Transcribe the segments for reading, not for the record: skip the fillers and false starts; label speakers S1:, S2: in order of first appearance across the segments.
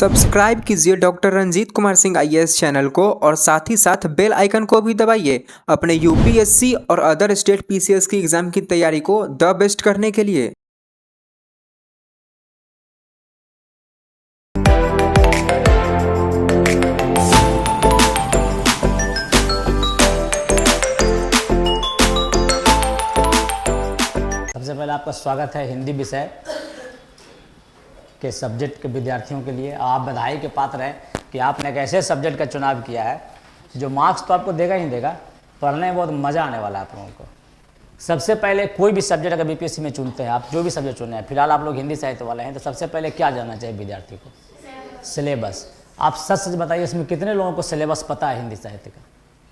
S1: Subscribe कीजिए doctor Ranjit Kumar Singh IAS channel को और साथ ही साथ बेल आइकन को भी दबाइए अपने यूपीएससी और अदर स्टेट पीसीएस की एग्जाम की तैयारी को द बेस्ट करने के लिए।
S2: सबसे पहले आपका स्वागत है हिंदी विषय के सब्जेक्ट के विद्यार्थियों के लिए। आप बधाई के पात्र हैं कि आपने एक ऐसे सब्जेक्ट का चुनाव किया है जो मार्क्स तो आपको देगा ही देगा, पढ़ने में बहुत मज़ा आने वाला है आप लोगों को। सबसे पहले कोई भी सब्जेक्ट अगर बीपीएससी में चुनते हैं, आप जो भी सब्जेक्ट चुने हैं, फिलहाल आप लोग हिंदी साहित्य वाले हैं, तो सबसे पहले क्या जानना चाहिए विद्यार्थी को? सिलेबस। आप सच सच बताइए, इसमें कितने लोगों को सिलेबस पता है हिंदी साहित्य का?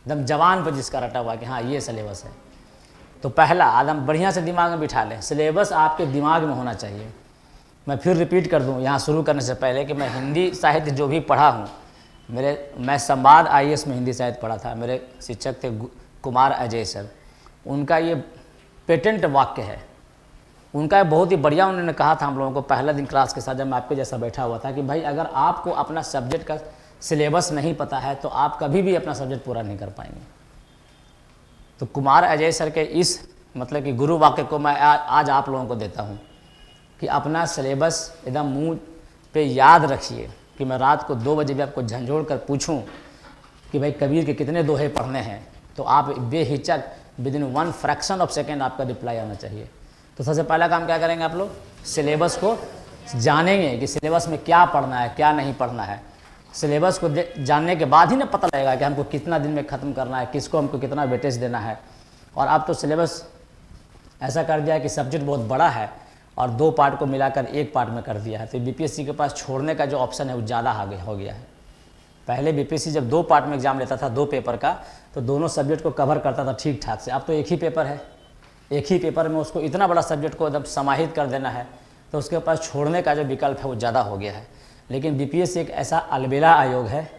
S2: एकदम जवान पर जिसका रटा हुआ कि हाँ ये सिलेबस है। तो पहला आदम बढ़िया से दिमाग में बिठा लें, सिलेबस आपके दिमाग में होना चाहिए। मैं फिर रिपीट कर दूं यहाँ शुरू करने से पहले कि मैं हिंदी साहित्य जो भी पढ़ा हूँ, मैं संवाद आईएएस में हिंदी साहित्य पढ़ा था। मेरे शिक्षक थे कुमार अजय सर। उनका ये पेटेंट वाक्य है, उनका बहुत ही बढ़िया उन्होंने कहा था हम लोगों को पहला दिन क्लास के साथ, जब मैं आपके जैसा बैठा हुआ था, कि भाई अगर आपको अपना सब्जेक्ट का सिलेबस नहीं पता है तो आप कभी भी अपना सब्जेक्ट पूरा नहीं कर पाएंगे। तो कुमार अजय सर के इस मतलब कि गुरु वाक्य को मैं आज आप लोगों को देता हूँ कि अपना सिलेबस एकदम मुंह पे याद रखिए। कि मैं रात को 2 बजे भी आपको झंझोड़ कर पूछूं कि भाई कबीर के कितने दोहे पढ़ने हैं, तो आप बेहिचक विदिन 1 फ्रैक्शन ऑफ सेकेंड आपका रिप्लाई आना चाहिए। तो सबसे पहला काम क्या करेंगे आप लोग? सिलेबस को जानेंगे कि सिलेबस में क्या पढ़ना है क्या नहीं पढ़ना है। सिलेबस को जानने के बाद ही ना पता लगेगा कि हमको कितना दिन में ख़त्म करना है, किसको हमको कितना वेटेज देना है। और अब तो सिलेबस ऐसा कर दिया है कि सब्जेक्ट बहुत बड़ा है और 2 पार्ट को मिलाकर 1 पार्ट में कर दिया है। तो बीपीएससी के पास छोड़ने का जो ऑप्शन है वो ज़्यादा आगे हो गया है। पहले बीपीएससी जब 2 पार्ट में एग्जाम लेता था 2 पेपर का, तो दोनों सब्जेक्ट को कवर करता था ठीक ठाक से। अब तो एक ही पेपर है, एक ही पेपर में उसको इतना बड़ा सब्जेक्ट को जब समाहित कर देना है, तो उसके पास छोड़ने का जो विकल्प है वो ज़्यादा हो गया है। लेकिन बीपीएससी एक ऐसा अलबेला आयोग है,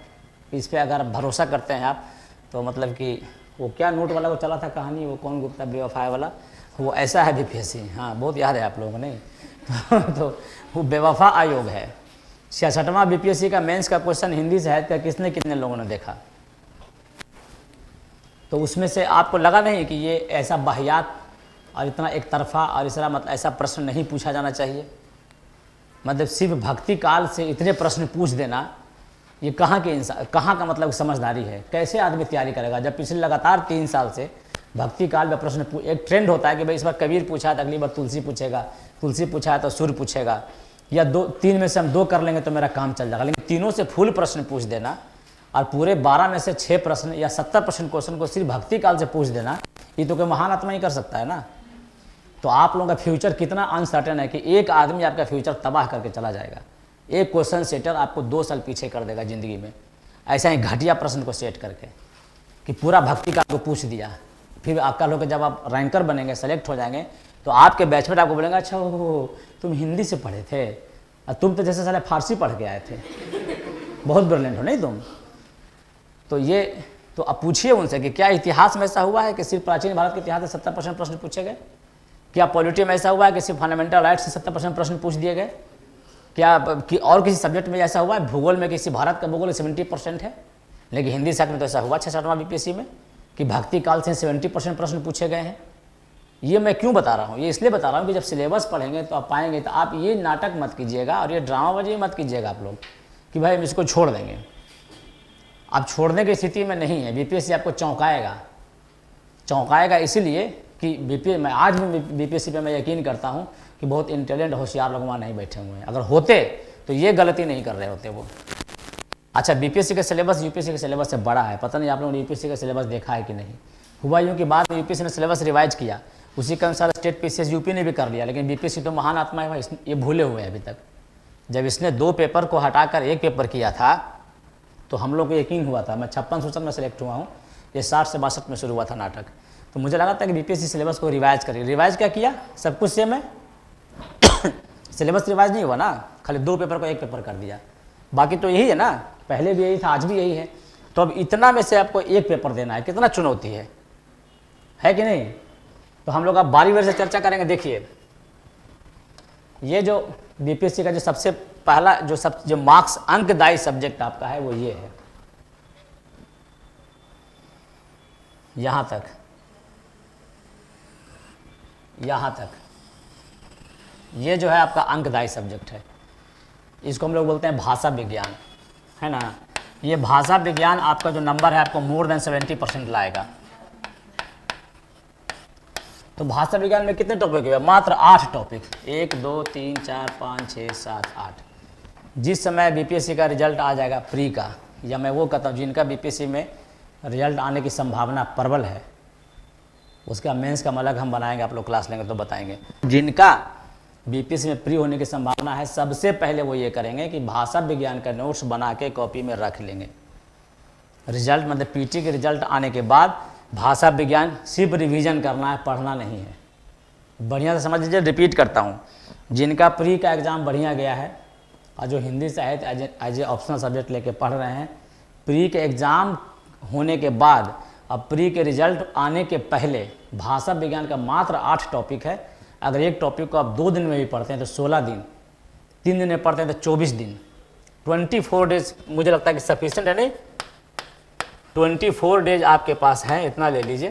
S2: इस पर अगर भरोसा करते हैं आप तो मतलब कि वो क्या नोट वाला वो चला था कहानी, वो कौन गुप्ता बेवफाई वाला, वो ऐसा है बीपीएससी। हाँ बहुत याद है आप लोगों को, नहीं? तो वो बेवफा आयोग है। 66वां बीपीएससी का मेंस का क्वेश्चन हिंदी साहित्य का कितने कितने लोगों ने देखा? तो उसमें से आपको लगा नहीं कि ये ऐसा वाहियात और इतना एक तरफा और इस तरह मतलब ऐसा प्रश्न नहीं पूछा जाना चाहिए? मतलब सिर्फ भक्ति काल से इतने प्रश्न पूछ देना, ये कहाँ के इंसान, कहाँ का मतलब समझदारी है? कैसे आदमी तैयारी करेगा जब पिछले लगातार 3 साल से भक्ति काल में प्रश्न एक ट्रेंड होता है कि भाई इस बार कबीर पूछा है तो अगली बार तुलसी पूछेगा, तुलसी पूछा है तो सूर्य पूछेगा, या 3 में से हम 2 कर लेंगे तो मेरा काम चल जाएगा। लेकिन तीनों से फुल प्रश्न पूछ देना और पूरे 12 में से 6 प्रश्न या 70% क्वेश्चन को सिर्फ भक्ति काल से पूछ देना, ये तो कोई महान आत्मा ही कर सकता है ना। तो आप लोगों का फ्यूचर कितना अनसर्टेन है कि एक आदमी आपका फ्यूचर तबाह करके चला जाएगा। एक क्वेश्चन सेटर आपको 2 साल पीछे कर देगा ज़िंदगी में, ऐसा ही घटिया प्रश्न को सेट करके कि पूरा भक्ति काल को पूछ दिया। फिर आपका लोग जब आप रैंकर बनेंगे, सेलेक्ट हो जाएंगे, तो आपके बैचमेट आपको बोलेंगे अच्छा हो तुम हिंदी से पढ़े थे और तुम तो जैसे साले फारसी पढ़ के आए थे, बहुत ब्रिलियंट हो नहीं तुम। तो ये तो अब पूछिए उनसे कि क्या इतिहास में ऐसा हुआ है कि सिर्फ प्राचीन भारत के इतिहास से 70% प्रश्न पूछे गए? क्या पॉलिटी में ऐसा हुआ है कि सिर्फ फंडामेंटल राइट से 70% प्रश्न पूछ दिए गए? क्या कि और किसी सब्जेक्ट में ऐसा हुआ है? भूगोल में किसी भारत का भूगोल 70% है, लेकिन हिंदी साहित्य में तो ऐसा हुआ 66वां बीपीएससी में कि भक्ति काल से 70% प्रश्न पूछे गए हैं। ये मैं क्यों बता रहा हूँ? ये इसलिए बता रहा हूँ कि जब सिलेबस पढ़ेंगे तो आप पाएंगे, तो आप ये नाटक मत कीजिएगा और ये ड्रामाबाजी मत कीजिएगा आप लोग कि भाई हम इसको छोड़ देंगे। आप छोड़ने की स्थिति में नहीं है। बीपीएससी आपको चौंकाएगा इसीलिए कि मैं आज भी बीपीएससी पे मैं यकीन करता हूँ कि बहुत इंटेलिजेंट होशियार लोग वहाँ नहीं बैठे हुए हैं। अगर होते तो ये गलती नहीं कर रहे होते वो। अच्छा, बीपीएससी का सिलेबस यूपीएससी के सिलेबस से बड़ा है। पता नहीं आप लोगों ने यूपीएससी का सिलेबस देखा है कि नहीं। हुआ यूँ कि बाद में यूपीएससी ने सिलेबस रिवाइज किया, उसी के अनुसार स्टेट पीसीएस यूपी ने भी कर लिया, लेकिन बीपीएससी तो महान आत्मा है भाई, ये भूले हुए हैं अभी तक। जब इसने 2 पेपर को हटाकर 1 पेपर किया था तो हम लोग को यकीन हुआ था। मैं 56 में सेलेक्ट हुआ हूँ, ये 60 से 62 में शुरू हुआ था नाटक। तो मुझे लगा था कि बीपीएससी सिलेबस को रिवाइज करेगी। रिवाइज क्या किया? सब कुछ सेम है सिलेबस रिवाइज नहीं हुआ ना, खाली 2 पेपर को 1 पेपर कर दिया। बाकी तो यही है ना, पहले भी यही था, आज भी यही है। तो अब इतना में से आपको 1 पेपर देना है, कितना चुनौती है कि नहीं? तो हम लोग अब बारी बारी से चर्चा करेंगे। देखिए, ये जो बीपीएससी का जो सबसे पहला जो मार्क्स अंकदायी सब्जेक्ट आपका है वो ये है, यहाँ तक, यहाँ तक ये जो है आपका अंकदायी सब्जेक्ट है। इसको हम लोग बोलते हैं भाषा विज्ञान, है ना। ये भाषा विज्ञान आपका जो नंबर है आपको मोर देन 70% लाएगा। तो भाषा विज्ञान में कितने टॉपिक है? मात्र 8 टॉपिक, 1 2 3 4 5 6 7 8। जिस समय बीपीएससी का रिजल्ट आ जाएगा प्री का, या मैं वो कहता हूँ जिनका बीपीएससी में रिजल्ट आने की संभावना प्रबल है, उसका मेंस का अलग हम बनाएंगे, आप लोग क्लास लेंगे तो बताएंगे। जिनका बीपीएससी में प्री होने की संभावना है, सबसे पहले वो ये करेंगे कि भाषा विज्ञान का नोट्स बना के कॉपी में रख लेंगे। रिजल्ट मतलब पीटी के रिजल्ट आने के बाद भाषा विज्ञान सिर्फ रिवीजन करना है, पढ़ना नहीं है। बढ़िया से समझ लीजिए, रिपीट करता हूँ, जिनका प्री का एग्ज़ाम बढ़िया गया है और जो हिंदी साहित्य एज ए ऑप्शनल सब्जेक्ट लेके पढ़ रहे हैं, प्री के एग्ज़ाम होने के बाद अब प्री के रिजल्ट आने के पहले भाषा विज्ञान का मात्र 8 टॉपिक है। अगर एक टॉपिक को आप 2 दिन में भी पढ़ते हैं तो 16 दिन, 3 दिन में पढ़ते हैं तो 24 दिन, 24 डेज मुझे लगता है कि सफिशिएंट है। नहीं, 24 डेज आपके पास है, इतना ले लीजिए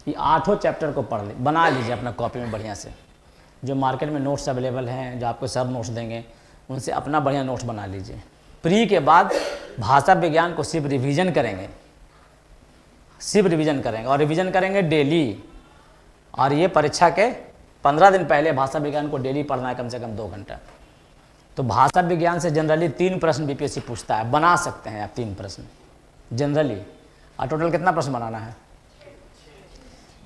S2: कि 8 चैप्टर को पढ़ बना लीजिए अपना कॉपी में बढ़िया से। जो मार्केट में नोट्स अवेलेबल हैं, जो आपको सब नोट्स देंगे, उनसे अपना बढ़िया नोट्स बना लीजिए। प्री के बाद भाषा विज्ञान को सिर्फ रिवीजन करेंगे, सिर्फ रिवीजन करेंगे और रिवीजन करेंगे डेली। और ये परीक्षा के 15 दिन पहले भाषा विज्ञान को डेली पढ़ना है, कम से कम 2 घंटा। तो भाषा विज्ञान से जनरली 3 प्रश्न बीपीएससी पूछता है, बना सकते हैं आप 3 प्रश्न जनरली। और टोटल कितना प्रश्न बनाना है?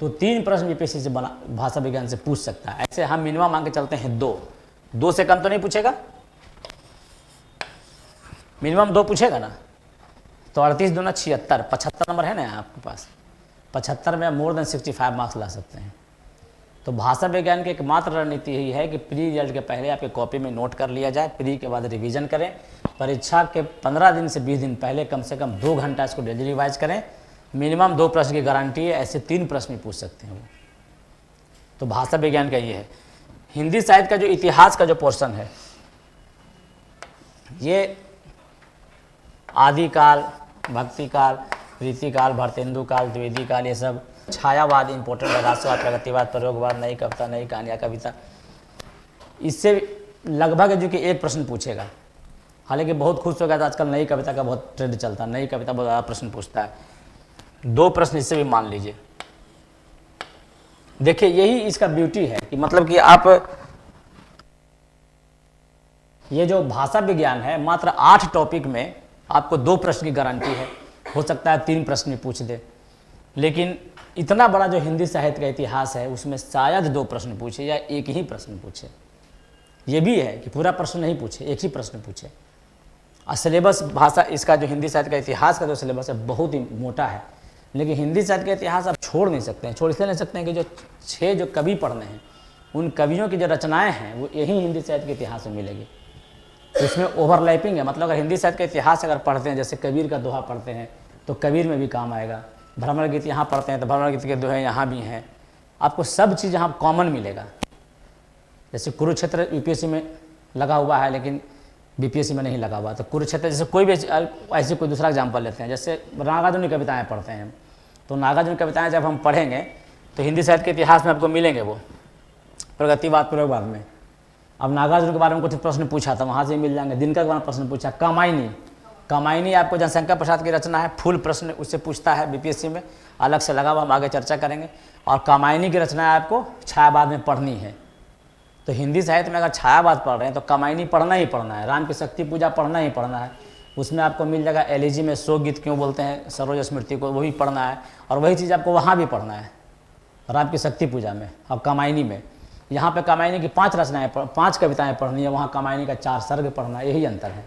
S2: तो 3 प्रश्न बीपीएससी से भाषा विज्ञान से पूछ सकता है। ऐसे हम मिनिमम मांग के चलते हैं 2 से कम तो नहीं पूछेगा, मिनिमम 2 पूछेगा ना। तो 38 दूना 76, 75 नंबर है ना आपके पास। 75 में मोर देन 65 मार्क्स ला सकते हैं। तो भाषा विज्ञान की एकमात्र रणनीति यही है कि प्री रिजल्ट के पहले आपके कॉपी में नोट कर लिया जाए, प्री के बाद रिवीजन करें, परीक्षा के 15 दिन से 20 दिन पहले कम से कम 2 घंटा इसको डेली रिवाइज करें। मिनिमम 2 प्रश्न की गारंटी है, ऐसे 3 प्रश्न भी पूछ सकते हैं वो। तो भाषा विज्ञान का ये है। हिंदी साहित्य का जो इतिहास का जो पोर्शन है, ये आदिकाल, भक्तिकाल, प्रीतिकाल, भरतेंदु काल, द्विवेदी काल, ये सब छायावाद इंपॉर्टेंट है, राष्ट्रवाद, प्रगतिवाद, प्रयोगवाद, नई कविता, नई कहानियाँ, कविता, इससे लगभग जो कि 1 प्रश्न पूछेगा। हालांकि बहुत खुश हो गया था, आजकल नई कविता का बहुत ट्रेंड चलता है, नई कविता बहुत ज़्यादा प्रश्न पूछता है। 2 प्रश्न इससे भी मान लीजिए। देखिए यही इसका ब्यूटी है कि मतलब कि आप ये जो भाषा विज्ञान है, मात्र 8 टॉपिक में आपको 2 प्रश्न की गारंटी है। हो सकता है 3 प्रश्न भी पूछ दे, लेकिन इतना बड़ा जो हिंदी साहित्य का इतिहास है उसमें शायद 2 प्रश्न पूछे या 1 ही प्रश्न पूछे। ये भी है कि पूरा प्रश्न नहीं पूछे, 1 ही प्रश्न पूछे। और सिलेबस भाषा इसका जो हिंदी साहित्य का इतिहास का जो सिलेबस है बहुत ही मोटा है। लेकिन हिंदी साहित्य का इतिहास आप छोड़ नहीं सकते हैं। छोड़ इसलिए नहीं सकते हैं कि जो 6 जो कवि पढ़ने हैं, उन कवियों की जो रचनाएँ हैं वो यही हिंदी साहित्य के इतिहास में मिलेगी। तो इसमें ओवरलैपिंग है। मतलब अगर हिंदी साहित्य का इतिहास अगर पढ़ते हैं, जैसे कबीर का दोहा पढ़ते हैं तो कबीर में भी काम आएगा। भ्रमर गीत यहाँ पढ़ते हैं तो भ्रमर गीत के दोहे यहाँ भी हैं। आपको सब चीज़ यहाँ कॉमन मिलेगा। जैसे कुरुक्षेत्र यूपीएससी में लगा हुआ है लेकिन बीपीएससी में नहीं लगा हुआ, तो कुरुक्षेत्र जैसे कोई भी ऐसे कोई दूसरा एग्जाम्पल लेते हैं, जैसे नागार्जुन की कविताएँ पढ़ते हैं, तो नागार्जुन की कविताएँ जब हम पढ़ेंगे तो हिंदी साहित्य के इतिहास में आपको मिलेंगे वो प्रगतिवाद, प्रयोगवाद में। अब नागार्जुन के बारे में कुछ प्रश्न पूछा था, वहाँ से मिल जाएंगे। दिनकर के बारे में प्रश्न पूछा। कामायनी आपको जनशंकर प्रसाद की रचना है, फुल प्रश्न उससे पूछता है बीपीएससी में, अलग से लगा हुआ, हम आगे चर्चा करेंगे। और कामायनी की रचना आपको छायावाद में पढ़नी है। तो हिंदी साहित्य में अगर छायावाद पढ़ रहे हैं तो कामायनी पढ़ना ही पढ़ना है, राम की शक्ति पूजा पढ़ना ही पढ़ना है। उसमें आपको मिल जाएगा एलिजी में शोक गीत क्यों बोलते हैं सरोज स्मृति को, वो भी पढ़ना है। और वही चीज़ आपको वहाँ भी पढ़ना है, राम की शक्ति पूजा में। अब कामायनी में, यहाँ पे कामायनी की 5 रचनाएँ 5 कविताएँ पढ़नी है, वहाँ कामायनी का 4 सर्ग पढ़ना है। यही अंतर है,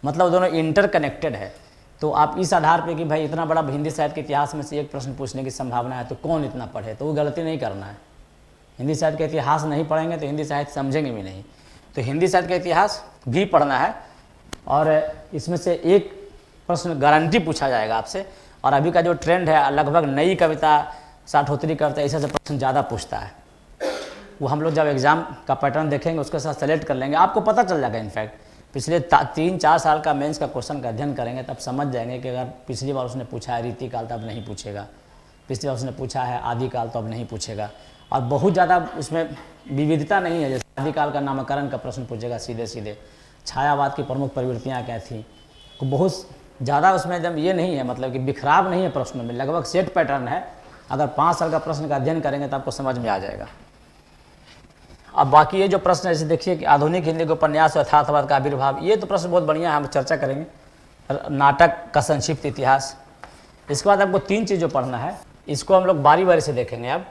S2: मतलब दोनों इंटरकनेक्टेड है। तो आप इस आधार पे कि भाई इतना बड़ा हिंदी साहित्य के इतिहास में से 1 प्रश्न पूछने की संभावना है तो कौन इतना पढ़े, तो वो गलती नहीं करना है। हिंदी साहित्य का इतिहास नहीं पढ़ेंगे तो हिंदी साहित्य समझेंगे भी नहीं। तो हिंदी साहित्य का इतिहास भी पढ़ना है और इसमें से 1 प्रश्न गारंटी पूछा जाएगा आपसे। और अभी का जो ट्रेंड है लगभग नई कविता, साठोत्तरी कविता, ऐसे प्रश्न ज़्यादा पूछता है। वो हम लोग जब एग्ज़ाम का पैटर्न देखेंगे उसके साथ सेलेक्ट कर लेंगे, आपको पता चल जाएगा इनफैक्ट पिछले 3-4 साल का मेंस का क्वेश्चन का अध्ययन करेंगे तब समझ जाएंगे कि अगर पिछली बार उसने पूछा है रीतिकाल तो अब नहीं पूछेगा, पिछली बार उसने पूछा है आदिकाल तो अब नहीं पूछेगा। और बहुत ज़्यादा उसमें विविधता नहीं है, जैसे आदिकाल का नामकरण का प्रश्न पूछेगा सीधे सीधे, छायावाद की प्रमुख प्रवृत्तियाँ क्या थी, तो बहुत ज़्यादा उसमें जब ये नहीं है, मतलब कि बिखराव नहीं है प्रश्नों में, लगभग सेट पैटर्न है। अगर 5 साल का प्रश्न का अध्ययन करेंगे तो आपको समझ में आ जाएगा। अब बाकी ये जो प्रश्न है, जैसे देखिए कि आधुनिक हिंदी के उपन्यास और यथार्थवाद का आविर्भाव, ये तो प्रश्न बहुत बढ़िया है, हम चर्चा करेंगे। नाटक का संक्षिप्त इतिहास, इसके बाद आपको 3 चीज़ जो पढ़ना है, इसको हम लोग बारी बारी से देखेंगे। अब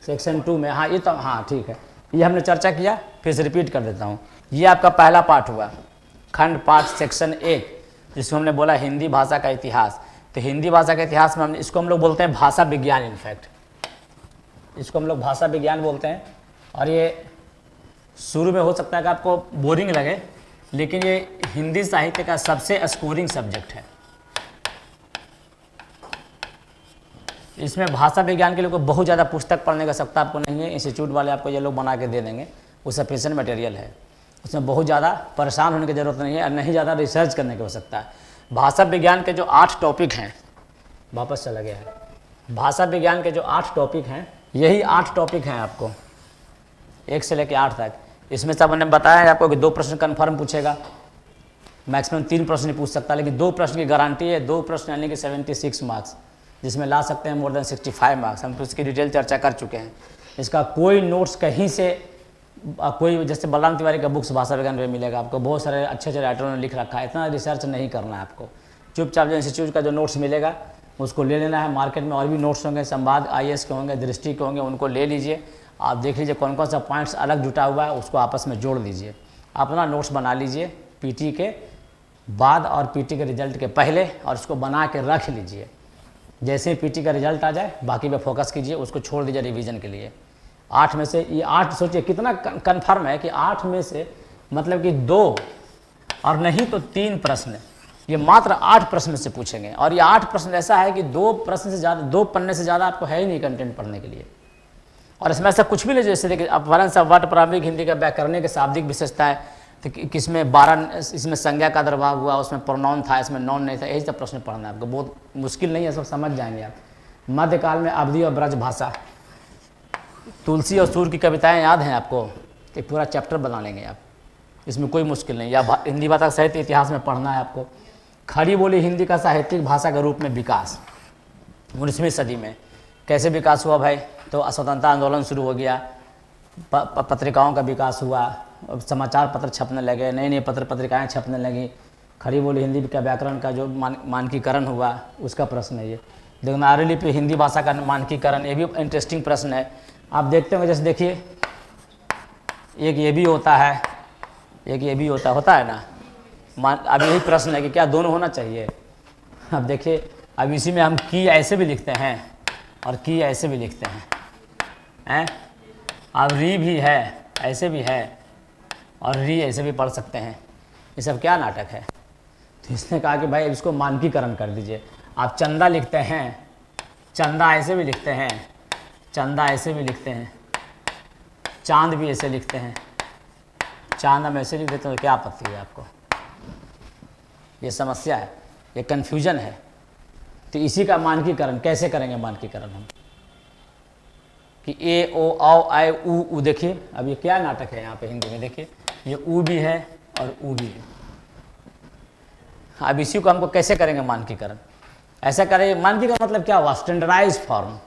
S2: सेक्शन 2 में, हाँ ये तो हाँ ठीक है, ये हमने चर्चा किया, फिर से रिपीट कर देता हूँ। ये आपका पहला पार्ट हुआ, खंड 5 सेक्शन 1, जिसको हमने बोला हिंदी भाषा का इतिहास। तो हिंदी भाषा के इतिहास में इसको हम लोग बोलते हैं भाषा विज्ञान, इनफैक्ट इसको हम लोग भाषा विज्ञान बोलते हैं। और ये शुरू में हो सकता है कि आपको बोरिंग लगे, लेकिन ये हिंदी साहित्य का सबसे स्कोरिंग सब्जेक्ट है। इसमें भाषा विज्ञान के लिए कोई बहुत ज़्यादा पुस्तक पढ़ने का आवश्यकता आपको नहीं है, इंस्टीट्यूट वाले आपको ये लोग बना के दे देंगे, वो सफिशिएंट मटेरियल है। उसमें बहुत ज़्यादा परेशान होने की ज़रूरत नहीं है और नहीं ज़्यादा रिसर्च करने की आवश्यकता है। भाषा विज्ञान के जो 8 टॉपिक हैं, वापस चला गया है, भाषा विज्ञान के जो 8 टॉपिक हैं, यही 8 टॉपिक हैं आपको 1 से लेकर 8 तक। इसमें सब मैंने बताया है आपको कि 2 प्रश्न कन्फर्म पूछेगा, मैक्सिमम 3 प्रश्न नहीं पूछ सकता, लेकिन 2 प्रश्न की गारंटी है, 2 प्रश्न यानी कि 76 मार्क्स, जिसमें ला सकते हैं मोर देन 65 मार्क्स। हम तो इसकी डिटेल चर्चा कर चुके हैं। इसका कोई नोट्स कहीं से कोई, जैसे बलराम तिवारी का बुक्स भाषा विज्ञान में मिलेगा आपको, बहुत सारे अच्छे अच्छे राइटरों ने लिख रखा है, इतना रिसर्च नहीं करना है आपको। चुपचाप जो इंस्टीट्यूट का जो नोट्स मिलेगा उसको ले लेना है। मार्केट में और भी नोट्स होंगे, संवाद IAS के होंगे, दृष्टि के होंगे, उनको ले लीजिए। आप देख लीजिए कौन कौन सा पॉइंट्स अलग जुटा हुआ है, उसको आपस में जोड़ दीजिए, अपना नोट्स बना लीजिए PT के बाद और PT के रिजल्ट के पहले, और उसको बना के रख लीजिए। जैसे ही PT का रिजल्ट आ जाए बाकी पे फोकस कीजिए, उसको छोड़ दीजिए रिवीजन के लिए। 8 में से ये 8, सोचिए कितना कन्फर्म है कि 8 में से मतलब कि 2 और नहीं तो 3 प्रश्न, ये मात्र 8 प्रश्न से पूछेंगे। और ये 8 प्रश्न ऐसा है कि 2 प्रश्न से ज़्यादा, 2 पन्ने से ज़्यादा आपको है ही नहीं कंटेंट पढ़ने के लिए। और इसमें ऐसा कुछ भी नहीं, जैसे देखिए अपहरण शब्द प्रारंभिक हिंदी का व्याकरणिक शाब्दिक विशेषताएं, तो किसमें 12, इसमें संज्ञा का दर्भाव हुआ, उसमें प्रोनाउन था, इसमें नॉन नहीं था, यही सब प्रश्न पढ़ना है आपको, बहुत मुश्किल नहीं है, सब समझ जाएंगे आप। मध्यकाल में अवधी और ब्रज भाषा, तुलसी और सूर्य की कविताएं याद हैं आपको, एक पूरा चैप्टर बना लेंगे आप, इसमें कोई मुश्किल नहीं। या हिंदी भाषा साहित्य इतिहास में पढ़ना है आपको। खड़ी बोली हिंदी का साहित्यिक भाषा के रूप में विकास 19वीं सदी में कैसे विकास हुआ भाई, तो स्वतंत्रता आंदोलन शुरू हो गया, पत्रिकाओं का विकास हुआ, समाचार पत्र छपने लगे, नई नई पत्रिकाएं छपने लगी, खड़ी बोली हिंदी का व्याकरण का जो मानकीकरण हुआ उसका प्रश्न है ये। देवनागरी लिपि हिंदी भाषा का मानकीकरण, ये भी इंटरेस्टिंग प्रश्न है। आप देखते होंगे, जैसे देखिए एक ये भी होता है, एक ये भी होता है ना। अब यही प्रश्न है कि क्या दोनों होना चाहिए। अब देखिए, अब इसी में हम की ऐसे भी लिखते हैं और की ऐसे भी लिखते हैं। अब री भी है, ऐसे भी है, और री ऐसे भी पढ़ सकते हैं। ये सब क्या नाटक है। तो इसने कहा कि भाई इसको मानकीकरण कर दीजिए। आप चंदा लिखते हैं, चंदा ऐसे भी लिखते हैं, चंदा ऐसे भी लिखते हैं, चांद भी ऐसे लिखते हैं, चांद हम ऐसे लिख देते हैं, तो क्या आपत्ति है आपको। ये समस्या है, ये कन्फ्यूजन है। तो इसी का मानकीकरण कैसे करेंगे, मानकीकरण हम कि ए ओ औ आए उ देखिए, अब ये क्या नाटक है यहाँ पे हिंदी में, देखिए ये उ भी है और उ भी है। अब इसी को हमको कैसे करेंगे मानकीकरण, ऐसा करेंगे। मानकीकरण मतलब क्या हुआ, स्टैंडर्डाइज फॉर्म,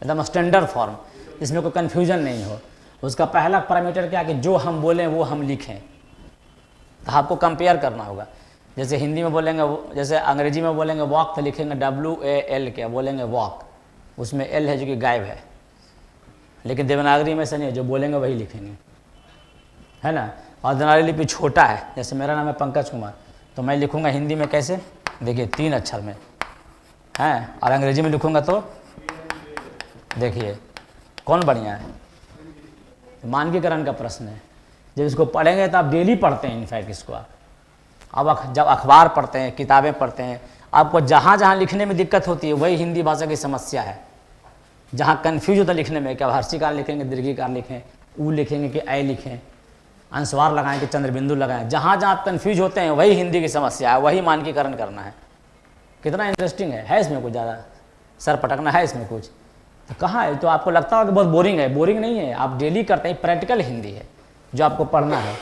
S2: एकदम स्टैंडर्ड फॉर्म, इसमें कोई कन्फ्यूजन नहीं हो। उसका पहला पैरामीटर क्या कि जो हम बोलें वो हम लिखें। तो आपको कंपेयर करना होगा, जैसे हिंदी में बोलेंगे, जैसे अंग्रेजी में बोलेंगे वॉक, तो लिखेंगे WAL के, बोलेंगे वॉक, उसमें L है जो कि गायब है। लेकिन देवनागरी में ऐसा नहीं है, जो बोलेंगे वही लिखेंगे, है ना। और देवनागरी लिपि छोटा है, जैसे मेरा नाम है पंकज कुमार, तो मैं लिखूँगा हिंदी में कैसे, देखिए 3 अक्षर में है, और अंग्रेजी में लिखूँगा तो देखिए कौन बढ़िया है। मानकीकरण का प्रश्न है, जब इसको पढ़ेंगे तो आप डेली पढ़ते हैं, इनफैक्ट इसको आप अब जब अखबार पढ़ते हैं, किताबें पढ़ते हैं, आपको जहाँ जहाँ लिखने में दिक्कत होती है वही हिंदी भाषा की समस्या है। जहाँ कन्फ्यूज होता है लिखने में, क्या हर्षिकार लिखेंगे, दीर्घिकार लिखें, ऊ लिखेंगे कि ऐ लिखें, अनुस्वार लगाएं कि चंद्रबिंदु लगाएं, जहाँ जहाँ आप कन्फ्यूज होते हैं वही हिंदी की समस्या है, वही मानकीकरण करना है। कितना इंटरेस्टिंग है इसमें कुछ ज़्यादा सर पटकना है इसमें कुछ? तो कहाँ है? तो आपको लगता होगा कि बहुत बोरिंग है, बोरिंग नहीं है, आप डेली करते हैं, प्रैक्टिकल हिंदी है जो आपको पढ़ना है।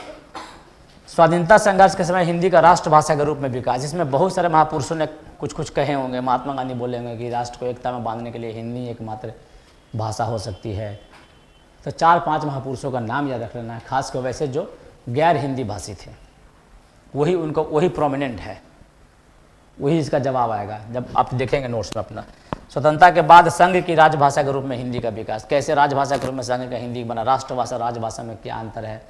S2: स्वाधीनता संघर्ष के समय हिंदी का राष्ट्रभाषा के रूप में विकास, जिसमें बहुत सारे महापुरुषों ने कुछ कुछ कहे होंगे। महात्मा गांधी बोले होंगे कि राष्ट्र को एकता में बांधने के लिए हिंदी एकमात्र भाषा हो सकती है। तो 4-5 महापुरुषों का नाम याद रख लेना है, खास कर वैसे जो गैर हिंदी भाषी थे, वही प्रोमिनेंट है, वही इसका जवाब आएगा जब आप देखेंगे नोट्स में अपना। स्वतंत्रता के बाद संघ की राजभाषा के रूप में हिंदी का विकास, कैसे राजभाषा के रूप में संघ का हिंदी बना, राष्ट्रभाषा राजभाषा में क्या अंतर है,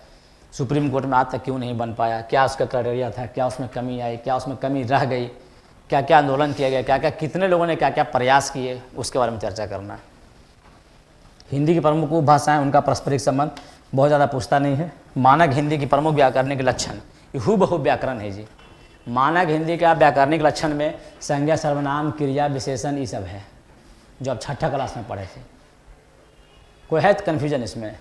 S2: सुप्रीम कोर्ट में आज तक क्यों नहीं बन पाया, क्या उसका क्राइटेरिया था, क्या उसमें कमी आई, क्या उसमें कमी रह गई, क्या क्या आंदोलन किया गया, क्या क्या कितने लोगों ने क्या क्या प्रयास किए, उसके बारे में चर्चा करना है। हिंदी की प्रमुख उपभाषाएं, उनका पारस्परिक संबंध बहुत ज़्यादा पूछता नहीं है। मानक हिंदी की प्रमुख व्याकरणिक लक्षण, ये हूबहू व्याकरण है जी। मानक हिंदी का व्याकरणिक लक्षण में संज्ञा, सर्वनाम, क्रिया, विशेषण, ये सब है जो आप 6ठी क्लास में पढ़े थे। कोई है कन्फ्यूजन इसमें?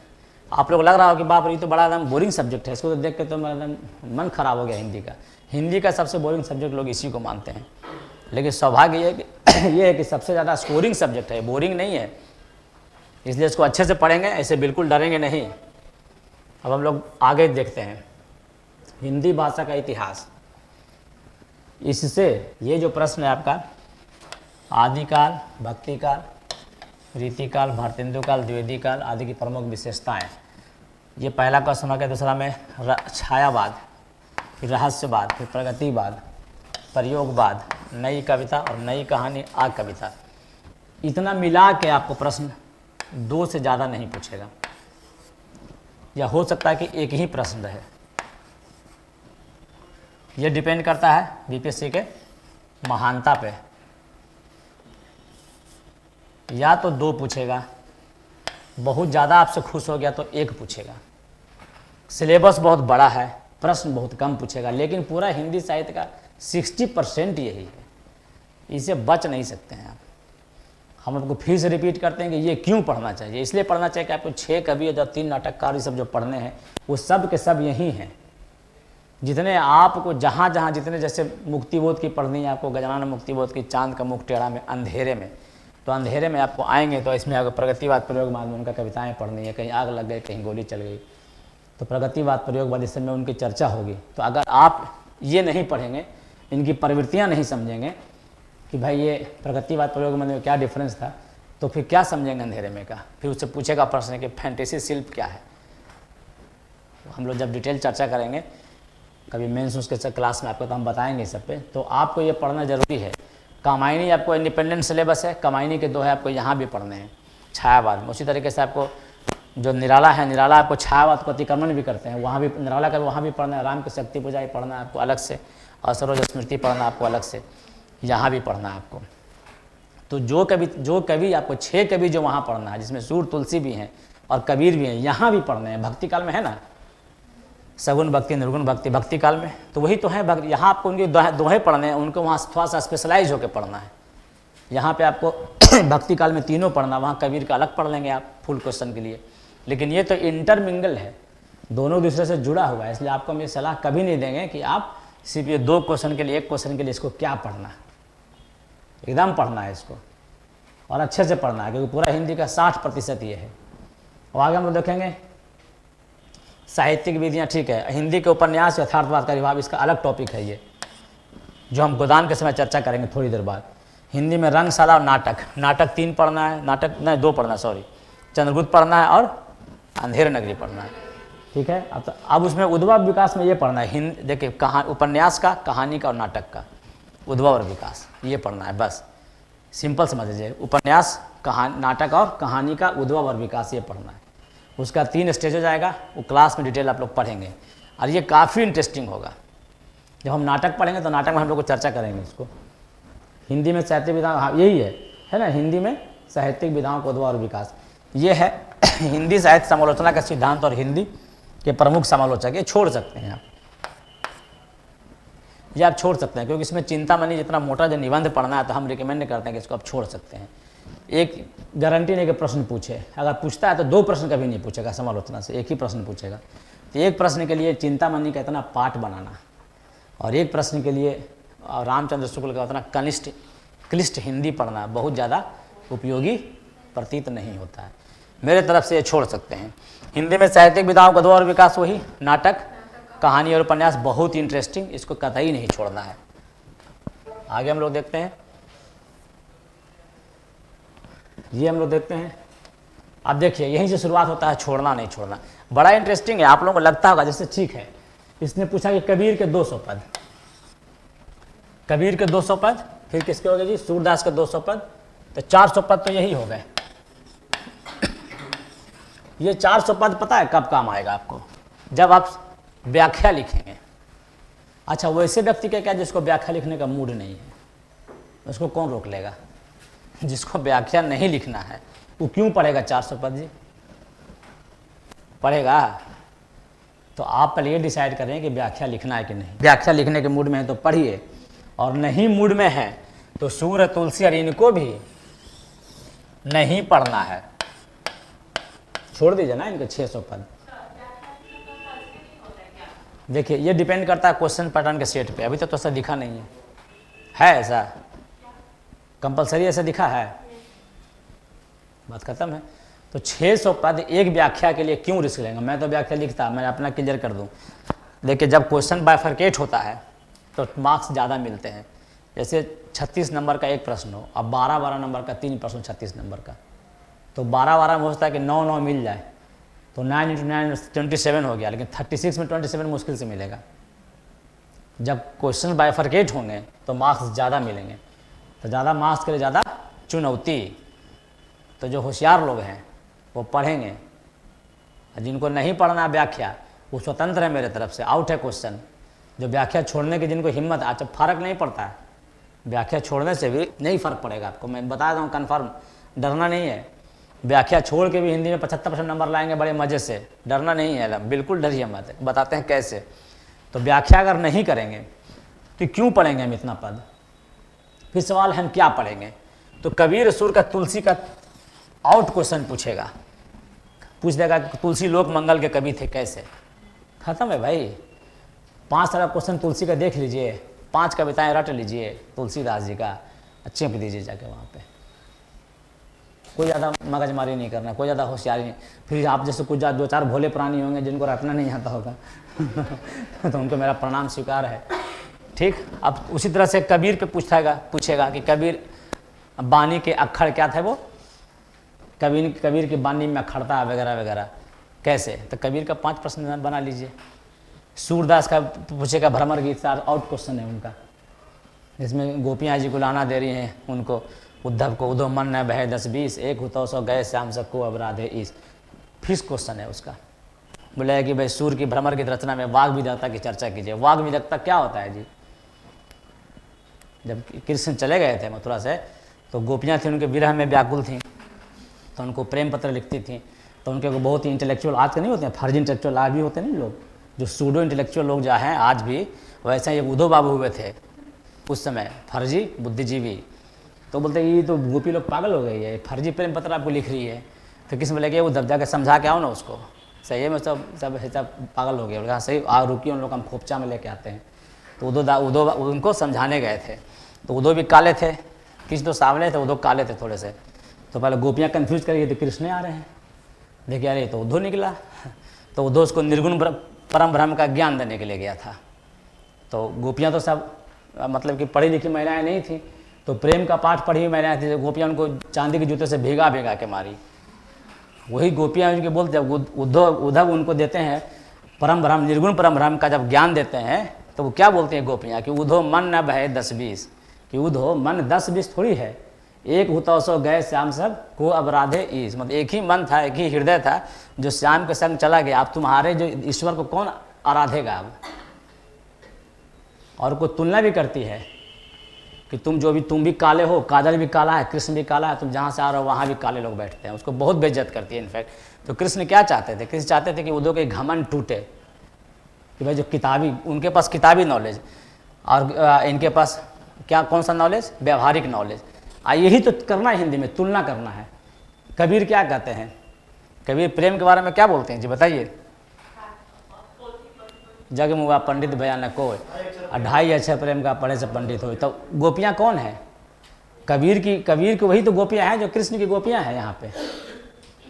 S2: आप लोग लग रहा हो कि बाप रे ये तो बड़ा एकदम बोरिंग सब्जेक्ट है, इसको तो देख के तो मेरा एकदम मन खराब हो गया हिंदी का। हिंदी का सबसे बोरिंग सब्जेक्ट लोग इसी को मानते हैं, लेकिन सौभाग्य ये है कि सबसे ज़्यादा स्कोरिंग सब्जेक्ट है, बोरिंग नहीं है। इसलिए इसको अच्छे से पढ़ेंगे, ऐसे बिल्कुल डरेंगे नहीं। अब हम लोग आगे देखते हैं हिंदी भाषा का इतिहास। इससे ये जो प्रश्न है आपका, आदिकाल, भक्तिकाल, रीतिकाल, भारतेंदु काल, द्विवेदी काल आदि की प्रमुख विशेषताएं, ये पहला क्वेश्चन हो गया। दूसरा में छायावाद, फिर रहस्यवाद, फिर प्रगतिवाद, प्रयोगवाद, नई कविता और नई कहानी, आ कविता। इतना मिला के आपको प्रश्न 2 से ज़्यादा नहीं पूछेगा, या हो सकता है कि एक ही प्रश्न रहे। ये डिपेंड करता है बीपीएससी के महानता पे। या तो 2 पूछेगा, बहुत ज़्यादा आपसे खुश हो गया तो 1 पूछेगा। सिलेबस बहुत बड़ा है, प्रश्न बहुत कम पूछेगा, लेकिन पूरा हिंदी साहित्य का 60% यही है, इसे बच नहीं सकते हैं आप। हम आपको फिर से रिपीट करते हैं कि ये क्यों पढ़ना चाहिए। इसलिए पढ़ना चाहिए कि आपको 6 कवि और 3 नाटककार ये सब जो पढ़ने हैं वो सब के सब यही हैं। जितने आपको जहाँ जहाँ जितने, जैसे मुक्तिबोध की पढ़नी है आपको, गजानन मुक्तिबोध की, चांद का मुख टेढ़ा में, अंधेरे में, तो अंधेरे में आपको आएंगे तो इसमें आपको प्रगतिवाद प्रयोगवाद में उनका कविताएं पढ़नी है। कहीं आग लग गई, कहीं गोली चल गई, तो प्रगतिवाद प्रयोगवाद इस समय उनकी चर्चा होगी। तो अगर आप ये नहीं पढ़ेंगे, इनकी प्रवृत्तियाँ नहीं समझेंगे कि भाई ये प्रगतिवाद प्रयोगवाद में क्या डिफरेंस था, तो फिर क्या समझेंगे अंधेरे में का। फिर उससे पूछेगा प्रश्न कि फैंटेसी शिल्प क्या है। हम लोग जब डिटेल चर्चा करेंगे कभी मेंस उसके क्लास में आपको, तो हम बताएंगे सब पे। तो आपको ये पढ़ना जरूरी है। कामायनी आपको इंडिपेंडेंट सिलेबस है, कामायनी के 2 है, आपको यहाँ भी पढ़ने हैं। छायावाद में उसी तरीके से आपको जो निराला है, निराला आपको छायावाद को अतिक्रमण भी करते हैं, वहाँ भी निराला का वहाँ भी पढ़ना है। राम की शक्ति पूजा ही पढ़ना है आपको अलग से, और सरोज स्मृति पढ़ना आपको अलग से, यहाँ भी पढ़ना है आपको। तो जो कवि आपको 6 कवि जो वहाँ पढ़ना है, जिसमें सूर तुलसी भी हैं और कबीर भी हैं, यहाँ भी पढ़ने हैं। भक्ति काल में है ना, सगुण भक्ति, निर्गुण भक्ति, भक्ति काल में तो वही तो है भक्ति। यहाँ आपको उनके दोहे पढ़ने हैं, उनको वहाँ थोड़ा सा स्पेशलाइज होकर पढ़ना है। यहाँ पे आपको भक्ति काल में तीनों पढ़ना, वहाँ कबीर का अलग पढ़ लेंगे आप फुल क्वेश्चन के लिए। लेकिन ये तो इंटरमिंगल है, दोनों दूसरे से जुड़ा हुआ है। इसलिए आपको हम ये सलाह कभी नहीं देंगे कि आप सिर्फ ये 2 क्वेश्चन के लिए, 1 क्वेश्चन के लिए इसको क्या पढ़ना है। एकदम पढ़ना है इसको, और अच्छे से पढ़ना है, क्योंकि पूरा हिंदी का 60% ये है। और आगे हम लोग देखेंगे साहित्यिक विधियाँ, ठीक है। हिंदी के उपन्यास, यथार्थवाद का विभाग, इसका अलग टॉपिक है ये, जो हम गोदान के समय चर्चा करेंगे थोड़ी देर बाद। हिंदी में रंगशाला और नाटक 3 पढ़ना है, नाटक नहीं 2 पढ़ना, सॉरी, चंद्रगुप्त पढ़ना है और अंधेर नगरी पढ़ना है, ठीक है। अब उसमें उद्भव विकास में ये पढ़ना है। देखिए उपन्यास का, कहानी का और नाटक का उद्भव और विकास, ये पढ़ना है बस। सिंपल समझ लीजिए, उपन्यास, नाटक और कहानी का उद्भव और विकास, ये पढ़ना है। उसका 3 स्टेज हो जाएगा, वो क्लास में डिटेल आप लोग पढ़ेंगे, और ये काफ़ी इंटरेस्टिंग होगा। जब हम नाटक पढ़ेंगे तो नाटक में हम लोग को चर्चा करेंगे इसको। हिंदी में साहित्यिक विधाओं, हाँ यही है ना, हिंदी में साहित्यिक विधाओं का उद्भव और विकास, ये है हिंदी साहित्य समालोचना का सिद्धांत और हिंदी के प्रमुख समालोचक। ये छोड़ सकते हैं आप, ये आप छोड़ सकते हैं, क्योंकि इसमें चिंतामणि जितना मोटा जो निबंध पढ़ना है, तो हम रिकमेंड करते हैं कि इसको आप छोड़ सकते हैं। एक गारंटी नहीं कि प्रश्न पूछे, अगर पूछता है तो 2 प्रश्न कभी नहीं पूछेगा समालोचना से, एक ही प्रश्न पूछेगा। एक प्रश्न के लिए चिंतामणि का इतना पाठ बनाना और एक प्रश्न के लिए रामचंद्र शुक्ल का उतना क्लिष्ट हिंदी पढ़ना बहुत ज़्यादा उपयोगी प्रतीत नहीं होता है। मेरे तरफ से ये छोड़ सकते हैं। हिंदी में साहित्यिक विधाओं का दौर और विकास, वही नाटक, कहानी और उपन्यास बहुत ही इंटरेस्टिंग, इसको कतई नहीं छोड़ना है। आगे हम लोग देखते हैं, ये हम लोग देखते हैं। अब देखिए यहीं से शुरुआत होता है, छोड़ना नहीं छोड़ना। बड़ा इंटरेस्टिंग है, आप लोगों को लगता होगा जैसे ठीक है। इसने पूछा कि कबीर के 200 पद, कबीर के 200 पद, फिर किसके हो गए जी, सूरदास के 200 पद, तो 400 पद तो यही हो गए। ये 400 पद पता है कब काम आएगा आपको, जब आप व्याख्या लिखेंगे। अच्छा, वैसे व्यक्ति का क्या जिसको व्याख्या लिखने का मूड नहीं है, उसको कौन रोक लेगा? जिसको व्याख्या नहीं लिखना है वो क्यों पढ़ेगा 400 पद जी? पढ़ेगा? तो आप पहले ये डिसाइड करें कि व्याख्या लिखना है कि नहीं। व्याख्या लिखने के मूड में है तो पढ़िए, और नहीं मूड में है तो सूर्य, तुलसी और इनको भी नहीं पढ़ना है, छोड़ दीजिए ना इनके 600 पद। देखिए ये डिपेंड करता है क्वेश्चन पैटर्न के सेट पे। अभी तक तो ऐसा दिखा नहीं है ऐसा कंपलसरी ऐसा दिखा है? बात खत्म है। तो 600 पद एक व्याख्या के लिए क्यों रिस्क लेंगे? मैं तो व्याख्या लिखता, मैं अपना क्लियर कर दूं। देखिए जब क्वेश्चन बाइफरकेट होता है तो मार्क्स ज़्यादा मिलते हैं। जैसे 36 नंबर का एक प्रश्न हो, अब 12 नंबर का 3 प्रश्न 36 नंबर का, तो 12 में हो सकता है कि 9 मिल जाए, तो 9 × 9 27 हो गया, लेकिन 36 में 27 मुश्किल से मिलेगा। जब क्वेश्चन बाइफरकेट होंगे तो मार्क्स ज़्यादा मिलेंगे, तो ज़्यादा मार्क्स के लिए ज़्यादा चुनौती। तो जो होशियार लोग हैं वो पढ़ेंगे, जिनको नहीं पढ़ना व्याख्या वो स्वतंत्र है मेरे तरफ से, आउट है क्वेश्चन। जो व्याख्या छोड़ने की जिनको हिम्मत, अच्छा फ़र्क नहीं पड़ता है, व्याख्या छोड़ने से भी नहीं फ़र्क पड़ेगा आपको, मैं बता दूँ कन्फर्म, डरना नहीं है। व्याख्या छोड़ के भी हिंदी में 75% नंबर लाएंगे बड़े मज़े से, डरना नहीं है, बिल्कुल डरिए मत। बताते हैं कैसे। तो व्याख्या अगर नहीं करेंगे तो क्यों पढ़ेंगे हम इतना पद? फिर सवाल हम क्या पढ़ेंगे? तो कबीर, सूर का, तुलसी का आउट क्वेश्चन पूछेगा, पूछ देगा कि तुलसी लोक मंगल के कवि थे कैसे। खत्म है भाई। 5 सारा क्वेश्चन तुलसी का देख लीजिए, 5 कविताएं रट लीजिए तुलसीदास जी का, अच्छे पे दीजिए जाके वहाँ पे। कोई ज़्यादा मगजमारी नहीं करना, कोई ज़्यादा होशियारी नहीं। फिर आप जैसे कुछ 2-4 भोले प्राणी होंगे जिनको रटना नहीं आता होगा तो उनको मेरा प्रणाम स्वीकार है, ठीक। अब उसी तरह से कबीर पे पूछेगा कि कबीर बानी के अक्षर क्या थे, वो कबीर की बानी में अखड़ता वगैरह वगैरह कैसे। तो कबीर का 5 प्रश्न बना लीजिए। सूरदास का पूछेगा भ्रमर गीत, आउट क्वेश्चन है उनका, जिसमें गोपियाँ जी को लाना दे रही हैं उनको, उद्धव को, उद्धव मन न बहे 10-20, एक हुतो सो गए श्याम सबको अब राधे ईस। फिर क्वेश्चन है उसका, बोला कि भाई सूर की भ्रमर की रचना में वाग विधक्ता की चर्चा कीजिए। वाग विधक्ता क्या होता है जी? जब कृष्ण चले गए थे मथुरा से, तो गोपियाँ थी उनके विरह में व्याकुल थीं, तो उनको प्रेम पत्र लिखती थी। तो उनके को बहुत ही इंटेलेक्चुअल, आज के नहीं होते हैं फर्जी इंटेलेक्चुअल, आज भी होते नहीं लोग, जो सूडो इंटेलेक्चुअल लोग जो हैं आज भी, वैसे ये उद्धव बाबू हुए थे उस समय, फर्जी बुद्धिजीवी। तो बोलते ये तो गोपी लोग पागल हो गई है, फर्जी प्रेम पत्र आपको लिख रही है। तो किस में लगे, वो दब जाके समझा के आओ ना उसको, सही में सब पागल हो गए। बोले सही, रुकिए उन लोग हम खोपचा में लेके आते हैं। तो उदो उनको समझाने गए थे। तो उदो भी काले थे, किस तो सावले थे, उदो काले थे थोड़े से। तो पहले गोपियाँ कन्फ्यूज करिए, तो कृष्ण आ रहे हैं, देखिए अरे तो उद्धव निकला। तो उद्धव उसको निर्गुण परम ब्रह्म का ज्ञान देने के लिए गया था। तो गोपियाँ तो सब मतलब कि पढ़ी लिखी महिलाएं नहीं थी, तो प्रेम का पाठ पढ़ी हुई महिलाएं थी। गोपियाँ उनको चांदी के जूते से भिगा के मारी। वही गोपियाँ उनके बोलते, उद्धव उनको देते हैं परम ब्रह्म, निर्गुण परम ब्रह्म का जब ज्ञान देते हैं, तो वो क्या बोलते हैं गोपियाँ कि उद्धव मन न बहे 10-20, कि उद्धव मन 10-20 थोड़ी है, एक हुतो सो गए श्याम सब को अब राधे ईश। मतलब एक ही मन था, एक ही हृदय था जो श्याम के संग चला गया। अब तुम्हारे जो ईश्वर को कौन आराधेगा अब? और कोई तुलना भी करती है कि तुम भी काले हो, काजल भी काला है, कृष्ण भी काला है, तुम जहाँ से आ रहे हो वहाँ भी काले लोग बैठते हैं। उसको बहुत बेइज्जत करती है इनफैक्ट। तो कृष्ण क्या चाहते थे? कृष्ण चाहते थे कि उद्धव के घमंड टूटे, कि भाई जो किताबी, उनके पास किताबी नॉलेज और इनके पास क्या, कौन सा नॉलेज? व्यवहारिक नॉलेज। यही तो करना है हिंदी में, तुलना करना है। कबीर क्या कहते हैं? कबीर प्रेम के बारे में क्या बोलते हैं जी बताइए? जग मुआ पंडित भयानक कोय, 2.5 अक्षर प्रेम का पढ़े से पंडित हो। तो गोपियाँ कौन है? कबीर की वही तो गोपियाँ हैं जो कृष्ण की गोपियाँ हैं यहाँ पे,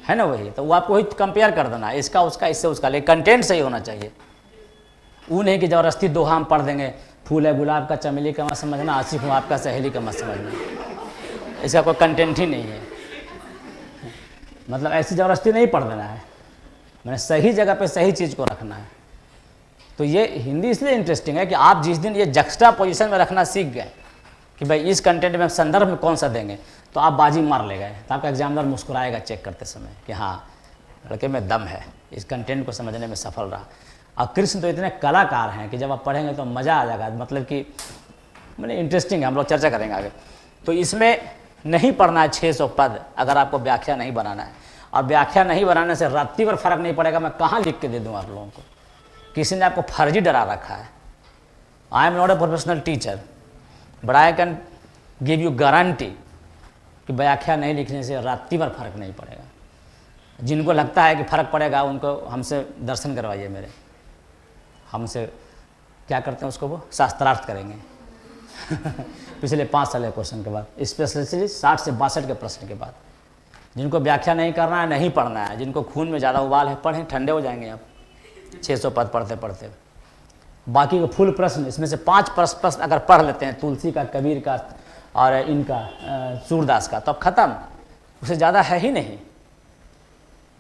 S2: है ना वही। तो वो आपको वही कंपेयर कर देना, इसका उसका इससे उसका, लेकिन कंटेंट सही होना चाहिए। वो नहीं कि ज़बरदस्ती दोहा हम पढ़ देंगे, फूल है गुलाब का चमेली का मत समझना, आसिफ हूँ आपका सहेली का मत समझना, इसका कोई कंटेंट ही नहीं है। मतलब ऐसी ज़बरदस्ती नहीं पढ़ देना है, मैंने सही जगह पे सही चीज़ को रखना है। तो ये हिंदी इसलिए इंटरेस्टिंग है कि आप जिस दिन ये जक्स्टा पोजीशन में रखना सीख गए कि भाई इस कंटेंट में संदर्भ में कौन सा देंगे, तो आप बाजी मार ले गए। तो आपका एग्जामिनर मुस्कुराएगा चेक करते समय कि हाँ लड़के में दम है, इस कंटेंट को समझने में सफल रहा। और कृष्ण तो इतने कलाकार हैं कि जब आप पढ़ेंगे तो मज़ा आ जाएगा, मतलब कि मैंने इंटरेस्टिंग है, हम लोग चर्चा करेंगे आगे। तो इसमें नहीं पढ़ना है 600 पद अगर आपको व्याख्या नहीं बनाना है, और व्याख्या नहीं बनाने से रात्रि भर फर्क नहीं पड़ेगा। मैं कहाँ लिख के दे दूँ आप लोगों को? किसी ने आपको फर्जी डरा रखा है। I am not a professional teacher but I can give you guarantee कि व्याख्या नहीं लिखने से रात्रि भर फर्क नहीं पड़ेगा। जिनको लगता है कि फ़र्क पड़ेगा उनको हमसे दर्शन करवाइए मेरे, हमसे क्या करते हैं उसको, वो शास्त्रार्थ करेंगे पिछले 5 साल के क्वेश्चन के बाद, स्पेशली 60 से 62 के प्रश्न के बाद। जिनको व्याख्या नहीं करना है, नहीं पढ़ना है, जिनको खून में ज़्यादा उबाल है, पढ़ें, ठंडे हो जाएंगे आप 600 पद पढ़ते पढ़ते। बाकी के फुल प्रश्न, इसमें से 5 प्रश्न अगर पढ़ लेते हैं, तुलसी का, कबीर का और इनका सूरदास का, तो अब ख़त्म, उससे ज़्यादा है ही नहीं।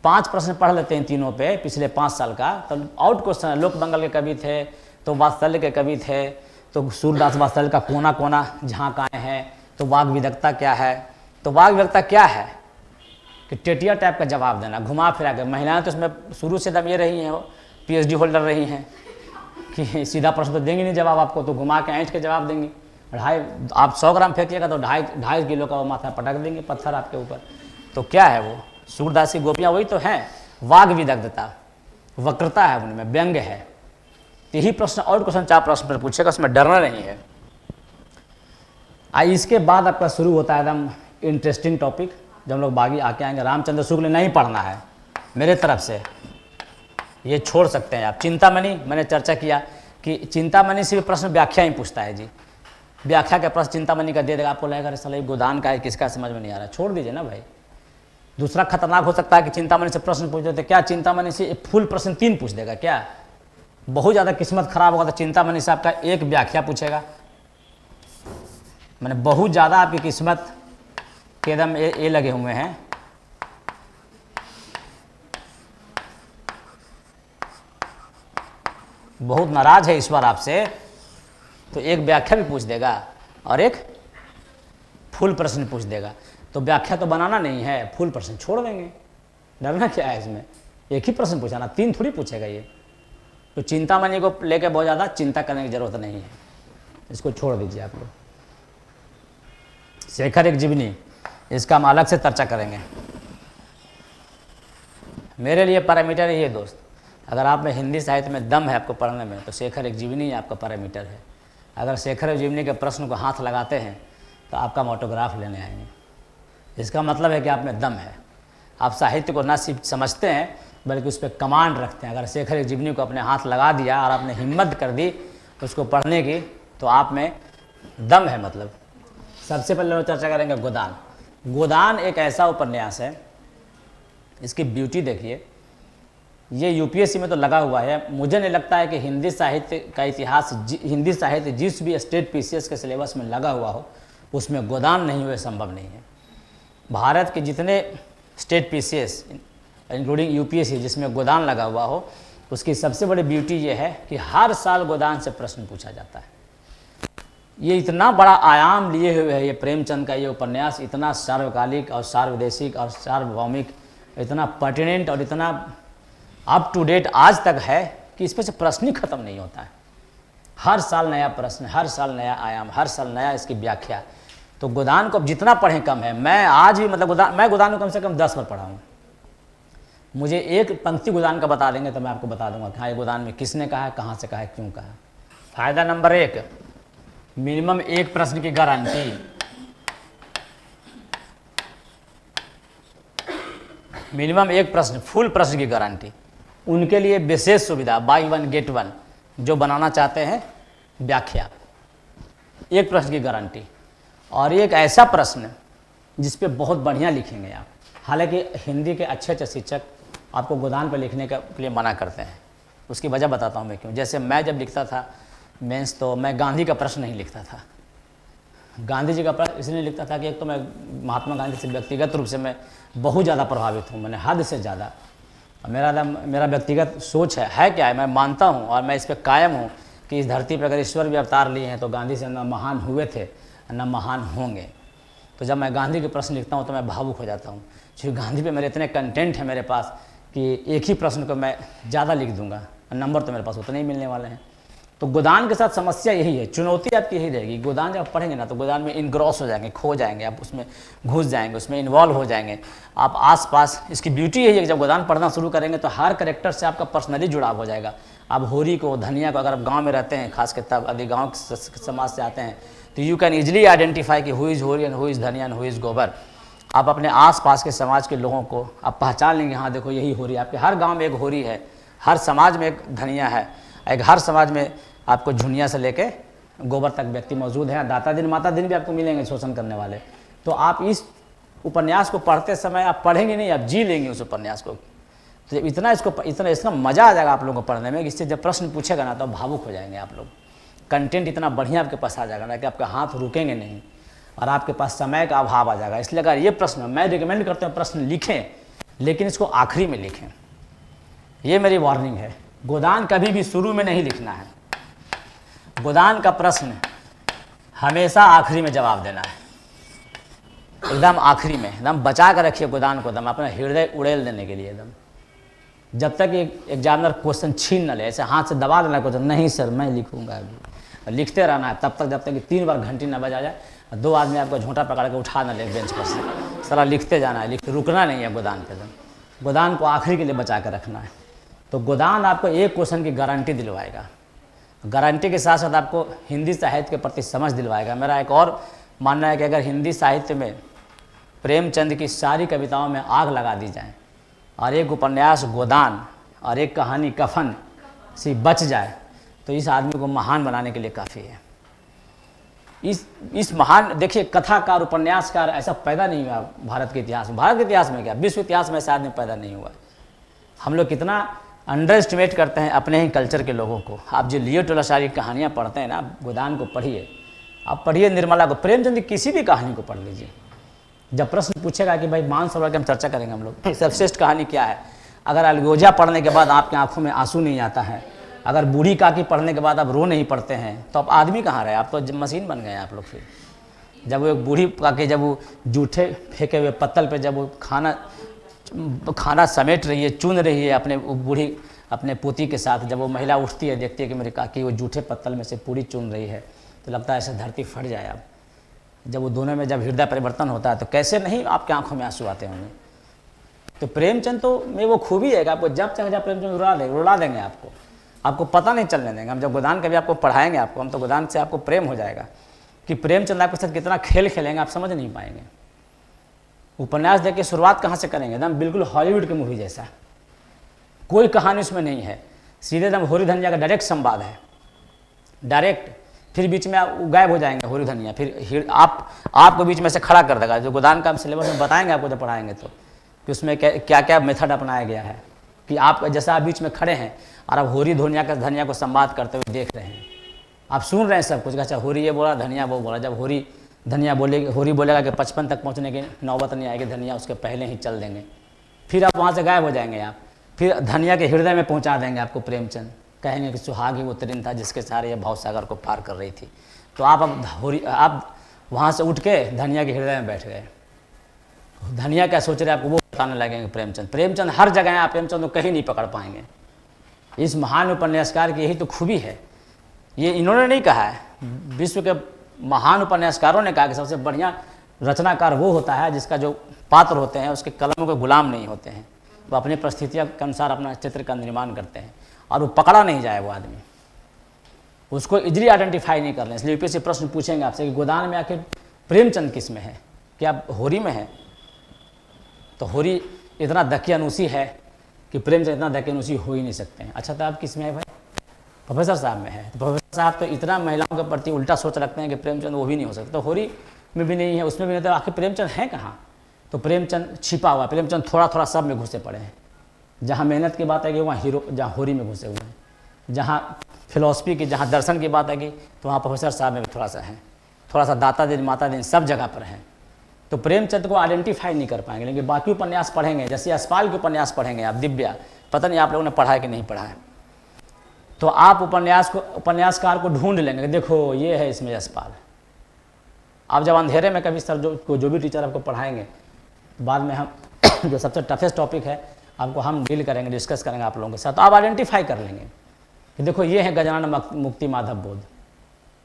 S2: 5 प्रश्न पढ़ लेते हैं तीनों पे पिछले 5 साल का, तो आउट क्वेश्चन। लोक मंगल के कवि थे, तो वात्सल्य के कवि थे, तो सूरदास वात्सल्य का कोना कोना झांकाए हैं, तो वाग विदग्धता क्या है? तो वाग विदग्धता क्या है कि टेटिया टाइप का जवाब देना, घुमा फिरा के। महिलाएं तो इसमें शुरू से दम ये रही हैं, वो PhD होल्डर रही हैं कि सीधा प्रश्न तो देंगी नहीं जवाब आपको, तो घुमा के ऐंठ के जवाब देंगी। आप 100 ग्राम फेंकिएगा तो 2.5 किलो का वो माथा पटक देंगे पत्थर आपके ऊपर। तो क्या है वो? सूरदास की गोपियाँ वही तो हैं, वाग विदग्धता, वक्रता है उनमें, व्यंग है। यही प्रश्न और क्वेश्चन 4 प्रश्न पर पूछेगा, उसमें डरना नहीं है। इसके बाद आपका शुरू होता है एकदम इंटरेस्टिंग टॉपिक, जब हम लोग बागी आके आएंगे। रामचंद्र शुक्ल नहीं पढ़ना है मेरे तरफ से, ये छोड़ सकते हैं आप। चिंतामणि मैंने चर्चा किया कि चिंतामणि से भी प्रश्न व्याख्या ही पूछता है जी, व्याख्या का प्रश्न चिंतामणि का दे देगा, आपको लगेगा साला गोदान का है, किसका समझ में नहीं आ रहा, छोड़ दीजिए ना भाई। दूसरा खतरनाक हो सकता है कि चिंतामणि से प्रश्न पूछ देते, क्या चिंतामणि से फुल प्रश्न 3 पूछ देगा क्या? बहुत ज़्यादा किस्मत खराब होगा तो चिंतामणि से आपका 1 व्याख्या पूछेगा। मैंने बहुत ज़्यादा आपकी किस्मत के एकदम ये लगे हुए हैं। बहुत नाराज है ईश्वर आपसे, तो 1 व्याख्या भी पूछ देगा और 1 फुल प्रश्न पूछ देगा। तो व्याख्या तो बनाना नहीं है, फुल प्रश्न छोड़ देंगे। डरना क्या है इसमें? 1 ही प्रश्न पूछाना, 3 थोड़ी पूछेगा ये। तो चिंतामणि को लेकर बहुत ज़्यादा चिंता करने की जरूरत नहीं है, इसको छोड़ दीजिए आप लोग। शेखर एक जीवनी, इसका हम अलग से चर्चा करेंगे। मेरे लिए पैरामीटर ये दोस्त, अगर आप में हिंदी साहित्य में दम है आपको पढ़ने में, तो शेखर एक जीवनी आपका पैरामीटर है। अगर शेखर एक जीवनी के प्रश्न को हाथ लगाते हैं तो आपका ऑटोग्राफ लेने आएंगे। इसका मतलब है कि आप में दम है, आप साहित्य को ना सिर्फ समझते हैं बल्कि उस पर कमांड रखते हैं। अगर शेखर एक जीवनी को अपने हाथ लगा दिया और आपने हिम्मत कर दी उसको पढ़ने की, तो आप में दम है। मतलब सबसे पहले हम चर्चा करेंगे गोदान। गोदान एक ऐसा उपन्यास है, इसकी ब्यूटी देखिए, ये UPSC में तो लगा हुआ है। मुझे नहीं लगता है कि हिंदी साहित्य का इतिहास, हिंदी साहित्य जिस भी स्टेट PCS के सिलेबस में लगा हुआ हो उसमें गोदान नहीं हुए संभव नहीं है। भारत के जितने स्टेट PCS इंक्लूडिंग UPSC जिसमें गोदान लगा हुआ हो, उसकी सबसे बड़ी ब्यूटी ये है कि हर साल गोदान से प्रश्न पूछा जाता है। ये इतना बड़ा आयाम लिए हुए है ये प्रेमचंद का ये उपन्यास, इतना सार्वकालिक और सार्वदेशिक और सार्वभौमिक, इतना पर्टिनेंट और इतना अप टू डेट आज तक है कि इस पर से प्रश्न ही खत्म नहीं होता है। हर साल नया प्रश्न, हर साल नया आयाम, हर साल नया इसकी व्याख्या। तो गोदान को अब जितना पढ़ें कम है। मैं आज भी मतलब मैं गोदान को कम से कम 10 बार पढ़ा हूँ। मुझे 1 पंक्ति गोदान का बता देंगे तो मैं आपको बता दूंगा कि हाँ ये गोदान में किसने कहा है, कहाँ से कहा है, क्यों कहा है। फायदा नंबर 1, मिनिमम 1 प्रश्न की गारंटी। मिनिमम 1 प्रश्न, फुल प्रश्न की गारंटी। उनके लिए विशेष सुविधा, बाई 1 गेट 1। जो बनाना चाहते हैं व्याख्या, एक प्रश्न की गारंटी, और एक ऐसा प्रश्न जिस पे बहुत बढ़िया लिखेंगे आप। हालांकि हिंदी के अच्छे अच्छे शिक्षक आपको गोदान पर लिखने के लिए मना करते हैं, उसकी वजह बताता हूँ मैं क्यों। जैसे मैं जब लिखता था मेंस, तो मैं गांधी का प्रश्न नहीं लिखता था। गांधी जी का प्रश्न इसलिए लिखता था कि एक तो मैं महात्मा गांधी से व्यक्तिगत रूप से मैं बहुत ज़्यादा प्रभावित हूँ, मैंने हद से ज़्यादा। मेरा व्यक्तिगत सोच है क्या है, मैं मानता हूँ और मैं इस पर कायम हूँ कि इस धरती पर अगर ईश्वर भी अवतार लिए हैं तो गांधी से न महान हुए थे न महान होंगे। तो जब मैं गांधी के प्रश्न लिखता हूँ तो मैं भावुक हो जाता हूँ, क्योंकि गांधी पे मेरे इतने कंटेंट है मेरे पास कि एक ही प्रश्न को मैं ज़्यादा लिख दूंगा, नंबर तो मेरे पास उतने ही मिलने वाले हैं। तो गोदान के साथ समस्या यही है, चुनौती आपकी यही रहेगी। गोदान जब आप पढ़ेंगे ना तो गोदान में इनग्रॉस हो जाएंगे, खो जाएंगे, आप उसमें घुस जाएंगे, उसमें इन्वॉल्व हो जाएंगे। आप आसपास, इसकी ब्यूटी यही है कि जब गोदान पढ़ना शुरू करेंगे तो हर करेक्टर से आपका पर्सनली जुड़ाव हो जाएगा। आप होरी को, धनिया को, अगर आप गाँव में रहते हैं, खास कर तब यदि गाँव समाज से आते हैं तो यू कैन ईजिली आइडेंटिफाई कि हु इज़ होरी एंड हु इज़ धनिया एंड हु इज़ गोबर। आप अपने आसपास के समाज के लोगों को आप पहचान लेंगे, हाँ देखो यही होरी। आपके हर गांव में एक होरी है, हर समाज में एक धनिया है, एक हर समाज में आपको झुनिया से लेके गोबर तक व्यक्ति मौजूद हैं। दाता दिन माता दिन भी आपको मिलेंगे शोषण करने वाले। तो आप इस उपन्यास को पढ़ते समय आप पढ़ेंगे नहीं, आप जी लेंगे उस उपन्यास को। तो इतना इसका मज़ा आ जाएगा आप लोगों को पढ़ने में कि इससे जब प्रश्न पूछेगा ना तो भावुक हो जाएंगे आप लोग। कंटेंट इतना बढ़िया आपके पास आ जाएगा ना कि आपका हाथ रुकेंगे नहीं और आपके पास समय का अभाव आ जाएगा। इसलिए अगर ये प्रश्न, मैं रिकमेंड करता हूँ प्रश्न लिखें, लेकिन इसको आखिरी में लिखें। ये मेरी वार्निंग है। गोदान कभी भी शुरू में नहीं लिखना है। गोदान का प्रश्न हमेशा आखिरी में जवाब देना है, एकदम आखिरी में। एकदम बचा कर रखिए गोदान को, एकदम अपना हृदय उड़ेल देने के लिए एकदम। जब तक एग्जामिनर क्वेश्चन छीन न ले, ऐसे हाथ से दबा देना क्वेश्चन, नहीं सर मैं लिखूंगा अभी, लिखते रहना है तब तक जब तक कि 3 बार घंटी न बजा जाए, 2 आदमी आपको झूठा पकड़ के उठा न ले बेंच पर से। सारा लिखते जाना है, रुकना नहीं है गोदान पे। गोदान को आखिरी के लिए बचा कर रखना है। तो गोदान आपको एक क्वेश्चन की गारंटी दिलवाएगा, गारंटी के साथ साथ आपको हिंदी साहित्य के प्रति समझ दिलवाएगा। मेरा एक और मानना है कि अगर हिंदी साहित्य में प्रेमचंद की सारी कविताओं में आग लगा दी जाए और एक उपन्यास गोदान और एक कहानी कफन से बच जाए तो इस आदमी को महान बनाने के लिए काफ़ी है। इस महान, देखिए कथाकार, उपन्यासकार ऐसा पैदा नहीं हुआ भारत के इतिहास में। भारत के इतिहास में क्या, विश्व इतिहास में ऐसा आदमी पैदा नहीं हुआ। हम लोग कितना अंडर एस्टिमेट करते हैं अपने ही कल्चर के लोगों को। आप जो लियो टोलासारी कहानियाँ पढ़ते हैं ना, गोदान को पढ़िए, आप पढ़िए निर्मला को, प्रेमचंद की किसी भी कहानी को पढ़ लीजिए। जब प्रश्न पूछेगा कि भाई मानसरोवर की हम चर्चा करेंगे हम लोग, सर्वश्रेष्ठ कहानी क्या है, अगर अलगोजा पढ़ने के बाद आपकी आंखों में आंसू नहीं आता है, अगर बूढ़ी काकी पढ़ने के बाद आप रो नहीं पड़ते हैं, तो आप आदमी कहाँ रहे, आप तो मशीन बन गए आप लोग। फिर जब वो एक बूढ़ी काकी, जब वो जूठे फेंके हुए पत्तल पे जब वो खाना समेट रही है, चुन रही है अपने बूढ़ी अपने पोती के साथ, जब वो महिला उठती है, देखती है कि मेरी काकी वो जूठे पत्तल में से पूरी चुन रही है, तो लगता है ऐसे धरती फट जाए। अब जब वो दोनों में जब हृदय परिवर्तन होता है तो कैसे नहीं आपके आंखों में आंसू आते होंगे। तो प्रेमचंद तो में वो खूबी है कि आपको जब चाहे जब प्रेमचंद रुला देंगे, आपको पता नहीं चलने देंगे। हम जब गोदान कभी आपको पढ़ाएंगे, हम तो गोदान से आपको प्रेम हो जाएगा कि प्रेमचंद आपके साथ कितना खेल खेलेंगे, आप समझ नहीं पाएंगे। उपन्यास देख के शुरुआत कहाँ से करेंगे, एकदम बिल्कुल हॉलीवुड की मूवी जैसा, कोई कहानी उसमें नहीं है, सीधे एकदम होरी धनिया का डायरेक्ट संवाद है, डायरेक्ट। फिर बीच में गायब हो जाएंगे होरी धनिया, फिर आपको बीच में से खड़ा कर देगा। जो गोदान का हम सिलेबस में बताएंगे आपको जब पढ़ाएंगे तो, कि उसमें क्या क्या मेथड अपनाया गया है, कि आप जैसा आप बीच में खड़े हैं और आप होरी धनिया को संवाद करते हुए देख रहे हैं, आप सुन रहे हैं सब कुछ। अच्छा होरी ये बोला, धनिया वो बोला। जब होरी बोलेगा कि 55 तक पहुंचने की नौबत नहीं आएगी, धनिया उसके पहले ही चल देंगे। फिर आप वहाँ से गायब हो जाएंगे, आप फिर धनिया के हृदय में पहुंचा देंगे आपको प्रेमचंद, कहेंगे कि सुहाग ही वो तरिन था जिसके सहारे ये भवसागर को पार कर रही थी। तो आप वहाँ से उठ के धनिया के हृदय में बैठ गए। धनिया क्या सोच रहे आपको वो बताने लगेंगे प्रेमचंद हर जगह है, आप प्रेमचंद को कहीं नहीं पकड़ पाएंगे। इस महान उपन्यासकार की यही तो खूबी है। ये इन्होंने नहीं कहा है, विश्व के महान उपन्यासकारों ने कहा कि सबसे बढ़िया रचनाकार वो होता है जिसका जो पात्र होते हैं उसके कलमों के गुलाम नहीं होते हैं, वो अपनी परिस्थितियों के अनुसार अपना चित्र का निर्माण करते हैं और वो पकड़ा नहीं जाए, वो आदमी उसको इजीली आइडेंटिफाई नहीं कर रहे। इसलिए यूपीएससी प्रश्न पूछेंगे आपसे कि गोदान में आखिर प्रेमचंद किस में है, क्या होरी में है? तो होरी इतना दकियानुसी है कि प्रेमचंद इतना दकियानुसी हो ही नहीं सकते हैं। अच्छा तो आप किस में है भाई? प्रोफेसर साहब में है। तो प्रोफेसर साहब तो इतना महिलाओं के प्रति उल्टा सोच रखते हैं कि प्रेमचंद वो भी नहीं हो सकता। तो होरी में भी नहीं है, उसमें भी नहीं, तो आखिर प्रेमचंद है कहाँ? तो प्रेमचंद छिपा हुआ, प्रेमचंद थोड़ा थोड़ा सब में घुसे पड़े हैं। जहाँ मेहनत की बात आएगी वहाँ हीरो, जहाँ होरी में घुसे हुए हैं। जहाँ फिलॉसफी की, जहाँ दर्शन की बात आएगी तो वहाँ प्रोफेसर साहब में भी थोड़ा सा है, थोड़ा सा दाता दिन माता दिन सब जगह पर है। तो प्रेमचंद को आइडेंटिफाई नहीं कर पाएंगे। लेकिन बाकी उपन्यास पढ़ेंगे, जैसे यशपाल के उपन्यास पढ़ेंगे आप, दिव्या, पता नहीं आप लोगों ने पढ़ा है कि नहीं पढ़ा है, तो आप उपन्यासकार को ढूंढ लेंगे, देखो ये है इसमें यशपाल। आप जब अंधेरे में कभी सर जो भी टीचर आपको पढ़ाएंगे, बाद में हम जो सबसे टफेस्ट टॉपिक है आपको हम डील करेंगे, डिस्कस करेंगे आप लोगों के साथ, तो आप आइडेंटिफाई कर लेंगे कि देखो ये है गजानन मुक्ति माधव बोध।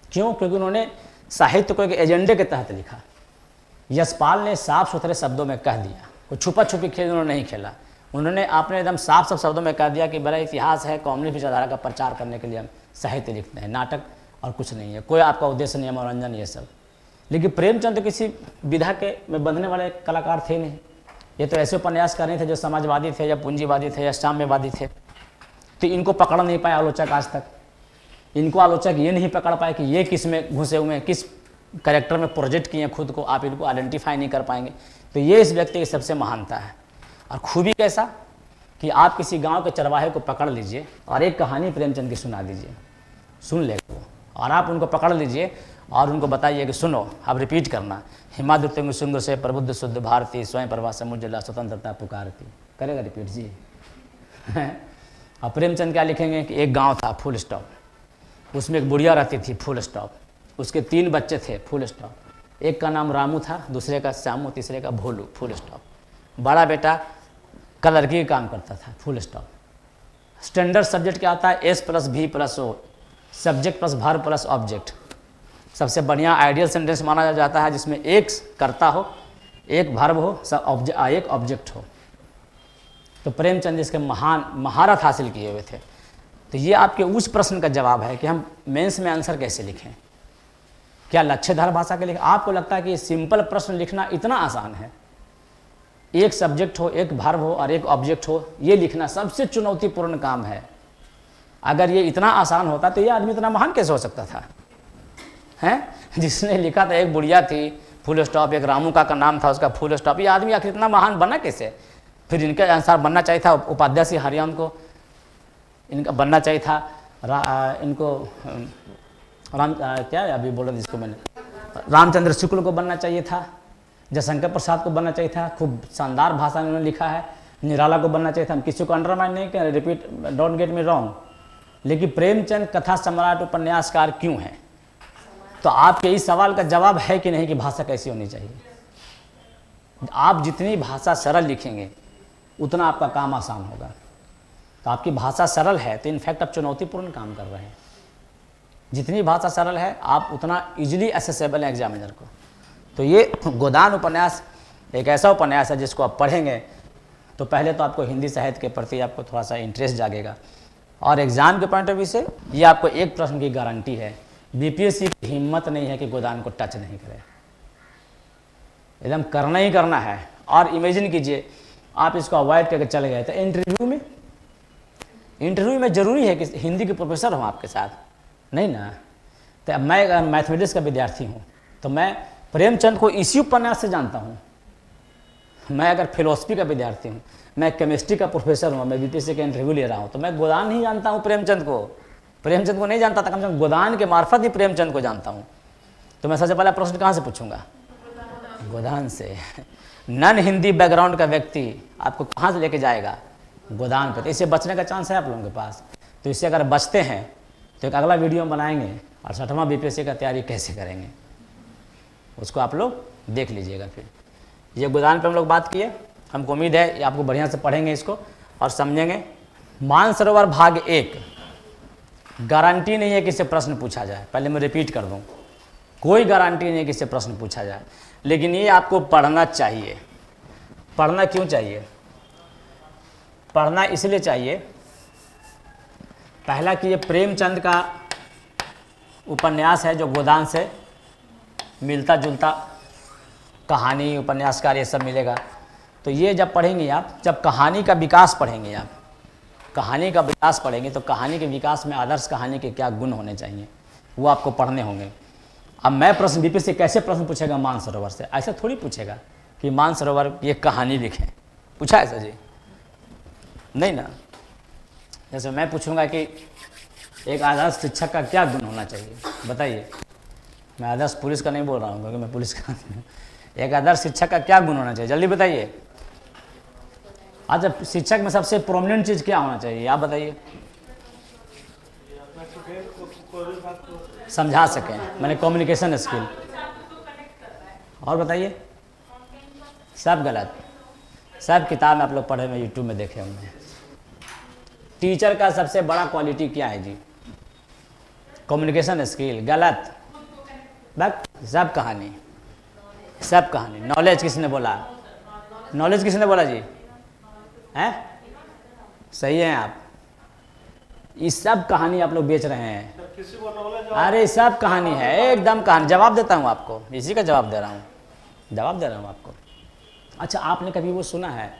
S2: क्यों? क्योंकि उन्होंने साहित्य को एक एजेंडे के तहत लिखा। यशपाल ने साफ सुथरे शब्दों में कह दिया, कोई छुपा छुपी खेल उन्होंने नहीं खेला। उन्होंने आपने एकदम साफ साफ शब्दों में कह दिया कि बड़ा इतिहास है, कम्युनिस्ट विचारधारा का प्रचार करने के लिए हम साहित्य लिखते हैं, नाटक और कुछ नहीं है, कोई आपका उद्देश्य नहीं है मनोरंजन ये सब। लेकिन प्रेमचंद तो किसी विधा के में बंधने वाले कलाकार थे नहीं। ये तो ऐसे उपन्यासकार नहीं थे जो समाजवादी थे या पूंजीवादी थे या साम्यवादी थे। तो इनको पकड़ नहीं पाए आलोचक आज तक। इनको आलोचक ये नहीं पकड़ पाए कि ये किस में घुसे हुए हैं, किस कैरेक्टर में प्रोजेक्ट किए हैं खुद को, आप इनको आइडेंटिफाई नहीं कर पाएंगे। तो ये इस व्यक्ति की सबसे महानता है। और खूबी कैसा कि आप किसी गांव के चरवाहे को पकड़ लीजिए और एक कहानी प्रेमचंद की सुना दीजिए, सुन लेगा वो, और आप उनको पकड़ लीजिए और उनको बताइए कि सुनो, आप रिपीट करना, हिमाद्युतिंग शुंग से प्रबुद्ध शुद्ध भारती, स्वयं प्रभा समुज्जला स्वतंत्रता पुकारती, करेगा रिपीट जी। और प्रेमचंद क्या लिखेंगे कि एक गाँव था, फुल स्टॉप, उसमें एक बुढ़िया रहती थी, फुल स्टॉप, उसके 3 बच्चे थे, फुल स्टॉप, एक का नाम रामू था, दूसरे का श्यामू, तीसरे का भोलू, फुल स्टॉप। बड़ा बेटा कलरकी का काम करता था, फुल स्टॉप। स्टैंडर्ड सब्जेक्ट क्या आता है? S+V+O, subject plus verb plus object. सबसे बढ़िया आइडियल सेंटेंस माना जाता है जिसमें एक कर्ता हो, एक वर्ब हो, एक ऑब्जेक्ट हो। तो प्रेमचंद इसके महान महारत हासिल किए हुए थे। तो ये आपके उस प्रश्न का जवाब है कि हम मेंस में आंसर कैसे लिखें, क्या लक्ष्यधार भाषा के लिखें। आपको लगता है कि सिंपल प्रश्न लिखना इतना आसान है? एक सब्जेक्ट हो, एक वर्ब हो और एक ऑब्जेक्ट हो, ये लिखना सबसे चुनौतीपूर्ण काम है। अगर ये इतना आसान होता तो ये आदमी इतना महान कैसे हो सकता था, हैं? जिसने लिखा था एक बुढ़िया थी, फुल स्टॉप, एक रामू का नाम था उसका, फुल स्टॉप, ये आदमी आखिर इतना महान बना कैसे? फिर इनके अनुसार बनना चाहिए था उपाध्याय सिंह हरियाम को, इनका बनना चाहिए था इनको क्या अभी बोला जिसको मैंने, रामचंद्र शुक्ल को बनना चाहिए था, जयशंकर प्रसाद को बनना चाहिए था, खूब शानदार भाषा में उन्होंने लिखा है, निराला को बनना चाहिए था। हम किसी को अंडरमाइन नहीं करें, repeat, don't get me wrong. लेकिन प्रेमचंद कथा सम्राट उपन्यासकार क्यों हैं? तो आपके इस सवाल का जवाब है कि नहीं कि भाषा कैसी होनी चाहिए। आप जितनी भाषा सरल लिखेंगे उतना आपका काम आसान होगा। तो आपकी भाषा सरल है तो इनफैक्ट आप चुनौतीपूर्ण काम कर रहे हैं। जितनी भाषा सरल है आप उतना इजीली एसेसेबल है एग्जामिनर को। तो ये गोदान उपन्यास एक ऐसा उपन्यास है जिसको आप पढ़ेंगे तो पहले तो आपको हिंदी साहित्य के प्रति आपको थोड़ा सा इंटरेस्ट जागेगा, और एग्ज़ाम के पॉइंट ऑफ व्यू से ये आपको एक प्रश्न की गारंटी है। बीपीएससी की हिम्मत नहीं है कि गोदान को टच नहीं करे, एकदम करना ही करना है। और इमेजिन कीजिए आप इसको अवॉइड करके चले गए तो इंटरव्यू में ज़रूरी है कि हिंदी के प्रोफेसर हों आपके साथ, नहीं ना। तो मैं अगर मैथमेटिक्स का विद्यार्थी हूँ तो मैं प्रेमचंद को इसी उपन्यास से जानता हूँ। मैं अगर फिलोसफी का विद्यार्थी हूँ, मैं केमिस्ट्री का प्रोफेसर हूँ, मैं बीपीएससी का इंटरव्यू ले रहा हूँ, तो मैं गोदान ही जानता हूँ प्रेमचंद को। प्रेमचंद को नहीं जानता था, कम से कम गोदान के मार्फत ही प्रेमचंद को जानता हूँ। तो मैं सबसे पहला प्रश्न कहाँ से पूछूंगा? गोदान से। नॉन हिंदी बैकग्राउंड का व्यक्ति आपको कहाँ से लेके जाएगा? गोदान पे। तो इससे बचने का चांस है आप लोगों के पास। तो इससे अगर बचते हैं तो एक अगला वीडियो बनाएंगे और 6वां बीपीएससी का तैयारी कैसे करेंगे उसको आप लोग देख लीजिएगा। फिर ये गोदान पे हम लोग बात किए, हमको उम्मीद है ये आपको बढ़िया से पढ़ेंगे इसको और समझेंगे। मानसरोवर भाग 1 गारंटी नहीं है कि इससे प्रश्न पूछा जाए, पहले मैं रिपीट कर दूं, कोई गारंटी नहीं है कि इससे प्रश्न पूछा जाए, लेकिन ये आपको पढ़ना चाहिए। पढ़ना क्यों चाहिए? पढ़ना इसलिए चाहिए, पहला कि ये प्रेमचंद का उपन्यास है जो गोदान से मिलता जुलता कहानी, उपन्यासकार ये सब मिलेगा। तो ये जब पढ़ेंगे आप, जब कहानी का विकास पढ़ेंगे आप, कहानी का विकास पढ़ेंगे तो कहानी के विकास में आदर्श कहानी के क्या गुण होने चाहिए वो आपको पढ़ने होंगे। अब मैं प्रश्न बीपीएससी कैसे प्रश्न पूछेगा मानसरोवर से, ऐसा थोड़ी पूछेगा कि मानसरोवर की एक कहानी लिखें, पूछा ऐसा जी? नहीं ना। जैसे मैं पूछूंगा कि एक आदर्श शिक्षक का क्या गुण होना चाहिए, बताइए। मैं आदर्श पुलिस का नहीं बोल रहा हूँ क्योंकि मैं पुलिस का एक आदर्श शिक्षक का क्या गुण होना चाहिए, जल्दी बताइए। अच्छा, शिक्षक में सबसे प्रोमिनेंट चीज़ क्या होना चाहिए, आप बताइए। समझा सकें, मैंने कम्युनिकेशन स्किल। और बताइए। सब गलत, सब किताब में आप लोग पढ़े में यूट्यूब में देखे होंगे। टीचर का सबसे बड़ा क्वालिटी क्या है जी? Communication skill. गलत, बस सब कहानी, सब कहानी। नॉलेज किसने बोला? नॉलेज किसने बोला जी? हैं? सही है आप। ये सब कहानी आप लोग बेच रहे हैं। अरे सब कहानी है, एकदम कहानी। जवाब देता हूँ आपको, इसी का जवाब दे रहा हूँ, जवाब दे रहा हूँ आपको। अच्छा, आपने कभी वो सुना है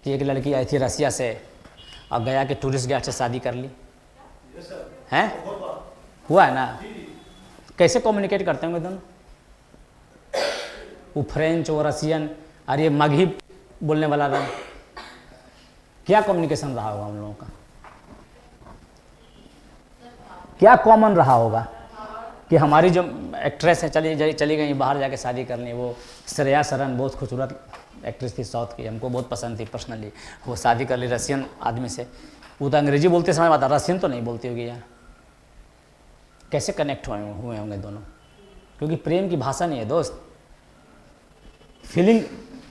S2: कि एक लड़की आई थी रसिया से और गया कि टूरिस्ट गाइड से शादी कर ली? हैं? हुआ है ना? कैसे कम्युनिकेट करते होंगे दोनों? वो फ्रेंच, वो रसियन, और ये मगही बोलने वाला था। क्या कम्युनिकेशन रहा होगा उन लोगों का? क्या कॉमन रहा होगा कि हमारी जो एक्ट्रेस है चली गई बाहर जाके शादी करनी। वो श्रेया सरन बहुत खूबसूरत एक्ट्रेस थी, साउथ की, हमको बहुत पसंद थी पर्सनली। वो शादी कर ली रसियन आदमी से। वो तो अंग्रेजी बोलते समय बात, रसियन तो नहीं बोलती होगी यार। कैसे कनेक्ट हुए होंगे दोनों? क्योंकि प्रेम की भाषा नहीं है दोस्त, फीलिंग।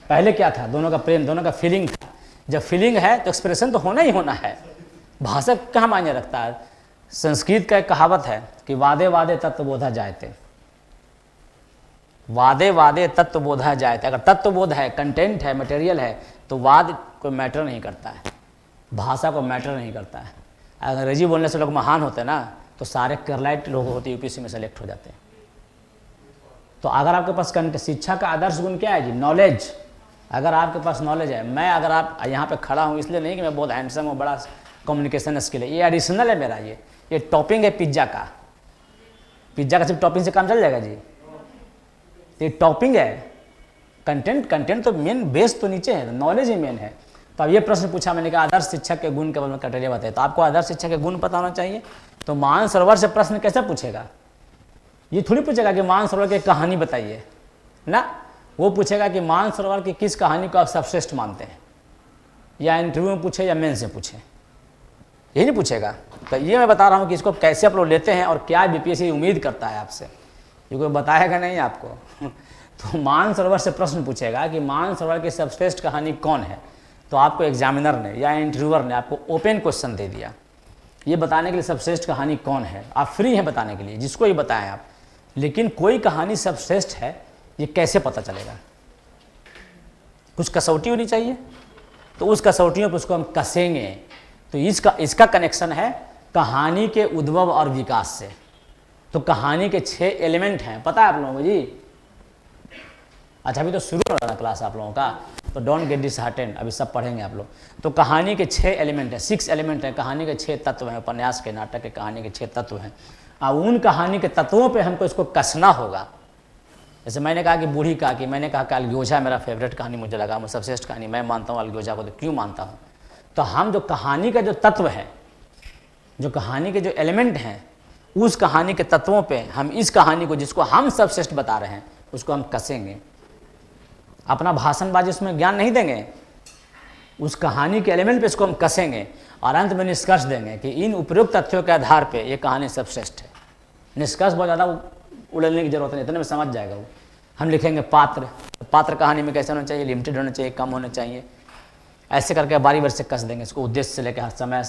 S2: पहले क्या था? दोनों का प्रेम, दोनों का फीलिंग था। जब फीलिंग है तो एक्सप्रेशन तो होना ही होना है। भाषा कहाँ मायने रखता है? संस्कृत का एक कहावत है कि वादे वादे तत्वबोधा जायते, वादे वादे तत्वबोधा जायते। अगर तत्वबोध है, कंटेंट है, मटेरियल है, तो वाद कोई मैटर नहीं करता है, भाषा को मैटर नहीं करता है। अंग्रेजी बोलने से लोग महान होते ना, तो सारे केरलाइट लोग होते यूपीएससी में सेलेक्ट हो जाते हैं। तो अगर आपके पास शिक्षा का आदर्श गुण क्या है जी? नॉलेज। अगर आपके पास नॉलेज है, मैं अगर आप यहाँ पे खड़ा हूँ इसलिए नहीं कि मैं बहुत हैंडसम हूँ, बड़ा कम्युनिकेशन स्किल है, ये एडिशनल है मेरा। ये टॉपिंग है पिज्ज़ा का। पिज्ज़ा का सिर्फ टॉपिंग से काम चल जाएगा जी? ये टॉपिंग है, कंटेंट तो मेन, बेस तो नीचे है, नॉलेज ही मेन है। तो अब ये प्रश्न पूछा मैंने, कहा आदर्श शिक्षक के गुण के बारे में क्राइटेरिया बताइए। तो आपको आदर्श शिक्षक के गुण पता होना चाहिए। तो मानसरोवर से प्रश्न कैसे पूछेगा? ये थोड़ी पूछेगा कि मानसरोवर की कहानी बताइए ना, वो पूछेगा कि मानसरोवर की किस कहानी को आप सर्वश्रेष्ठ मानते हैं, या इंटरव्यू में पूछे या मेन से पूछे, यही नहीं पूछेगा। तो ये मैं बता रहा हूँ कि इसको कैसे आप लोग लेते हैं और क्या बीपीएससी उम्मीद करता है आपसे, ये कोई बताएगा नहीं आपको। तो मानसरोवर से प्रश्न पूछेगा कि मानसरोवर की सर्वश्रेष्ठ कहानी कौन है, तो आपको एग्जामिनर ने या इंटरव्यूअर ने आपको ओपन क्वेश्चन दे दिया, ये बताने के लिए सर्वश्रेष्ठ कहानी कौन है। आप फ्री हैं बताने के लिए, जिसको ही बताएं आप। लेकिन कोई कहानी सर्वश्रेष्ठ है ये कैसे पता चलेगा? कुछ कसौटी होनी चाहिए। तो उस कसौटियों पर उसको हम कसेंगे। तो इसका कनेक्शन है कहानी के उद्भव और विकास से। तो कहानी के 6 एलिमेंट हैं, पता है आप लोगों को जी? अच्छा, अभी तो शुरू हो रहा है क्लास आप लोगों का, तो डोंट गेट डिसहार्टेंड, अभी सब पढ़ेंगे आप लोग। तो कहानी के 6 एलिमेंट हैं, 6 एलिमेंट हैं। कहानी के 6 तत्व हैं, उपन्यास के, नाटक के, कहानी के 6 तत्व हैं। अब उन कहानी के तत्वों पे हमको इसको कसना होगा। जैसे मैंने कहा कि बूढ़ी का, कि मैंने कहा कि अलगोजा मेरा फेवरेट कहानी मुझे लगा, मैं सबश्रेष्ठ कहानी मैं मानता हूँ अलगोजा को। तो क्यों मानता हूँ? तो हम जो कहानी का जो तत्व है, जो कहानी के जो एलिमेंट हैं, उस कहानी के तत्वों पे हम इस कहानी को, जिसको हम सर्वश्रेष्ठ बता रहे हैं, उसको हम कसेंगे। अपना भाषणबाजी उसमें ज्ञान नहीं देंगे, उस कहानी के एलिमेंट पे इसको हम कसेंगे और अंत में निष्कर्ष देंगे कि इन उपयुक्त तथ्यों के आधार पे ये कहानी सर्वश्रेष्ठ है। निष्कर्ष बहुत ज़्यादा उड़ने की जरूरत नहीं, इतने में समझ जाएगा वो। हम लिखेंगे पात्र कहानी में कैसे होना चाहिए, लिमिटेड होना चाहिए, कम होना चाहिए, ऐसे करके बारी बारी से कस देंगे इसको। उद्देश्य से लेकर हर समय,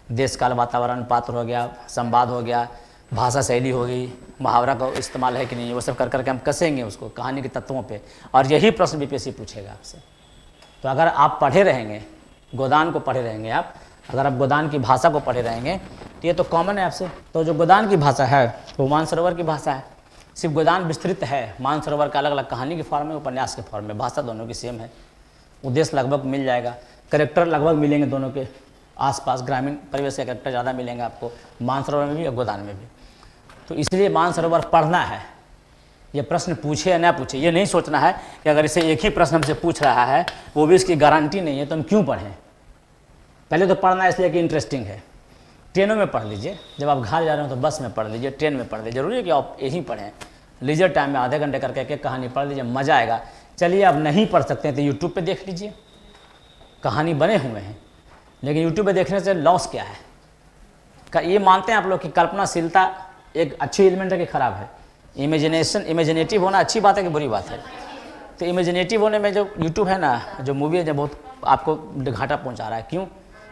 S2: देश काल वातावरण, पात्र हो गया, संवाद हो गया, भाषा शैली हो गई, मुहावरा का इस्तेमाल है कि नहीं, वो सब कर करके हम कसेंगे उसको कहानी के तत्वों पे। और यही प्रश्न बीपीएससी पूछेगा आपसे। तो अगर आप पढ़े रहेंगे, गोदान को पढ़े रहेंगे आप, अगर आप गोदान की भाषा को पढ़े रहेंगे, तो ये तो कॉमन है आपसे। तो जो गोदान की भाषा है वो मानसरोवर की भाषा है। सिर्फ गोदान विस्तृत है, मानसरोवर का अलग अलग कहानी के फॉर्म में, उपन्यास के फॉर्म में। भाषा दोनों की सेम है, उद्देश्य लगभग मिल जाएगा, कैरेक्टर लगभग मिलेंगे दोनों के, आसपास ग्रामीण परिवेश के कैरेक्टर ज़्यादा मिलेंगे आपको, मानसरोवर में भी और गोदान में भी। तो इसलिए मानसरोवर पढ़ना है। ये प्रश्न पूछे या ना पूछे, ये नहीं सोचना है कि अगर इसे एक ही प्रश्न हमसे पूछ रहा है, वो भी इसकी गारंटी नहीं है, तो हम क्यों पढ़ें। पहले तो पढ़ना है इसलिए कि इंटरेस्टिंग है। ट्रेनों में पढ़ लीजिए, जब आप घर जा रहे हो तो बस में पढ़ लीजिए, ट्रेन में पढ़ लीजिए, जरूरी है कि आप यहीं पढ़ें। लीजर टाइम में आधे घंटे करके एक कहानी पढ़ लीजिए, मज़ा आएगा। चलिए आप नहीं पढ़ सकते हैं तो यूट्यूब पे देख लीजिए, कहानी बने हुए हैं। लेकिन यूट्यूब पे देखने से लॉस क्या है? ये मानते हैं आप लोग कि कल्पनाशीलता एक अच्छी एलिमेंट है कि खराब है? इमेजिनेटिव होना अच्छी बात है कि बुरी बात है? तो इमेजिनेटिव होने में जो यूट्यूब है ना, जो मूवी है, जो बहुत आपको घाटा पहुंचा रहा है। क्यों?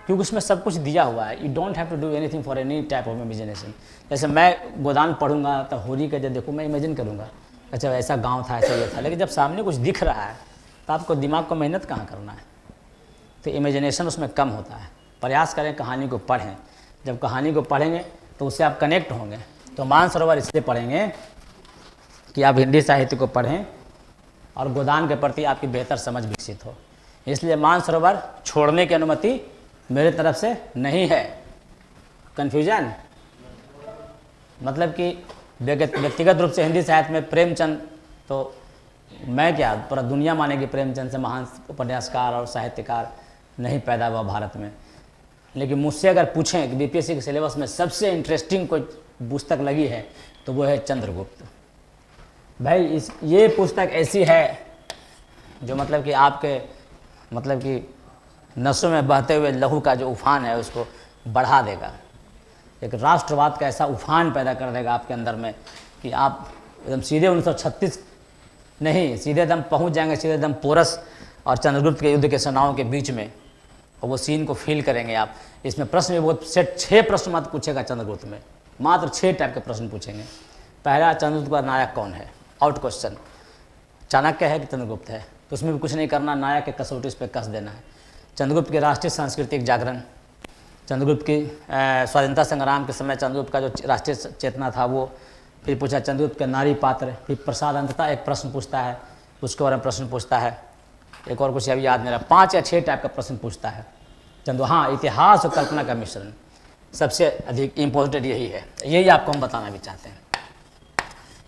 S2: क्योंकि उसमें सब कुछ दिया हुआ है। You don't have to do anything for any type of imagination. जैसे मैं गोदान पढ़ूंगा तो होली का जब देखूँ मैं इमेजिन करूँगा, अच्छा ऐसा गाँव था, ऐसा ये था। लेकिन जब सामने कुछ दिख रहा है तो आपको दिमाग को मेहनत कहाँ करना है, तो इमेजिनेशन उसमें कम होता है। प्रयास करें, कहानी को पढ़ें। जब कहानी को पढ़ेंगे तो उससे आप कनेक्ट होंगे। तो मानसरोवर इसलिए पढ़ेंगे कि आप हिंदी साहित्य को पढ़ें और गोदान के प्रति आपकी बेहतर समझ विकसित हो। इसलिए मानसरोवर छोड़ने की अनुमति मेरे तरफ से नहीं है। कन्फ्यूजन मतलब कि व्यक्तिगत रूप से हिंदी साहित्य में प्रेमचंद, तो मैं क्या, पूरा दुनिया मानेगी प्रेमचंद से महान उपन्यासकार और साहित्यकार नहीं पैदा हुआ भारत में। लेकिन मुझसे अगर पूछें कि बीपीएससी के सिलेबस में सबसे इंटरेस्टिंग कोई पुस्तक लगी है तो वो है चंद्रगुप्त। भाई ये पुस्तक ऐसी है जो मतलब कि आपके मतलब कि नसों में बहते हुए लहू का जो उफान है उसको बढ़ा देगा। एक राष्ट्रवाद का ऐसा उफान पैदा कर देगा आपके अंदर में कि आप एकदम सीधे 1936 नहीं, सीधे दम पहुंच जाएंगे, सीधे दम पोरस और चंद्रगुप्त के युद्ध के सेनाओं के बीच में, और वो सीन को फील करेंगे आप। इसमें प्रश्न भी बहुत सेट 6 प्रश्न मत पूछेगा चंद्रगुप्त में, मात्र 6 टाइप के प्रश्न पूछेंगे। पहला, चंद्रगुप्त का नायक कौन है? Out question. चाणक्य है कि चंद्रगुप्त है? तो उसमें भी कुछ नहीं करना, नायक के कसौटी पे कस देना है। चंद्रगुप्त की राष्ट्रीय सांस्कृतिक जागरण, चंद्रगुप्त की स्वाधीनता संग्राम के समय चंद्रगुप्त का जो राष्ट्रीय चेतना था वो। फिर पूछा चंद्रगुप्त के नारी पात्र। फिर प्रसाद अंततः एक प्रश्न पूछता है, उसके बारे में प्रश्न पूछता है। एक और कुछ अभी याद नहीं रहा, 5 या 6 टाइप का प्रश्न पूछता है हाँ, इतिहास और कल्पना का मिश्रण सबसे अधिक इम्पोर्टेंट यही है। यही आपको हम बताना भी चाहते हैं,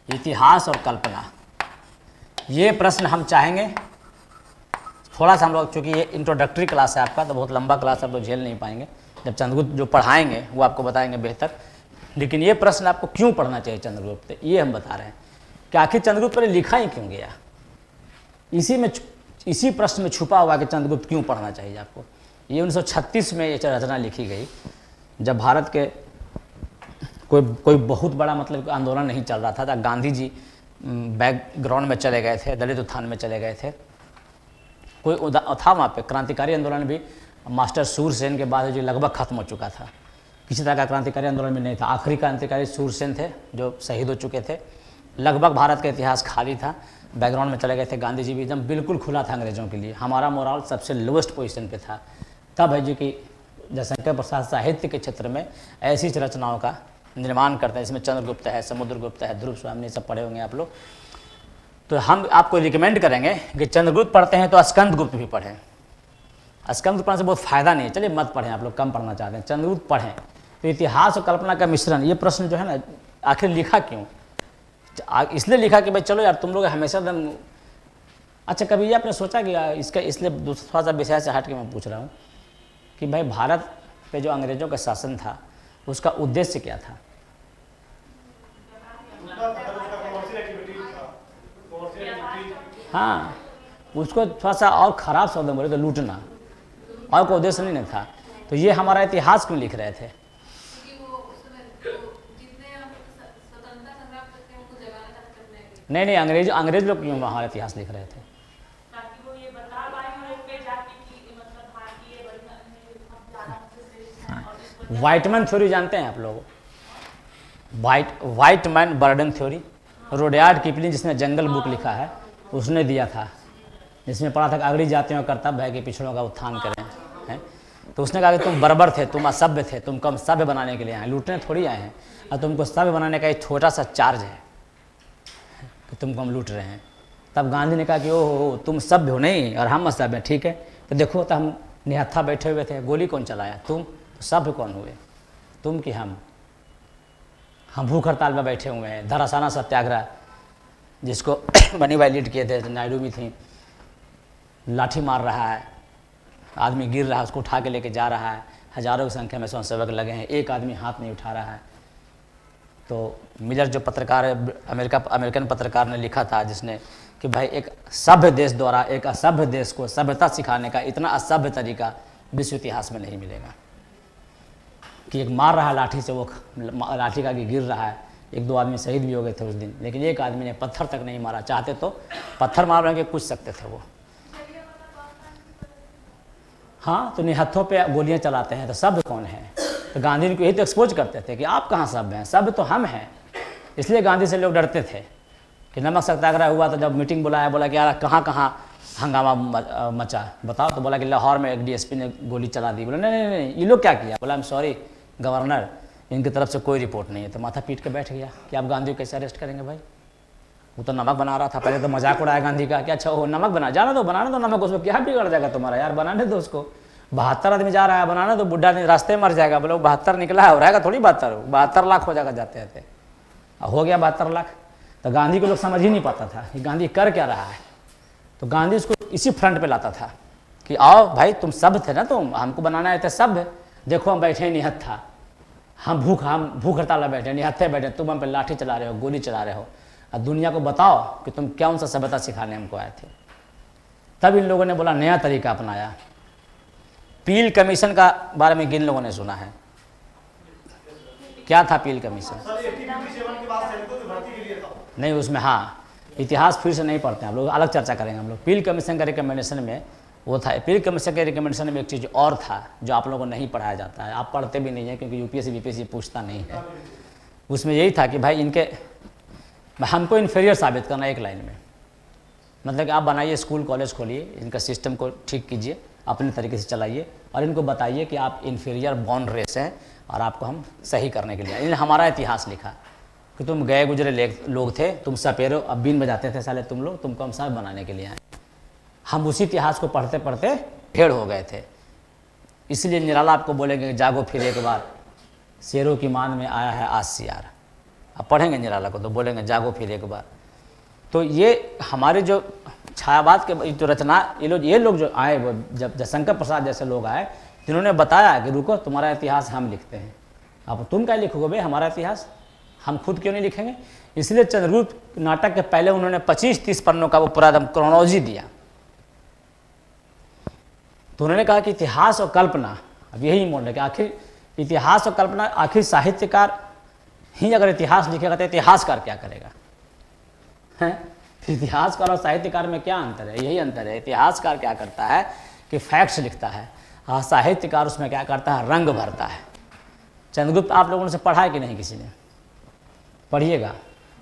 S2: इतिहास और कल्पना। ये प्रश्न हम चाहेंगे थोड़ा सा, हम लोग चूँकि ये इंट्रोडक्टरी क्लास है आपका, तो बहुत लंबा क्लास आप लोग झेल नहीं पाएंगे। जब चंद्रगुप्त जो पढ़ाएंगे वो आपको बताएंगे बेहतर। लेकिन ये प्रश्न आपको क्यों पढ़ना चाहिए चंद्रगुप्त, ये हम बता रहे हैं कि आखिर चंद्रगुप्त पर लिखा ही क्यों गया। इसी प्रश्न में छुपा हुआ कि चंद्रगुप्त क्यों पढ़ना चाहिए आपको। ये 1936 में ये रचना लिखी गई, जब भारत के कोई बहुत बड़ा मतलब आंदोलन नहीं चल रहा था। गांधी जी बैकग्राउंड में चले गए थे, दलित उत्थान में चले गए थे। कोई था वहाँ पे क्रांतिकारी आंदोलन भी मास्टर सूरसेन के बाद जो लगभग खत्म हो चुका था। किसी तरह का क्रांतिकारी आंदोलन भी नहीं था। आखिरी क्रांतिकारी सूरसेन थे जो शहीद हो चुके थे। लगभग भारत का इतिहास खाली था, बैकग्राउंड में चले गए थे। गांधी जी भी एकदम बिल्कुल खुला था अंग्रेज़ों के लिए। हमारा मोराल सबसे लोवेस्ट पोजीशन पे था। तब है जो कि जयशंकर प्रसाद साहित्य के क्षेत्र में ऐसी रचनाओं का निर्माण करते हैं, इसमें चंद्रगुप्त है, समुद्रगुप्त है, ध्रुव स्वामी, सब पढ़े होंगे आप लोग। तो हम आपको रिकमेंड करेंगे कि चंद्रगुप्त पढ़ते हैं तो स्कंदगुप्त भी पढ़ें। स्कंदगुप्त पढ़ने से बहुत फ़ायदा नहीं है, चलिए मत पढ़ें, आप लोग कम पढ़ना चाहते हैं, चंद्रगुप्त पढ़ें। तो इतिहास और कल्पना का मिश्रण, ये प्रश्न जो है ना, आखिर लिखा क्यों? इसलिए लिखा कि भाई चलो यार तुम लोग हमेशा दम। अच्छा, कभी ये आपने सोचा कि इसका, इसलिए दूसरा सा विषय से हट के मैं पूछ रहा हूँ कि भाई भारत पे जो अंग्रेज़ों का शासन था उसका उद्देश्य क्या था? हाँ, उसको थोड़ा सा और ख़राब शब्द में बोले तो लूटना, और कोई उद्देश्य नहीं था। तो ये हमारा इतिहास क्यों लिख रहे थे? नहीं, अंग्रेज लोग क्यों हमारा इतिहास लिख रहे थे? वाइटमैन थ्योरी जानते हैं आप लोग? White man burden theory, Rudyard Kipling जिसने जंगल बुक लिखा है उसने दिया था, जिसमें पढ़ा था कि अगली जातियों का कर्तव्य है कि पिछड़ों का उत्थान करें, हैं? तो उसने कहा कि तुम बर्बर थे, तुम असभ्य थे, तुम कम सभ्य बनाने के लिए आए, लूटने थोड़ी आए हैं, और तुमको सभ्य बनाने का एक छोटा सा चार्ज है कि तुमको हम लूट रहे हैं। तब गांधी ने कहा कि ओहो तुम सभ्य हो नहीं और हम असभ्य हैं, ठीक है, तो देखो तो हम निहत्था बैठे हुए थे, गोली कौन चलाया? तुम। तो सभ्य कौन हुए? तुम कि हम भूख हड़ताल में बैठे हुए हैं। धरासाना सत्याग्रह जिसको बनी भाई लीड किए थे, नायडू भी थी, लाठी मार रहा है, आदमी गिर रहा है, उसको उठा के लेके जा रहा है, हजारों की संख्या में स्वयंसेवक लगे हैं, एक आदमी हाथ नहीं उठा रहा है। तो मिलर जो पत्रकार है, अमेरिकन पत्रकार ने लिखा था जिसने कि भाई एक सभ्य देश द्वारा एक असभ्य देश को सभ्यता सिखाने का इतना असभ्य तरीका विश्व इतिहास में नहीं मिलेगा। कि एक मार रहा है लाठी से, वो लाठी का गिर रहा है, एक दो आदमी शहीद भी हो गए थे उस दिन, लेकिन एक आदमी ने पत्थर तक नहीं मारा। चाहते तो पत्थर मार के पूछ सकते थे वो। हाँ, तो निहत्थों पे गोलियां चलाते हैं तो सभ्य कौन है? तो गांधी को यही तो एक्सपोज करते थे कि आप कहाँ सभ्य हैं, सभ्य तो हम हैं। इसलिए गांधी से लोग डरते थे कि नमक सत्याग्रह हुआ तो जब मीटिंग बुलाया, बोला कि यार कहाँ कहाँ हंगामा मचा बताओ, तो बोला कि लाहौर में एक डीएसपी ने गोली चला दी। बोला नहीं नहीं नहीं, ये लोग क्या किया? बोला आई एम सॉरी गवर्नर, इनकी तरफ से कोई रिपोर्ट नहीं है। तो माथा पीट के बैठ गया कि आप गांधी को कैसे अरेस्ट करेंगे भाई, वो तो नमक बना रहा था। पहले तो मजाक उड़ाया गांधी का कि अच्छा वो नमक बना, जाना दो, बनाने दो नमक, उसमें क्या बिगड़ जाएगा तुम्हारा यार, बनाने दो उसको। 72 आदमी जा रहा है, बनाना तो बुढ़ा रास्ते में मर जाएगा। बोले 72 निकला है, हो रहेगा थोड़ी 72 लाख हो जाएगा जाते जाते। हो गया 72 लाख। तो गांधी को लोग समझ ही नहीं पाता था कि गांधी कर क्या रहा है। तो गांधी उसको इसी फ्रंट पे लाता था कि आओ भाई, तुम सभ्य थे ना, तुम हमको बनाना आए थे सभ्य। देखो हम बैठे निहत्था, हम भूख हड़ताल में बैठे, निहत्थे बैठे, तुम हम पे लाठी चला रहे हो, गोली चला रहे हो, और दुनिया को बताओ कि तुम कौन सा सभ्यता सिखाने हमको आए थे। तब इन लोगों ने बोला नया तरीका अपनाया। पील कमीशन का बारे में किन लोगों ने सुना है? क्या था पील कमीशन? नहीं, उसमें हाँ इतिहास फिर से नहीं पढ़ते हैं हम लोग, अलग चर्चा करेंगे हम लोग। पील कमीशन का रिकमेंडेशन में वो था, पील कमीशन के रिकमेंडेशन में एक चीज़ और था जो आप लोगों को नहीं पढ़ाया जाता है, आप पढ़ते भी नहीं है क्योंकि यूपीएससी बीपीएससी पूछता नहीं है। उसमें यही था कि भाई इनके हमको इन्फीरियर साबित करना एक लाइन में, मतलब कि आप बनाइए स्कूल कॉलेज खोलिए, इनका सिस्टम को ठीक कीजिए, अपने तरीके से चलाइए और इनको बताइए कि आप इन्फीरियर बॉर्न रेस हैं और आपको हम सही करने के लिए। इन्होंने हमारा इतिहास लिखा कि तुम गए गुजरे लोग थे, तुम सपेरो अब बीन बजाते थे साले तुम लोग, तुमको हम सब बनाने के लिए आए। हम उसी इतिहास को पढ़ते पढ़ते ढेर हो गए थे। इसलिए निराला आपको बोलेंगे जागो फिर एक बार, शेरों की मान में आया है आज सियार। अब पढ़ेंगे निराला को तो बोलेंगे जागो फिर एक बार। तो ये हमारे जो छायावाद के जो रचना ये लोग जो आए, वो जब जयशंकर प्रसाद जैसे लोग आए जिन्होंने बताया कि रुको तुम्हारा इतिहास हम लिखते हैं। अब तुम क्या लिखोगे भाई हमारा इतिहास, हम खुद क्यों नहीं लिखेंगे? इसलिए चंद्रगुप्त नाटक के पहले उन्होंने 25-30 पन्नों का वो पूरा एकदम क्रोनोलॉजी दिया। तो उन्होंने कहा कि इतिहास और कल्पना, अब यही मोड़ है कि आखिर इतिहास और कल्पना, आखिर साहित्यकार ही अगर इतिहास लिखेगा तो इतिहासकार क्या करेगा? हैं? इतिहासकार और साहित्यकार में क्या अंतर है? यही अंतर है। इतिहासकार क्या करता है कि फैक्ट्स लिखता है, और साहित्यकार उसमें क्या करता है, रंग भरता है। चंद्रगुप्त आप लोगों ने पढ़ा है कि नहीं? किसी ने पढ़िएगा,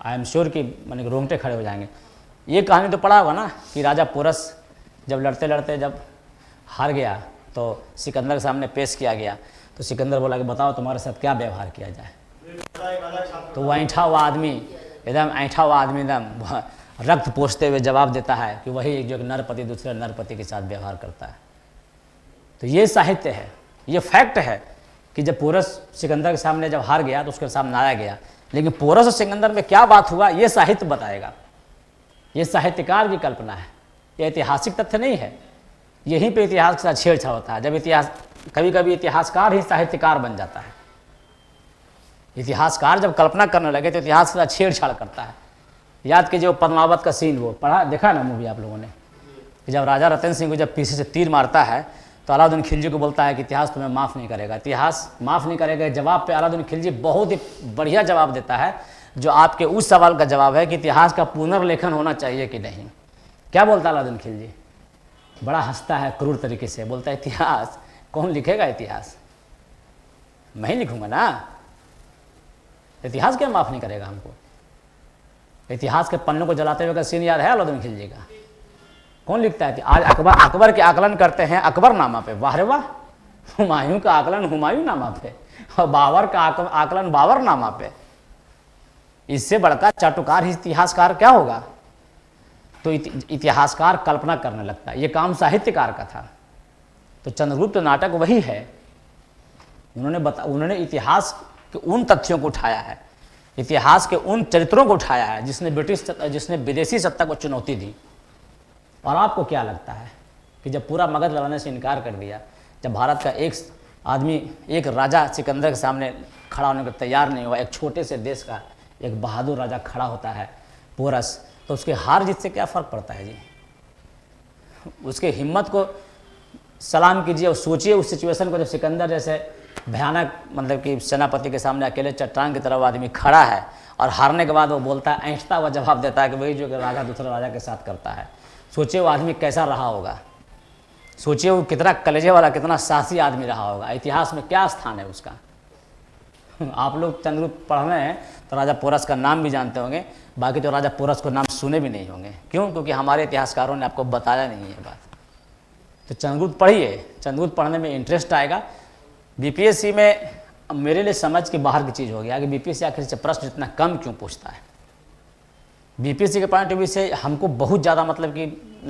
S2: आई एम श्योर कि मैंने रोंगटे खड़े हो जाएंगे। ये कहानी तो पढ़ा होगा ना कि राजा पोरस जब लड़ते लड़ते जब हार गया तो सिकंदर के सामने पेश किया गया, तो सिकंदर बोला कि बताओ तुम्हारे साथ क्या व्यवहार किया जाए। तो वो ऐंठा हुआ आदमी एकदम रक्त पोंछते हुए जवाब देता है कि वही जो नरपति दूसरे नरपति के साथ व्यवहार करता है। तो ये साहित्य है, ये फैक्ट है कि जब पोरस सिकंदर के सामने जब हार गया तो उसके सामने आया गया, लेकिन पोरस और सिकंदर में क्या बात हुआ ये साहित्य बताएगा। ये साहित्यकार की कल्पना है, ये ऐतिहासिक तथ्य नहीं है। यहीं पे इतिहास के साथ छेड़छाड़ होता है। जब इतिहास, कभी कभी इतिहासकार ही साहित्यकार बन जाता है। इतिहासकार जब कल्पना करने लगे तो इतिहास के साथ छेड़छाड़ करता है। याद कीजिए वो पद्मावत का सीन, वो पढ़ा देखा ना मूवी आप लोगों ने, कि जब राजा रतन सिंह को जब पीछे से तीर मारता है तो अलाउद्दीन खिलजी को बोलता है कि इतिहास तुम्हें माफ़ नहीं करेगा, इतिहास माफ़ नहीं करेगा। जवाब पे अलाउद्दीन खिलजी बहुत ही बढ़िया जवाब देता है, जो आपके उस सवाल का जवाब है कि इतिहास का पुनर्लेखन होना चाहिए कि नहीं। क्या बोलता है अलाउद्दीन खिलजी? बड़ा हंसता है क्रूर तरीके से, बोलता है इतिहास कौन लिखेगा? इतिहास मैं ही लिखूंगा ना, इतिहास क्या माफ़ नहीं करेगा हमको? इतिहास के पन्नों को जलाते हुए का सीन याद है अलाउद्दीन खिलजी का? कौन लिखता है? आज अकबर के आकलन करते हैं अकबरनामा पे, वाह रे वाह। हुमायूं का आकलन हुमायूंनामा पे, और बाबर का आकलन बाबरनामा पे। इससे बढ़कर चाटुकार ही इतिहासकार क्या होगा? तो इतिहासकार कल्पना करने लगता है, ये काम साहित्यकार का था। तो चंद्रगुप्त नाटक वही है। उन्होंने इतिहास के उन तथ्यों को उठाया है, इतिहास के उन चरित्रों को उठाया है जिसने विदेशी सत्ता को चुनौती दी। और आपको क्या लगता है कि जब पूरा मगध लड़ने से इनकार कर दिया, जब भारत का एक आदमी, एक राजा सिकंदर के सामने खड़ा होने को तैयार नहीं हुआ, एक छोटे से देश का एक बहादुर राजा खड़ा होता है पोरस, तो उसके हार जीत से क्या फ़र्क पड़ता है जी? उसके हिम्मत को सलाम कीजिए और सोचिए उस सिचुएशन को, जब सिकंदर जैसे भयानक मतलब कि सेनापति के सामने अकेले चट्टान की तरफ आदमी खड़ा है और हारने के बाद वो बोलता है, ऐंठता हुआ जवाब देता है कि वही जो राजा दूसरे राजा के साथ करता है। सोचिए वो आदमी कैसा रहा होगा, सोचिए वो कितना कलेजे वाला, कितना साहसी आदमी रहा होगा, इतिहास में क्या स्थान है उसका। आप लोग चंद्रगुप्त पढ़ रहे हैं तो राजा पोरस का नाम भी जानते होंगे, बाकी तो राजा पोरस को नाम सुने भी नहीं होंगे। क्यों? क्योंकि हमारे इतिहासकारों ने आपको बताया नहीं है बात। तो चंद्रगुप्त पढ़िए, चंद्रगुप्त पढ़ने में इंटरेस्ट आएगा। बीपीएससी में मेरे लिए समझ के बाहर की चीज़ हो गया कि बीपीएससी आखिर से प्रश्न इतना कम क्यों पूछता है। बीपीएससी के पॉइंट ऑफ व्यू से हमको बहुत ज़्यादा मतलब कि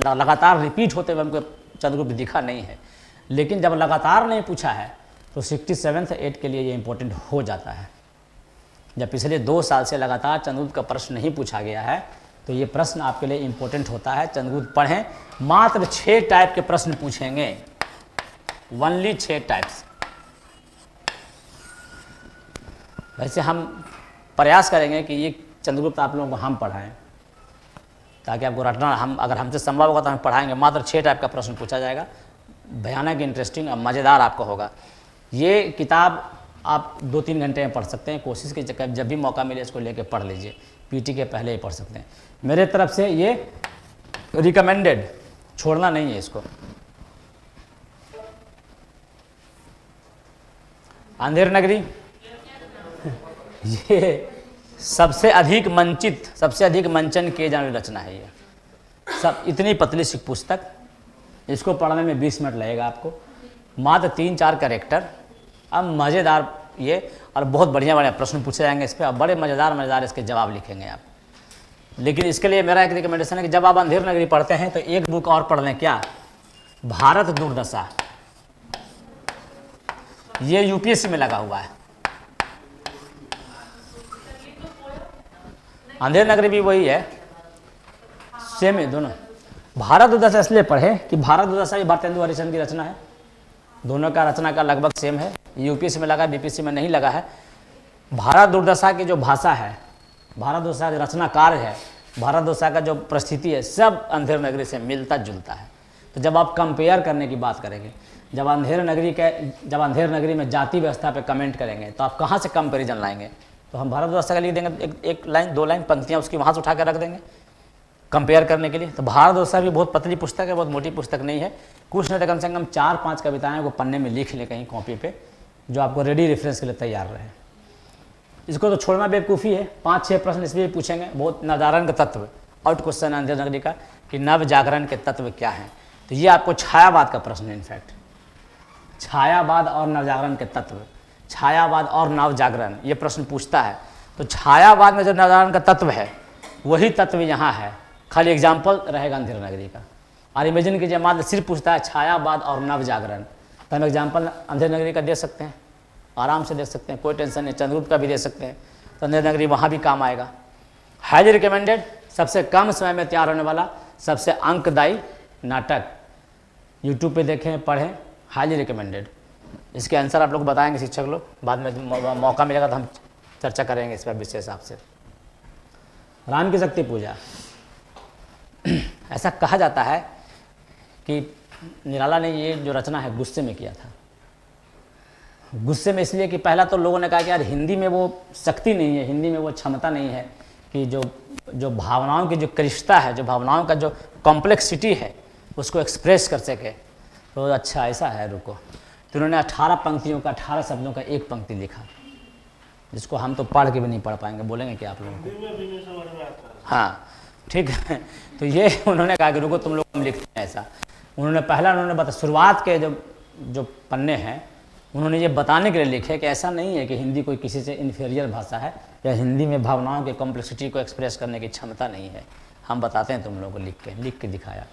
S2: लगातार रिपीट होते हुए हमको चंद्रगुप्त दिखा नहीं है, लेकिन जब लगातार नहीं पूछा है तो 67th 8 के लिए ये इंपॉर्टेंट हो जाता है। जब पिछले 2 साल से लगातार चंद्रगुप्त का प्रश्न नहीं पूछा गया है तो ये प्रश्न आपके लिए इंपॉर्टेंट होता है। चंद्रगुप्त पढ़ें, मात्र 6 टाइप के प्रश्न पूछेंगे, ओनली 6 टाइप्स। वैसे हम प्रयास करेंगे कि ये चंद्रगुप्त आप लोगों को हम पढ़ाएं, ताकि आपको रटना, हम अगर हमसे संभव होगा तो हम पढ़ाएंगे। मात्र 6 टाइप का प्रश्न पूछा जाएगा, भयानक इंटरेस्टिंग और मज़ेदार आपको होगा। ये किताब आप 2-3 घंटे में पढ़ सकते हैं, कोशिश कीजिए जब भी मौका मिले इसको लेके पढ़ लीजिए, पीटी के पहले ही पढ़ सकते हैं। मेरे तरफ से ये रिकमेंडेड, छोड़ना नहीं है इसको। अंधेर नगरी ये सबसे अधिक मंचित, सबसे अधिक मंचन किए जाने वाली रचना है। ये सब इतनी पतली सी पुस्तक, इसको पढ़ने में 20 मिनट लगेगा आपको, मात्र 3-4 कैरेक्टर, अब मज़ेदार ये, और बहुत बढ़िया बढ़िया प्रश्न पूछे जाएंगे इस पर, और बड़े मज़ेदार इसके जवाब लिखेंगे आप। लेकिन इसके लिए मेरा एक रिकमेंडेशन है कि जब आप अंधेर नगरी पढ़ते हैं तो एक बुक और पढ़ लें। क्या? भारत दुर्दशा। ये यूपीएससी में लगा हुआ है। अंधेर नगरी भी वही है, सेम है दोनों। भारत दुर्दशा इसलिए पढ़े कि भारत दुर्दशा भी भारतेंदु हरिश्चंद्र की रचना है, दोनों का रचना का लगभग सेम है। यूपीएससी में लगा, बीपीएससी में नहीं लगा है। भारत दुर्दशा की जो भाषा है, भारत दुर्दशा के रचनाकार है, भारत दुर्दशा का जो परिस्थिति है, सब अंधेर नगरी से मिलता जुलता है। तो जब आप कंपेयर करने की बात करेंगे, जब अंधेर नगरी में जाति व्यवस्था पे कमेंट करेंगे तो आप कहाँ से कंपेरिजन लाएंगे? तो हम भारत दुर्दशा का लिख देंगे, एक लाइन 2 लाइन पंक्तियाँ उसकी वहाँ से उठा कर रख देंगे कंपेयर करने के लिए। तो भारत दुर्दशा भी बहुत पतली पुस्तक है, बहुत मोटी पुस्तक नहीं है। कुछ नहीं तो कम से कम 4-5 कविताएं को पन्ने में लिख ले कहीं कॉपी पे, जो आपको रेडी रेफरेंस के लिए तैयार रहे। इसको तो छोड़ना बेवकूफ़ी है। 5-6 प्रश्न इसमें भी पूछेंगे, बहुत नवजागरण का तत्व, आउट क्वेश्चन अंधेर नगरी का कि नव जागरण के तत्व क्या हैं। तो ये आपको छायावाद का प्रश्न है, इनफैक्ट छायावाद और नवजागरण के तत्व, छायावाद और नव जागरण, ये प्रश्न पूछता है। तो छायावाद में जो नवजागरण का तत्व है वही तत्व यहाँ है, खाली एग्जाम्पल रहेगा अंधेर नगरी का। और इमेजिन कीजिए मात्र सिर्फ पूछता है छायावाद और नव जागरण, तो हम एग्जाम्पल अंधेर नगरी का दे सकते हैं, आराम से दे सकते हैं, कोई टेंशन नहीं। चंद्रगुप्त का भी दे सकते हैं, तो अंधेर नगरी वहाँ भी काम आएगा। हाईली रिकमेंडेड, सबसे कम समय में तैयार होने वाला, सबसे अंकदायी नाटक। यूट्यूब पे देखें, पढ़ें, हाईली रिकमेंडेड। इसके आंसर आप लोग बताएंगे शिक्षक लोग, बाद में मौका मिलेगा तो हम चर्चा करेंगे इस पर विशेष आपसे। राम की शक्ति पूजा, ऐसा कहा जाता है कि निराला ने ये जो रचना है गुस्से में किया था। गुस्से में इसलिए कि पहला तो लोगों ने कहा कि यार हिंदी में वो शक्ति नहीं है, हिंदी में वो क्षमता नहीं है कि जो भावनाओं की जो क्लिष्टता है, जो भावनाओं का जो कॉम्प्लेक्सिटी है उसको एक्सप्रेस कर सके। तो अच्छा ऐसा है, रुको। तो उन्होंने 18 पंक्तियों का, 18 शब्दों का एक पंक्ति लिखा, जिसको हम तो पढ़ के भी नहीं पढ़ पाएंगे। बोलेंगे क्या आप लोगों को? हाँ ठीक है। तो ये उन्होंने कहा कि रुको तुम लोग हम लिखते हैं ऐसा। उन्होंने बता शुरुआत के जो पन्ने हैं उन्होंने ये बताने के लिए लिखे कि ऐसा नहीं है कि हिंदी कोई किसी से इन्फीरियर भाषा है, या हिंदी में भावनाओं के कॉम्प्लेक्सिटी को एक्सप्रेस करने की क्षमता नहीं है। हम बताते हैं तुम लोगों को लिख के दिखाया।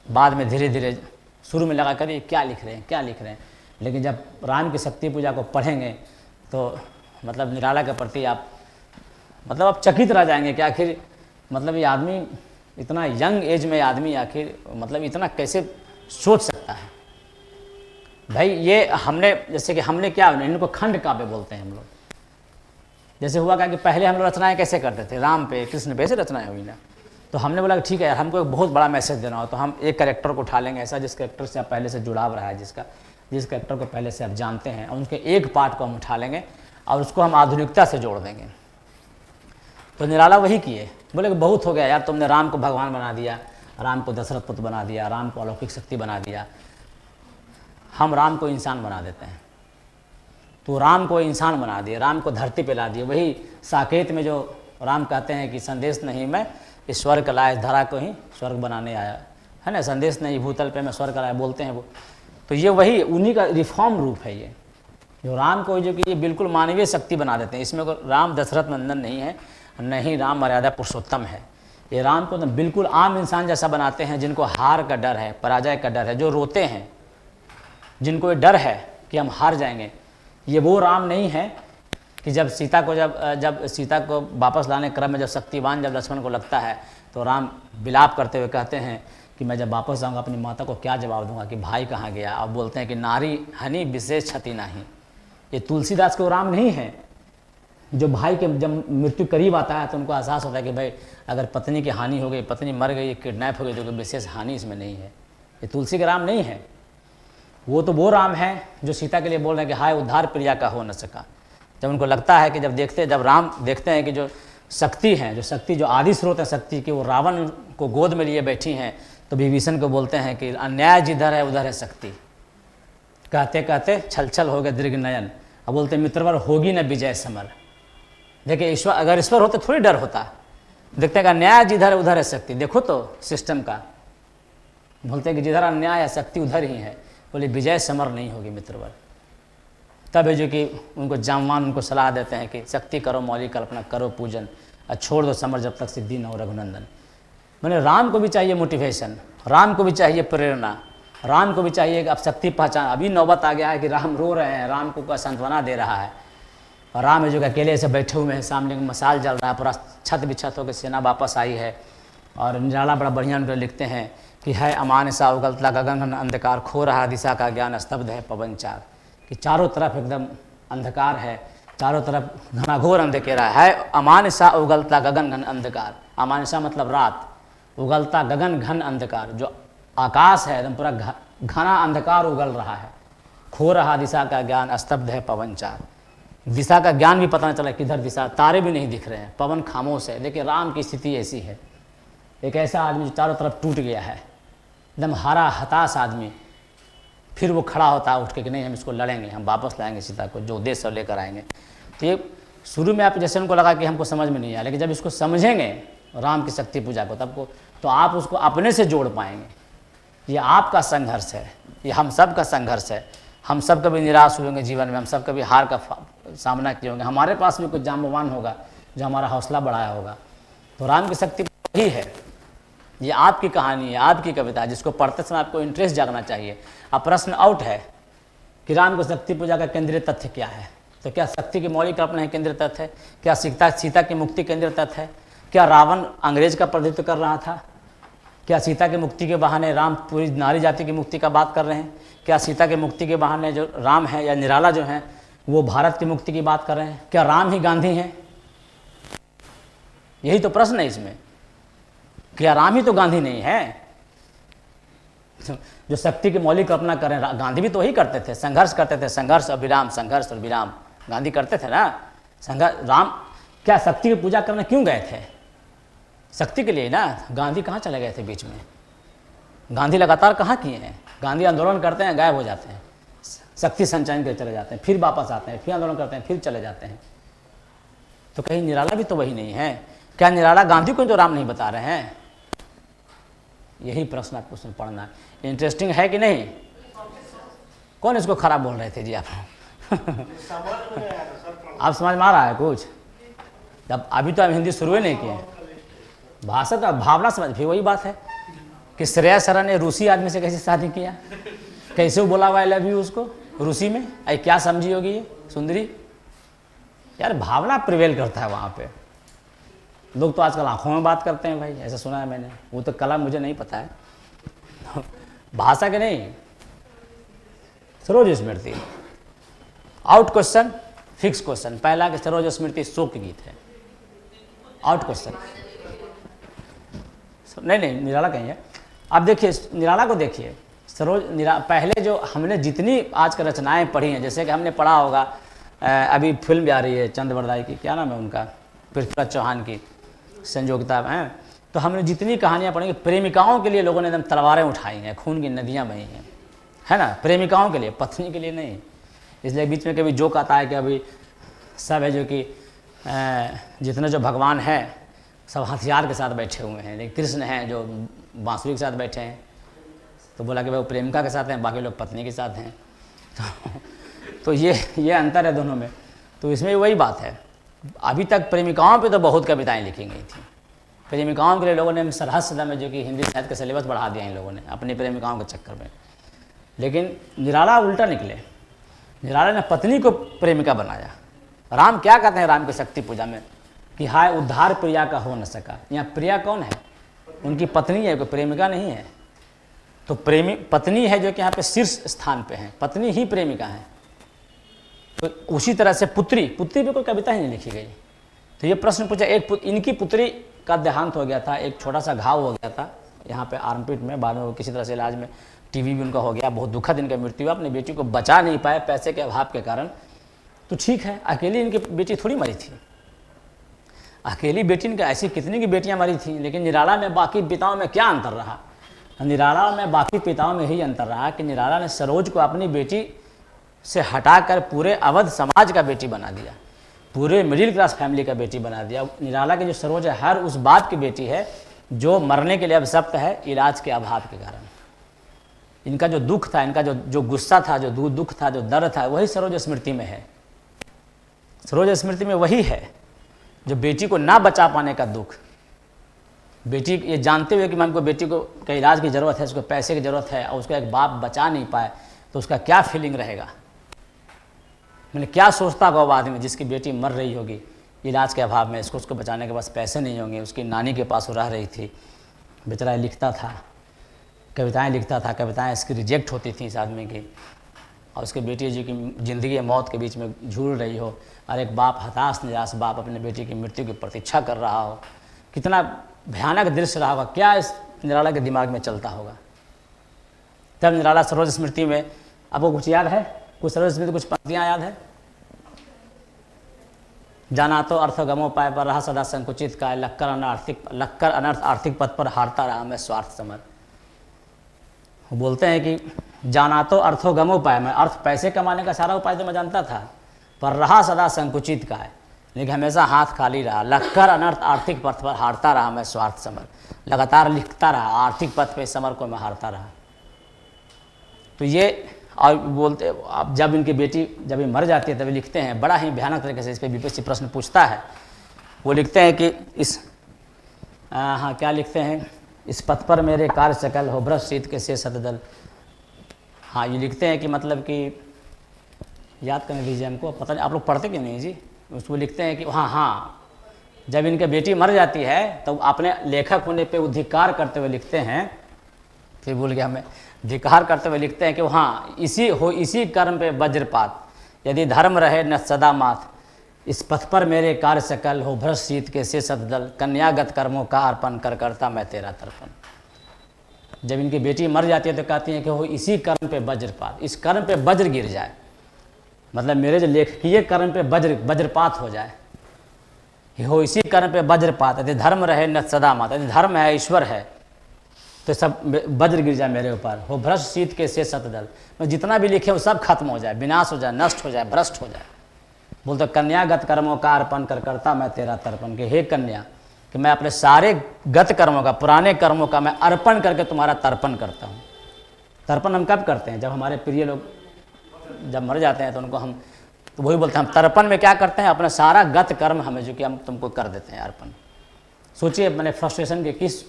S2: बाद में धीरे धीरे शुरू में लगा कर ये क्या लिख रहे हैं, क्या लिख रहे हैं। लेकिन जब राम की शक्ति पूजा को पढ़ेंगे तो मतलब निराला के प्रति आप चकित रह जाएंगे कि आखिर मतलब ये आदमी इतना यंग एज में आदमी आखिर मतलब इतना कैसे सोच सकता है। भाई ये हमने जैसे कि हमने क्या, इनको खंड काव्य बोलते हैं हम लोग। जैसे हुआ क्या कि पहले हम लोग रचनाएं कैसे करते थे, राम पे कृष्ण पे ऐसे रचनाएं हुई ना, तो हमने बोला कि ठीक है यार हमको एक बहुत बड़ा मैसेज देना हो तो हम एक कैरेक्टर को उठा लेंगे ऐसा जिस कैरेक्टर से आप पहले से जुड़ाव रहा है, जिस कैरेक्टर को पहले से आप जानते हैं, और उसके एक पार्ट को हम उठा लेंगे और उसको हम आधुनिकता से जोड़ देंगे। तो निराला वही किए, बोले कि बहुत हो गया यार, तुमने राम को भगवान बना दिया, राम को दशरथ पुत्र बना दिया, राम को अलौकिक शक्ति बना दिया, हम राम को इंसान बना देते हैं। तो राम को इंसान बना दिए, राम को धरती पे ला दिए। वही साकेत में जो राम कहते हैं कि संदेश नहीं मैं इस स्वर्ग लाया, धरा को ही स्वर्ग बनाने आया है ना, संदेश नहीं भूतल पे मैं स्वर्ग लाया बोलते हैं वो। तो ये वही उन्हीं का रिफॉर्म रूप है ये, जो राम को जो कि ये बिल्कुल मानवीय शक्ति बना देते हैं। इसमें कोई राम दशरथ नंदन नहीं है, नहीं राम मर्यादा पुरुषोत्तम है। ये राम को तो बिल्कुल आम इंसान जैसा बनाते हैं, जिनको हार का डर है, पराजय का डर है, जो रोते हैं, जिनको ये डर है कि हम हार जाएंगे। ये वो राम नहीं है कि जब सीता को वापस लाने क्रम में जब शक्तिवान जब लक्ष्मण को लगता है तो राम विलाप करते हुए कहते हैं कि मैं जब वापस जाऊंगा अपनी माता को क्या जवाब दूंगा कि भाई कहाँ गया। अब बोलते हैं कि नारी हनी विशेष क्षति नहीं। ये तुलसीदास को राम नहीं है जो भाई के जब मृत्यु करीब आता है तो उनको एहसास होता है कि भाई अगर पत्नी की हानि हो गई, पत्नी मर गई, किडनैप हो गई तो कोई विशेष हानि इसमें नहीं है। ये तुलसी का राम नहीं है। वो तो वो राम है जो सीता के लिए बोल रहे हैं कि हाय उद्धार प्रिया का हो न सका। जब उनको लगता है कि जब राम देखते हैं कि जो शक्ति है, जो आदि स्रोत है शक्ति की, वो रावण को गोद में लिए बैठी हैं, तो विभीषण को बोलते हैं कि अन्याय जिधर है उधर है शक्ति। कहते कहते छल छल हो गए दीर्घ नयन। अब बोलते मित्रवर होगी न विजय समर। देखिए ईश्वर, अगर ईश्वर होते थोड़ी डर होता। देखते हैं कि अन्याय जिधर है उधर है शक्ति। देखो तो सिस्टम का, बोलते हैं कि जिधर अन्याय है शक्ति उधर ही है। बोले विजय समर नहीं होगी मित्रवर। तब है जो कि उनको जामवान उनको सलाह देते हैं कि शक्ति करो मौलिक कल्पना करो पूजन, और छोड़ दो समर जब तक सिद्धि न हो रघुनंदन। मैंने राम को भी चाहिए मोटिवेशन, राम को भी चाहिए प्रेरणा, राम को भी चाहिए कि अब शक्ति पहचान। अभी नौबत आ गया है कि राम रो रहे हैं, राम को सांत्वना दे रहा है, और राम है जो कि अकेले से बैठे हुए हैं, सामने मसाल जल रहा है, पूरा छत बिछत होकर सेना वापस आई है। और निराला बड़ा बढ़िया उनको लिखते हैं कि है अमान सा उगलता गगन अंधकार, खो रहा दिशा का ज्ञान स्तब्ध है पवन चार। कि चारों तरफ एकदम अंधकार है, चारों तरफ घनाघोर अंधेरा है। अमान सा उगलता गगन घन अंधकार, अमान सा मतलब रात, उगलता गगन घन अंधकार, जो आकाश है एकदम पूरा घना अंधकार उगल रहा है। खो रहा दिशा का ज्ञान स्तब्ध है पवन चार। दिशा का ज्ञान भी पता नहीं चला किधर दिशा, तारे भी नहीं दिख रहे हैं, पवन खामोश है। देखिए राम की स्थिति ऐसी है, एक ऐसा आदमी जो चारों तरफ टूट गया है, एकदम हारा हताश आदमी, फिर वो खड़ा होता है उठ के कि नहीं हम इसको लड़ेंगे, हम वापस लाएंगे सीता को, जो उद्देश्य लेकर आएंगे। तो ये शुरू में आप जैसे उनको लगा कि हमको समझ में नहीं आया, लेकिन जब इसको समझेंगे राम की शक्ति पूजा को तब को, तो आप उसको अपने से जोड़ पाएंगे। ये आपका संघर्ष है, ये हम सब का संघर्ष है। हम सब कभी निराश होंगे जीवन में, हम सब कभी हार का सामना किए होंगे, हमारे पास भी कुछ जाम्बवान होगा जो हमारा हौसला बढ़ाया होगा। तो राम की शक्ति ही है, ये आपकी कहानी है, आपकी कविता है, जिसको पढ़ते समय आपको इंटरेस्ट जागना चाहिए। अब प्रश्न आउट है कि राम को शक्ति पूजा का केंद्रीय तथ्य क्या है। तो क्या शक्ति की मौलिक कल्पना ही केंद्रीय तथ्य है? क्या सीता की मुक्ति केंद्रीय तथ्य है? क्या रावण अंग्रेज का प्रतिनिधित्व कर रहा था? क्या सीता की मुक्ति के बहाने राम पूरी नारी जाति की मुक्ति का बात कर रहे हैं? क्या सीता की मुक्ति के बहाने जो राम है या निराला जो है वो भारत की मुक्ति की बात कर रहे हैं? क्या राम ही गांधी हैं? यही तो प्रश्न है इसमें। क्या राम ही तो गांधी नहीं है? जो शक्ति की मौलिक कल्पना करें, गांधी भी तो वही करते थे, संघर्ष करते थे, संघर्ष और विराम, संघर्ष और विराम, गांधी करते थे ना संघर्ष। राम क्या शक्ति की पूजा करने क्यों गए थे? शक्ति के लिए ना। गांधी कहाँ चले गए थे बीच में? गांधी लगातार कहाँ किए हैं? गांधी आंदोलन करते हैं, गायब हो जाते हैं, शक्ति संचयन के चले जाते हैं, फिर वापस आते हैं, फिर आंदोलन करते हैं, फिर चले जाते हैं। तो कहीं निराला भी तो वही नहीं है? क्या निराला गांधी को तो राम नहीं बता रहे हैं? यही प्रश्न आपको उसमें पढ़ना है। इंटरेस्टिंग है कि नहीं? कौन इसको खराब बोल रहे थे जी आप? आप समझ में आ रहा है कुछ? जब अभी तो हम हिंदी शुरू ही नहीं किए, भाषा का भावना समझ, फिर वही बात है कि श्रेया शरण ने रूसी आदमी से कैसे शादी किया, कैसे वो बोला आई लव यू उसको रूसी में, अरे क्या समझी होगी ये सुंदरी। यार भावना प्रिवेल करता है वहाँ पे। लोग तो आजकल आंखों में बात करते हैं भाई, ऐसा सुना है मैंने। वो तो कला मुझे नहीं पता है भाषा के नहीं। सरोज स्मृति आउट क्वेश्चन फिक्स क्वेश्चन। पहला कि सरोज स्मृति शोक गीत है, आउट क्वेश्चन। नहीं निराला कहीं है। अब देखिए निराला को देखिए, पहले जो हमने जितनी आज की रचनाएं पढ़ी हैं, जैसे कि हमने पढ़ा होगा अभी फिल्म भी आ रही है चंद्रवरदाई की, क्या नाम है उनका, पृथ्वीराज चौहान की संयोगिता हैं, तो हमने जितनी कहानियाँ पढ़ी, प्रेमिकाओं के लिए लोगों ने एकदम तलवारें उठाई हैं, खून की नदियाँ बही हैं, है ना, प्रेमिकाओं के लिए, पत्नी के लिए नहीं। इसलिए बीच में कभी जोक आता है कि अभी सब है जो कि जितने जो भगवान हैं सब हथियार के साथ बैठे हुए हैं, लेकिन कृष्ण हैं जो बांसुरी के साथ बैठे हैं। तो बोला कि भाई वो प्रेमिका के साथ हैं, बाकी लोग पत्नी के साथ हैं। तो ये अंतर है दोनों में। तो इसमें वही बात है, अभी तक प्रेमिकाओं पे तो बहुत कविताएं लिखी गई थी। प्रेमिकाओं के लिए लोगों ने सरहद में जो कि हिंदी साहित्य का सिलेबस बढ़ा दिया इन लोगों ने अपनी प्रेमिकाओं के चक्कर में। लेकिन निराला उल्टा निकले, निराला ने पत्नी को प्रेमिका बनाया। राम क्या कहते हैं राम की शक्ति पूजा में कि हाय उद्धार प्रिया का हो न सका। यहाँ प्रिया कौन है, उनकी पत्नी है, कोई प्रेमिका नहीं है। तो पत्नी है जो कि यहाँ पे शीर्ष स्थान पे है, पत्नी ही प्रेमिका है। तो उसी तरह से पुत्री पे कोई कविता ही नहीं लिखी गई। तो ये प्रश्न पूछा, इनकी पुत्री का देहांत हो गया था, एक छोटा सा घाव हो गया था यहाँ पे आर्मपिट में, बाद में वो किसी तरह से इलाज में टीवी भी उनका हो गया, बहुत दुखद इनका मृत्यु हुआ। अपनी बेटी को बचा नहीं पाए पैसे के अभाव के कारण। तो ठीक है, अकेली इनकी बेटी थोड़ी मरी थी, अकेली बेटी इनका, ऐसी कितनी की बेटियाँ मरी थी। लेकिन निराला में बाकी पिताओं में क्या अंतर रहा, निराला में बाकी पिताओं में यही अंतर रहा कि निराला ने सरोज को अपनी बेटी से हटाकर पूरे अवध समाज का बेटी बना दिया, पूरे मिडिल क्लास फैमिली का बेटी बना दिया। निराला की जो सरोज है हर उस बाप की बेटी है जो मरने के लिए अभिशप्त है इलाज के अभाव के कारण। इनका जो दुख था, इनका जो गुस्सा था, जो दुख था, जो दर्द था, वही सरोज स्मृति में है। सरोज स्मृति में वही है जो बेटी को ना बचा पाने का दुख, बेटी ये जानते हुए कि हमको बेटी को का इलाज की ज़रूरत है, उसको पैसे की ज़रूरत है, और उसको एक बाप बचा नहीं पाए तो उसका क्या फीलिंग रहेगा। मैंने क्या सोचता होगा वो आदमी जिसकी बेटी मर रही होगी इलाज के अभाव में, उसको बचाने के पास पैसे नहीं होंगे, उसकी नानी के पास वो रह रही थी, बेचारा लिखता था, कविताएं लिखता था, कविताएं इसकी रिजेक्ट होती थी इस आदमी की, और उसकी बेटी जी की ज़िंदगी मौत के बीच में झूल रही हो, और एक बाप हताश निराश बाप अपने बेटी की मृत्यु की प्रतीक्षा कर रहा हो। कितना भयानक दृश्य रहा होगा, क्या इस निराला के दिमाग में चलता होगा। तब निराला सरोज स्मृति में, आपको कुछ याद है, कुछ सरोज स्मृति कुछ पंक्तियाँ याद है? जाना तो अर्थ गमोपाय पर रहा सदा संकुचित का, लक्कर अनर्थ आर्थिक पथ पर हारता रहा मैं स्वार्थ समर। वो बोलते हैं कि जाना तो अर्थो गमोपाय, मैं अर्थ पैसे कमाने का सारा उपाय तो मैं जानता था, पर रहा सदा संकुचित का है, लेकिन हमेशा हाथ खाली रहा। लक्कर अनर्थ आर्थिक पथ पर हारता रहा मैं स्वार्थ समर, लगातार लिखता रहा, आर्थिक पथ पे समर को मैं हारता रहा। तो ये और बोलते, अब जब इनकी बेटी जब ये मर जाती है तभी लिखते हैं, बड़ा ही भयानक तरीके से इस पर बीपीएससी प्रश्न पूछता है। वो लिखते हैं कि इस हाँ क्या लिखते हैं, इस पथ पर मेरे कार्य सकल हो भ्रष्ट शीत के से सतदल। हाँ ये लिखते हैं कि मतलब कि याद करने दीजिए हमको, पता नहीं आप लोग पढ़ते क्यों नहीं जी। उसको लिखते हैं कि हाँ जब इनकी बेटी मर जाती है तो अपने लेखक होने पे वो धिक्कार करते हुए लिखते हैं, फिर भूल गया हमें, धिक्कार करते हुए लिखते हैं कि हाँ इसी कर्म पे वज्रपात, यदि धर्म रहे न सदा मात, इस पथ पर मेरे कार्य सकल हो भ्रष्ट शीत के से सतदल, कन्यागत कर्मों का अर्पण कर करता मैं तेरा तर्पण। जब इनकी बेटी मर जाती है तो कहती हैं कि हो इसी कर्म पे वज्रपात, इस कर्म पे वज्र गिर जाए, मतलब मेरे जो लेखकीय कर्म पे वज्रपात हो जाए, हो इसी कर्म पे वज्रपात, यदि धर्म रहे न सदा मात, यदि धर्म है ईश्वर है तो सब वज्र गिर जाए मेरे ऊपर, हो भ्रष्ट शीत के से सतदल, मैं जितना भी लिखे वो सब खत्म हो जाए, विनाश हो जाए, नष्ट हो जाए, भ्रष्ट हो जाए। बोलते कन्यागत कर्मों का अर्पण कर करता मैं तेरा तर्पण, के हे कन्या कि मैं अपने सारे गत कर्मों का, पुराने कर्मों का मैं अर्पण करके तुम्हारा तर्पण करता हूँ। तर्पण हम कब करते हैं, जब हमारे प्रिय लोग जब मर जाते हैं तो उनको हम तो वही बोलते हैं हम तर्पण में क्या करते हैं, अपना सारा गत कर्म हमें जो कि हम तुमको कर देते हैं अर्पण। सोचिए मैंने फ्रस्ट्रेशन के किस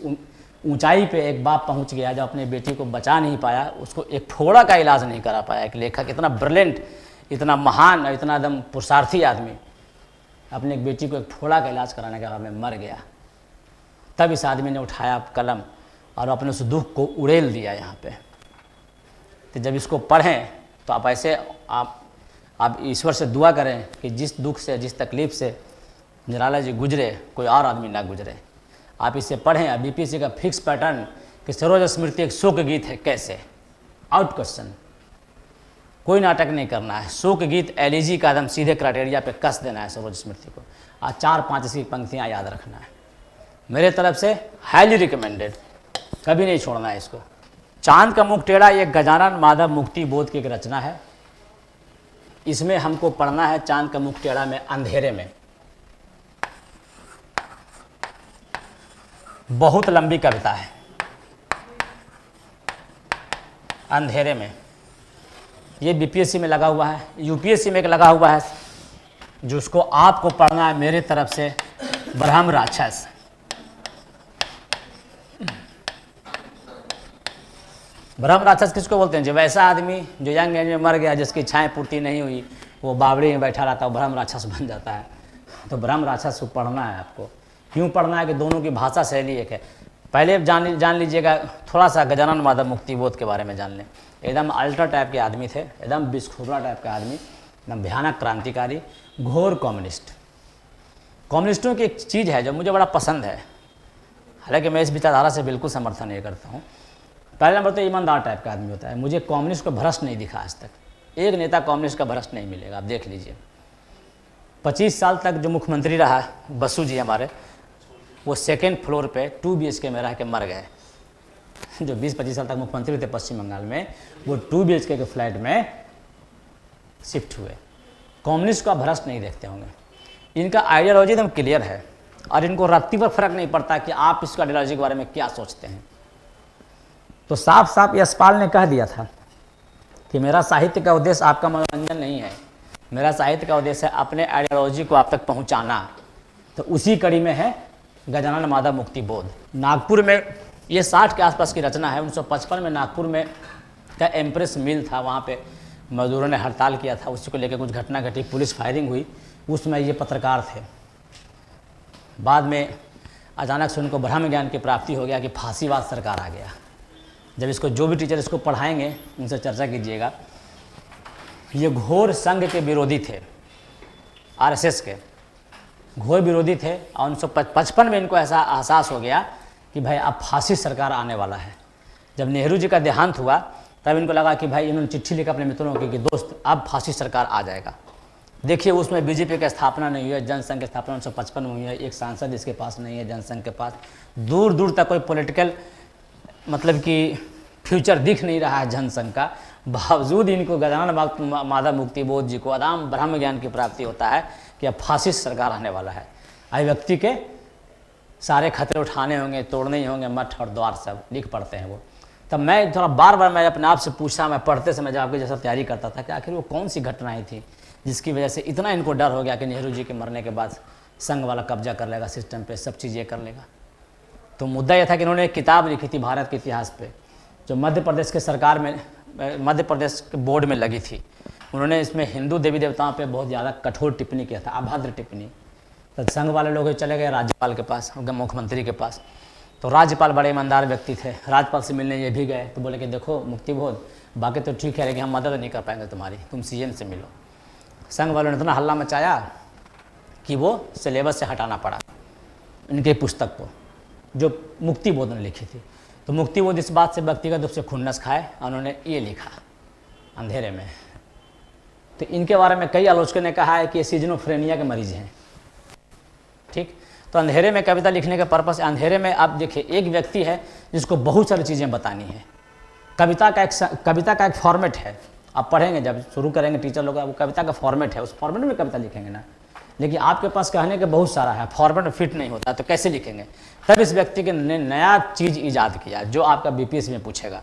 S2: ऊंचाई पे एक बाप पहुंच गया जो अपने बेटी को बचा नहीं पाया, उसको एक फोड़ा का इलाज नहीं करा पाया। एक लेखक इतना ब्रिलियंट, इतना महान और इतना एकदम पुरुषार्थी आदमी अपने एक बेटी को एक फोड़ा का इलाज कराने के बाद में मर गया। तब इस आदमी ने उठाया कलम और अपने उस दुख को उड़ेल दिया यहाँ पे। तो जब इसको पढ़ें तो आप ऐसे आप ईश्वर से दुआ करें कि जिस दुख से, जिस तकलीफ़ से निराला जी गुजरे, कोई और आदमी ना गुजरे। आप इसे पढ़ें। अब बीपीएससी का फिक्स पैटर्न कि सरोज स्मृति एक शोक गीत है, कैसे? Out question. कोई नाटक नहीं करना है, शोक गीत एलईजी का एकदम सीधे क्राइटेरिया पे कस देना है सरोज स्मृति को, और 4-5 इसकी पंक्तियाँ याद रखना है। मेरे तरफ से हाईली रिकमेंडेड, कभी नहीं छोड़ना है इसको। चांद का मुख टेढ़ा ये गजानन माधव मुक्ति बोध की एक रचना है। इसमें हमको पढ़ना है चांद का मुख टेढ़ा में अंधेरे में। बहुत लंबी कविता है। अंधेरे में ये बीपीएससी में लगा हुआ है, यूपीएससी में एक लगा हुआ है जो उसको आपको पढ़ना है मेरे तरफ से, ब्रह्म राक्षस। ब्रह्म राक्षस किसको बोलते हैं? जो वैसा आदमी जो यंग एज में मर गया, जिसकी इच्छाएं पूर्ति नहीं हुई, वो बावड़ी में बैठा रहता है, वो ब्रह्म राक्षस बन जाता है। तो ब्रह्म राक्षस को पढ़ना है आपको। क्यों पढ़ना है? कि दोनों की भाषा शैली एक है। पहले जान लीजिएगा थोड़ा सा गजानन माधव मुक्ति बोध के बारे में जान लें। एकदम अल्ट्रा टाइप के आदमी थे, एकदम बिस्खोबरा टाइप का आदमी, एकदम भयानक क्रांतिकारी, घोर कम्युनिस्ट। कम्युनिस्टों की एक चीज़ है जो मुझे बड़ा पसंद है, हालांकि मैं इस विचारधारा से बिल्कुल समर्थन नहीं करता हूँ। पहले नंबर तो ईमानदार टाइप का आदमी होता है। मुझे कम्युनिस्ट को भ्रष्ट नहीं दिखा आज तक, एक नेता कम्युनिस्ट का भ्रष्ट नहीं मिलेगा। आप देख लीजिए 25 साल तक जो मुख्यमंत्री रहा बसु जी हमारे, वो 2nd फ्लोर पे 2 BHK में रह के मर गए। जो 20-25 साल तक मुख्यमंत्री थे पश्चिम बंगाल में, वो 2 BHK के फ्लैट में शिफ्ट हुए। कम्युनिस्ट को आप भ्रष्ट नहीं देखते होंगे। इनका आइडियोलॉजी एकदम क्लियर है और इनको रत्ती पर फर्क नहीं पड़ता कि आप इसका आइडियोलॉजी के बारे में क्या सोचते हैं। तो साफ साफ यशपाल ने कह दिया था कि मेरा साहित्य का उद्देश्य आपका मनोरंजन नहीं है, मेरा साहित्य का उद्देश्य है अपने आइडियोलॉजी को आप तक पहुंचाना। तो उसी कड़ी में है गजानन माधव मुक्ति बोध। नागपुर में ये 60 के आसपास की रचना है। 1955 में नागपुर में का एम्प्रेस मिल था, वहाँ पे मजदूरों ने हड़ताल किया था, उसी को लेकर कुछ घटना घटी, पुलिस फायरिंग हुई। उसमें ये पत्रकार थे। बाद में अचानक से उनको ब्रह्म ज्ञान की प्राप्ति हो गया कि फांसीवाद सरकार आ गया। जब इसको जो भी टीचर इसको पढ़ाएंगे उनसे चर्चा कीजिएगा। ये घोर संघ के विरोधी थे, आरएसएस के घोर विरोधी थे। और 1955 में इनको ऐसा एहसास हो गया कि भाई अब फांसी सरकार आने वाला है। जब नेहरू जी का देहांत हुआ तब इनको लगा कि भाई, इन्होंने चिट्ठी लिखा अपने मित्रों को कि दोस्त अब फांसी सरकार आ जाएगा। देखिए उसमें बीजेपी की स्थापना नहीं हुई है, जनसंघ की स्थापना 1955 में हुई है। एक सांसद इसके पास नहीं है, जनसंघ के पास दूर दूर तक कोई पॉलिटिकल मतलब कि फ्यूचर दिख नहीं रहा है जनसंघ का। बावजूद इनको गजानन माधव मुक्ति बोध जी को अदाम ब्रह्म ज्ञान की प्राप्ति होता है कि अब फासिस्ट सरकार आने वाला है। अभिव्यक्ति के सारे खतरे उठाने होंगे, तोड़ने ही होंगे, मठ और द्वार सब लिख पढ़ते हैं वो। तब मैं थोड़ा बार बार मैं अपने आप से पूछा, मैं पढ़ते समय जब आपके जैसा तैयारी करता था कि आखिर वो कौन सी घटनाएं थी जिसकी वजह से इतना इनको डर हो गया कि नेहरू जी के मरने के बाद संघ वाला कब्जा कर लेगा सिस्टम पे, सब चीज़ ये कर लेगा। तो मुद्दा यह था कि इन्होंने एक किताब लिखी थी भारत के इतिहास पे, जो मध्य प्रदेश के सरकार में, मध्य प्रदेश के बोर्ड में लगी थी। उन्होंने इसमें हिंदू देवी देवताओं पे बहुत ज़्यादा कठोर टिप्पणी किया था, अभद्र टिप्पणी। तो संघ वाले लोग चले गए राज्यपाल के पास, मुख्यमंत्री के पास। तो राज्यपाल बड़े ईमानदार व्यक्ति थे, राज्यपाल से मिलने ये भी गए। तो बोले कि देखो मुक्ति बोध, बाकी तो ठीक है लेकिन हम मदद नहीं कर पाएंगे तुम्हारी, तुम सीएम से मिलो। संघ वालों ने इतना हल्ला मचाया कि वो सिलेबस से हटाना पड़ा इनके पुस्तक को, जो मुक्ति बोध ने लिखी थी। तो मुक्ति बोध इस बात से व्यक्तिगत रूप से खुन्नस खाए, उन्होंने ये लिखा अंधेरे में। तो इनके बारे में कई आलोचकों ने कहा है कि ये सिजोफ्रेनिया के मरीज हैं। ठीक, तो अंधेरे में कविता लिखने का पर्पस, अंधेरे में आप देखिए एक व्यक्ति है जिसको बहुत सारी चीज़ें बतानी है। कविता का एक फॉर्मेट है, आप पढ़ेंगे जब शुरू करेंगे टीचर लोग, वो कविता का फॉर्मेट है, उस फॉर्मेट में कविता लिखेंगे ना। लेकिन आपके पास कहने के बहुत सारा है, फॉर्मेट में फिट नहीं होता, तो कैसे लिखेंगे? तब इस व्यक्ति के ने नया चीज़ ईजाद किया जो आपका बीपीएससी में पूछेगा।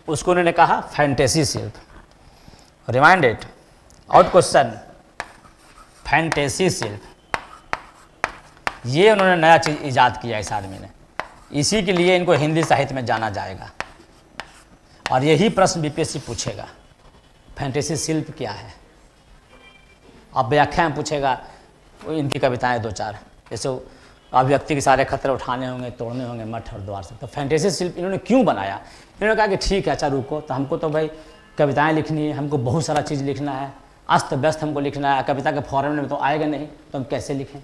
S2: उसको उन्होंने कहा फैंटेसी शिल्प। रिमाइंडेड आउट क्वेश्चन, फैंटेसी शिल्प, ये उन्होंने नया चीज़ ईजाद किया इस आदमी ने। इसी के लिए इनको हिंदी साहित्य में जाना जाएगा। और यही प्रश्न बीपीएससी पूछेगा, फैंटेसी शिल्प क्या है। अब व्याख्या में पूछेगा इनकी कविताएं दो चार, जैसे अभिव्यक्ति के सारे खतरे उठाने होंगे, तोड़ने होंगे मठ और द्वार से। तो फैंटेसी शिल्प इन्होंने क्यों बनाया? इन्होंने कहा कि ठीक है, अच्छा रुको, तो हमको तो भाई कविताएं लिखनी है, हमको बहुत सारा चीज़ लिखना है, अस्त व्यस्त हमको लिखना है, कविता के फॉर्म में तो आएगा नहीं, तो हम कैसे लिखें?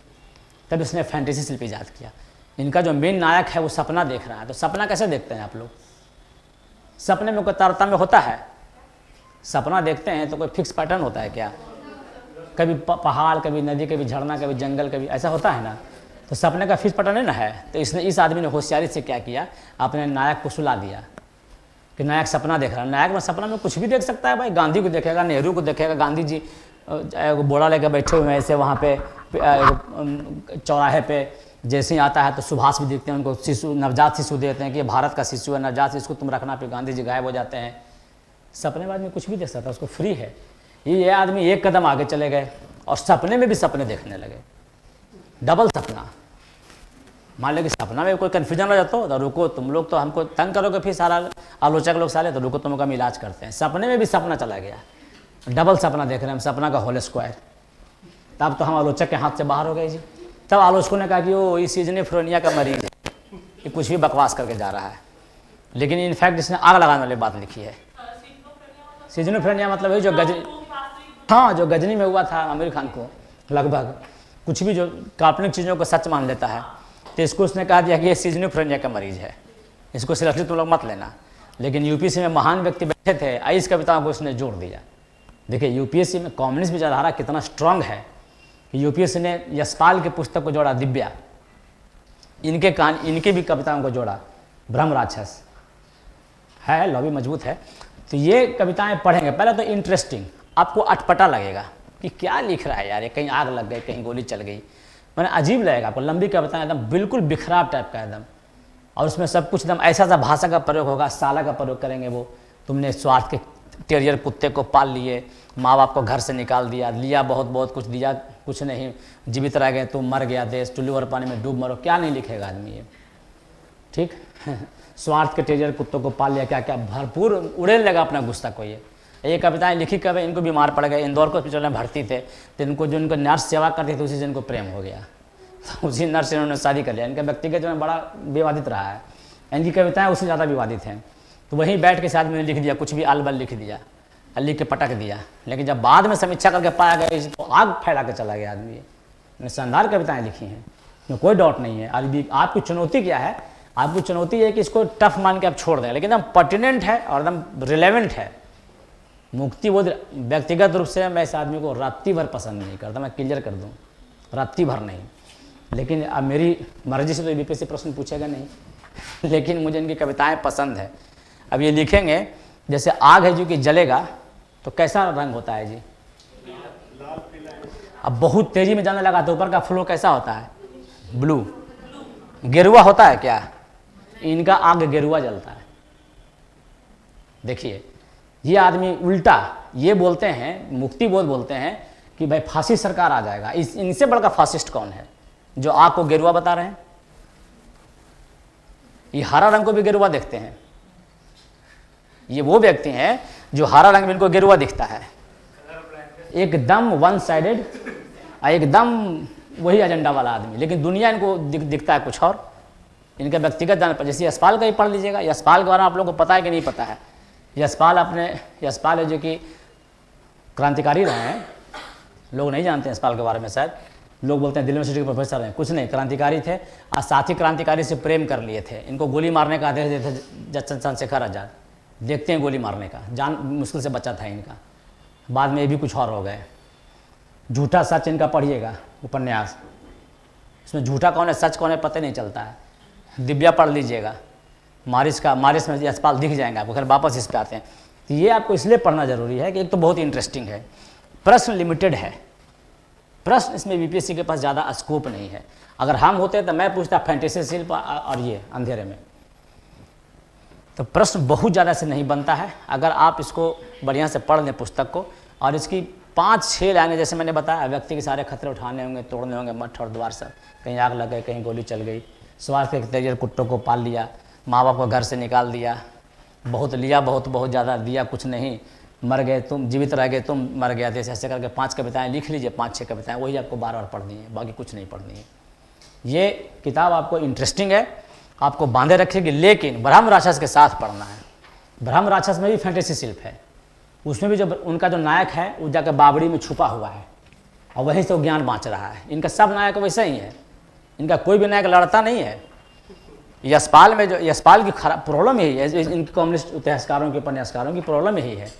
S2: तब इसने फैंटेसी शिल्प ईजाद किया। इनका जो मेन नायक है वो सपना देख रहा है। तो सपना कैसे देखते हैं आप लोग? सपने में कोई तारतम्य होता है? सपना देखते हैं तो कोई फिक्स पैटर्न होता है क्या? कभी पहाड़, कभी नदी, कभी झरना, कभी जंगल, कभी ऐसा होता है ना। तो सपने का फिक्स पैटर्न ना है। तो इसने, इस आदमी ने होशियारी से क्या किया, अपने नायक को सुला दिया कि नायक सपना देख रहा है। नायक में सपना में कुछ भी देख सकता है भाई, गांधी को देखेगा, नेहरू को देखेगा, गांधी जी बोरा लेकर बैठे हुए हैं ऐसे वहाँ पे चौराहे पे, जैसे ही आता है तो सुभाष भी दिखते हैं, उनको शिशु, नवजात शिशु देते हैं कि भारत का शिशु है, नवजात शिशु को तुम रखना, फिर गांधी जी गायब हो जाते हैं। सपने में आदमी कुछ भी देख सकता है, उसको फ्री है। ये आदमी एक कदम आगे चले गए और सपने में भी सपने देखने लगे, डबल सपना। मान लो कि सपना में कोई कन्फ्यूजन हो जाता हो तो रुको, तुम लोग तो हमको तंग करोगे, फिर सारा आलोचक लोग साले, तो रुको तुमको हम इलाज करते हैं। सपने में भी सपना चला गया, डबल सपना देख रहे हैं हम, सपना का होल स्क्वायर। तब तो हम आलोचक के हाथ से बाहर हो गए जी। तब आलोचकों ने कहा कि वो इस सिजोफ्रेनिया का मरीज है, ये कुछ भी बकवास करके जा रहा है। लेकिन इनफैक्ट इसने आग लगाने वाली बात लिखी है। सिजोफ्रेनिया मतलब है जो गजनी, हाँ, जो गजनी में हुआ था आमिर खान को, लगभग कुछ भी जो काल्पनिक चीज़ों को सच मान लेता है, तो इसको उसने कहा दिया कि ये सिजोफ्रेनिया का मरीज है, इसको सीरियसली तुम लोग मत लेना। लेकिन यूपीएससी में महान व्यक्ति बैठे थे, इस कविताओं को उसने जोड़ दिया। देखिए यूपीएससी में कम्युनिस्ट विचारधारा कितना स्ट्रांग है कि यूपीएससी ने यशपाल की पुस्तक को जोड़ा, दिव्या, इनके भी कविताओं को जोड़ा, ब्रह्म राक्षस है, लॉबी मजबूत है। तो ये कविताएं पढ़ेंगे पहले तो इंटरेस्टिंग, आपको अटपटा लगेगा कि क्या लिख रहा है यार, ये कहीं आग लग गई, कहीं गोली चल गई, मैंने अजीब लगेगा आपको। लंबी कविताएं एकदम बिल्कुल बिखराव टाइप का एकदम, और उसमें सब कुछ एकदम ऐसा सा भाषा का प्रयोग होगा, साला का प्रयोग करेंगे वो, तुमने स्वार्थ के टेरियर कुत्ते को पाल लिए, माँ बाप को घर से निकाल दिया, लिया बहुत बहुत कुछ, दिया कुछ नहीं, जीवित रह गए, तुम मर गया देश, चुल्लू और पानी में डूब मरो, क्या नहीं लिखेगा आदमी ये, ठीक। स्वार्थ के टेरियर कुत्तों को पाल लिया, क्या क्या भरपूर उड़े लगा अपना गुस्सा को। ये कविताएं लिखी कब, इनको बीमार पड़ गए, इंदौर को हॉस्पिटल में भर्ती थे, तो इनको जो इनको नर्स सेवा करती थी उसी से इनको प्रेम हो गया, तो उसी नर्स से इन्होंने शादी कर लिया। इनका व्यक्तिगत जो बड़ा विवादित रहा है, इनकी कविताएं उससे ज़्यादा विवादित हैं। तो वहीं बैठ के शायद मैंने लिख दिया, कुछ भी अलबल लिख दिया, लिख के पटक दिया। लेकिन जब बाद में समीक्षा करके पाया गया तो आग फैला के चला गया आदमी। मैंने शानदार कविताएं लिखी हैं, इसमें कोई डाउट नहीं है। अभी आपकी चुनौती क्या है? आपकी चुनौती है कि इसको टफ मान के आप छोड़ दें, लेकिन एकदम पर्टिनेंट है और एकदम रिलेवेंट है। मुक्ति बोध व्यक्तिगत रूप से मैं इस आदमी को रात्रि भर पसंद नहीं करता, मैं क्लियर कर दूँ, रात्रि भर नहीं। लेकिन अब मेरी मर्जी से तो बीपीएससी प्रश्न पूछेगा नहीं, लेकिन मुझे इनकी कविताएं पसंद है। अब ये लिखेंगे जैसे आग है जो कि जलेगा तो कैसा रंग होता है जी? अब बहुत तेजी में जाने लगा तो ऊपर का फ्लो कैसा होता है? ब्लू, गेरुआ होता है क्या? इनका आग गेरुआ जलता है। देखिए ये आदमी उल्टा ये बोलते हैं, मुक्ति बोध बोलते हैं कि भाई फांसी सरकार आ जाएगा। इनसे बड़ा फासिस्ट कौन है जो आग को गेरुआ बता रहे हैं? ये हरा रंग को भी गेरुआ देखते हैं। ये वो व्यक्ति हैं जो हरा रंग में इनको गेरुआ दिखता है, एकदम वन साइडेड, एकदम वही एजेंडा वाला आदमी। लेकिन दुनिया इनको दिखता है कुछ और। इनका व्यक्तिगत जान पर, जैसे यशपाल का ही पढ़ लीजिएगा। यशपाल के बारे में आप लोगों को पता है कि नहीं पता है? यशपाल है जो कि क्रांतिकारी रहे हैं। लोग नहीं जानते यशपाल के बारे में, शायद लोग बोलते हैं दिल्ली यूनिवर्सिटी के प्रोफेसर हैं, कुछ नहीं, क्रांतिकारी थे और साथ ही क्रांतिकारी से प्रेम कर लिए थे। इनको गोली मारने का आदेश देते थे चंद्रशेखर आजाद, देखते हैं गोली मारने का, जान मुश्किल से बचा था इनका। बाद में ये भी कुछ और हो गए। झूठा सच इनका पढ़िएगा उपन्यास, इसमें झूठा कौन है सच कौन है पता नहीं चलता है। दिव्या पढ़ लीजिएगा, मारिस में यशपाल दिख जाएंगे आपको। खैर वापस इस पे आते हैं। तो ये आपको इसलिए पढ़ना जरूरी है कि एक तो बहुत इंटरेस्टिंग है, प्रश्न लिमिटेड है, प्रश्न इसमें बीपीएससी के पास ज़्यादा स्कोप नहीं है। अगर हम होते तो मैं पूछता फैंटेसी शिल्प और ये अंधेरे में, तो प्रश्न बहुत ज़्यादा से नहीं बनता है। अगर आप इसको बढ़िया से पढ़ लें पुस्तक को, और इसकी 5-6 लाइनें जैसे मैंने बताया, व्यक्ति के सारे खतरे उठाने होंगे, तोड़ने होंगे मठ और द्वार सब, कहीं आग लग गई, कहीं गोली चल गई, स्वार्थ के तरीके कुत्तों को पाल लिया, माँ बाप को घर से निकाल दिया, बहुत लिया, बहुत ज़्यादा दिया, कुछ नहीं, मर गए तुम, जीवित रह गए तुम, मर गया। ऐसे ऐसे करके 5 कविताएँ लिख लीजिए, 5-6 कविताएँ, वही आपको बार बार पढ़नी है, बाकी कुछ नहीं पढ़नी है। ये किताब आपको इंटरेस्टिंग है, आपको बांधे रखेगी, लेकिन ब्रह्म राक्षस के साथ पढ़ना है। ब्रह्म राक्षस में भी फैंटेसी शिल्प है, उसमें भी जो उनका जो नायक है वो जाकर बावड़ी में छुपा हुआ है और वहीं से वो ज्ञान बाँच रहा है। इनका सब नायक वैसे ही है, इनका कोई भी नायक लड़ता नहीं है। यशपाल में जो यशपाल की खराब प्रॉब्लम यही है, इनके कम्युनिस्ट इतिहासकारों के उपन्यासकारों की प्रॉब्लम यही है।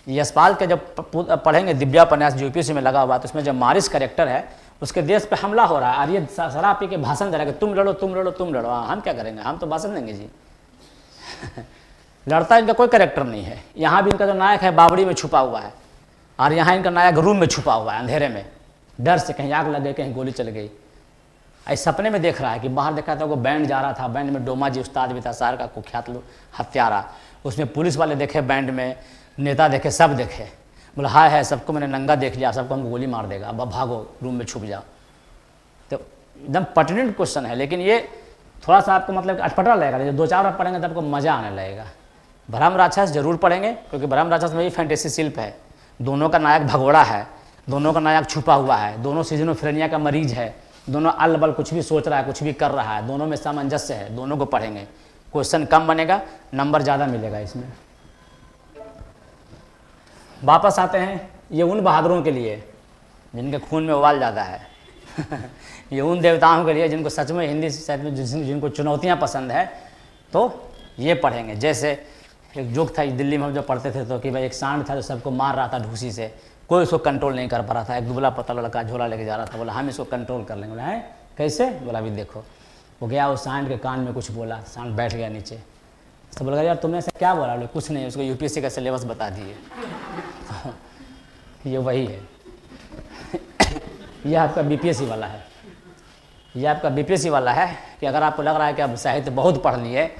S2: यशपाल के जब पढ़ेंगे दिव्या उपन्यास जो यूपीएससी में लगा हुआ, तो उसमें जब मारिस कैरेक्टर है, उसके देश पे हमला हो रहा है और ये शराब पी के भाषण दे रहा है कि तुम लड़ो तुम लड़ो तुम लड़ो। हम क्या करेंगे, हम तो भाषण देंगे जी। लड़ता इनका कोई कैरेक्टर नहीं है। यहाँ भी इनका जो नायक है बावड़ी में छुपा हुआ है और यहाँ इनका नायक रूम में छुपा हुआ है अंधेरे में, डर से कहीं आग लग गई, कहीं गोली चल गई। ऐसे सपने में देख रहा है कि बाहर देखा था वो बैंड जा रहा था, बैंड में डोमा जी उस्ताद भी था, शहर का कुख्यात हत्यारा। उसमें पुलिस वाले देखे, बैंड में नेता देखे, सब देखे, बोला हाय है सबको मैंने नंगा देख लिया, सबको हमको गोली मार देगा, अब भागो रूम में छुप जाओ। तो एकदम पर्टिनेंट क्वेश्चन है, लेकिन ये थोड़ा सा आपको मतलब अटपटा लगेगा। जब 2-4 बार पढ़ेंगे तो आपको मज़ा आने लगेगा। ब्रह्म राक्षस जरूर पढ़ेंगे, क्योंकि ब्रह्म राक्षस में भी फैंटेसी शिल्प है। दोनों का नायक भगोड़ा है, दोनों का नायक छुपा हुआ है, दोनों सिजोफ्रेनिया का मरीज है, दोनों अल बल कुछ भी सोच रहा है, कुछ भी कर रहा है, दोनों में सामंजस्य है। दोनों को पढ़ेंगे, क्वेश्चन कम बनेगा, नंबर ज़्यादा मिलेगा इसमें। वापस आते हैं, ये उन बहादुरों के लिए जिनके खून में उबाल ज़्यादा है। ये उन देवताओं के लिए जिनको सच में हिंदी साहित्य में जिनको चुनौतियाँ पसंद है, तो ये पढ़ेंगे। जैसे एक जोक था दिल्ली में हम जब पढ़ते थे, तो कि भाई एक सांड था जो सबको मार रहा था ढूसी से, कोई उसको कंट्रोल नहीं कर पा रहा था। एक दुबला पतला लड़का झोला लेके जा रहा था, बोला हम इसको कंट्रोल कर लेंगे। बोला है कैसे? बोला अभी देखो। वो गया, वो सांड के कान में कुछ बोला, सांड बैठ गया नीचे। तो बोला यार तुमने ऐसा क्या बोला? बोले कुछ नहीं, उसको यूपीएससी का सिलेबस बता दिए। ये वही है। यह आपका बीपीएससी वाला है, यह आपका बीपीएससी वाला है कि अगर आपको लग रहा है कि आप साहित्य बहुत पढ़ लिए,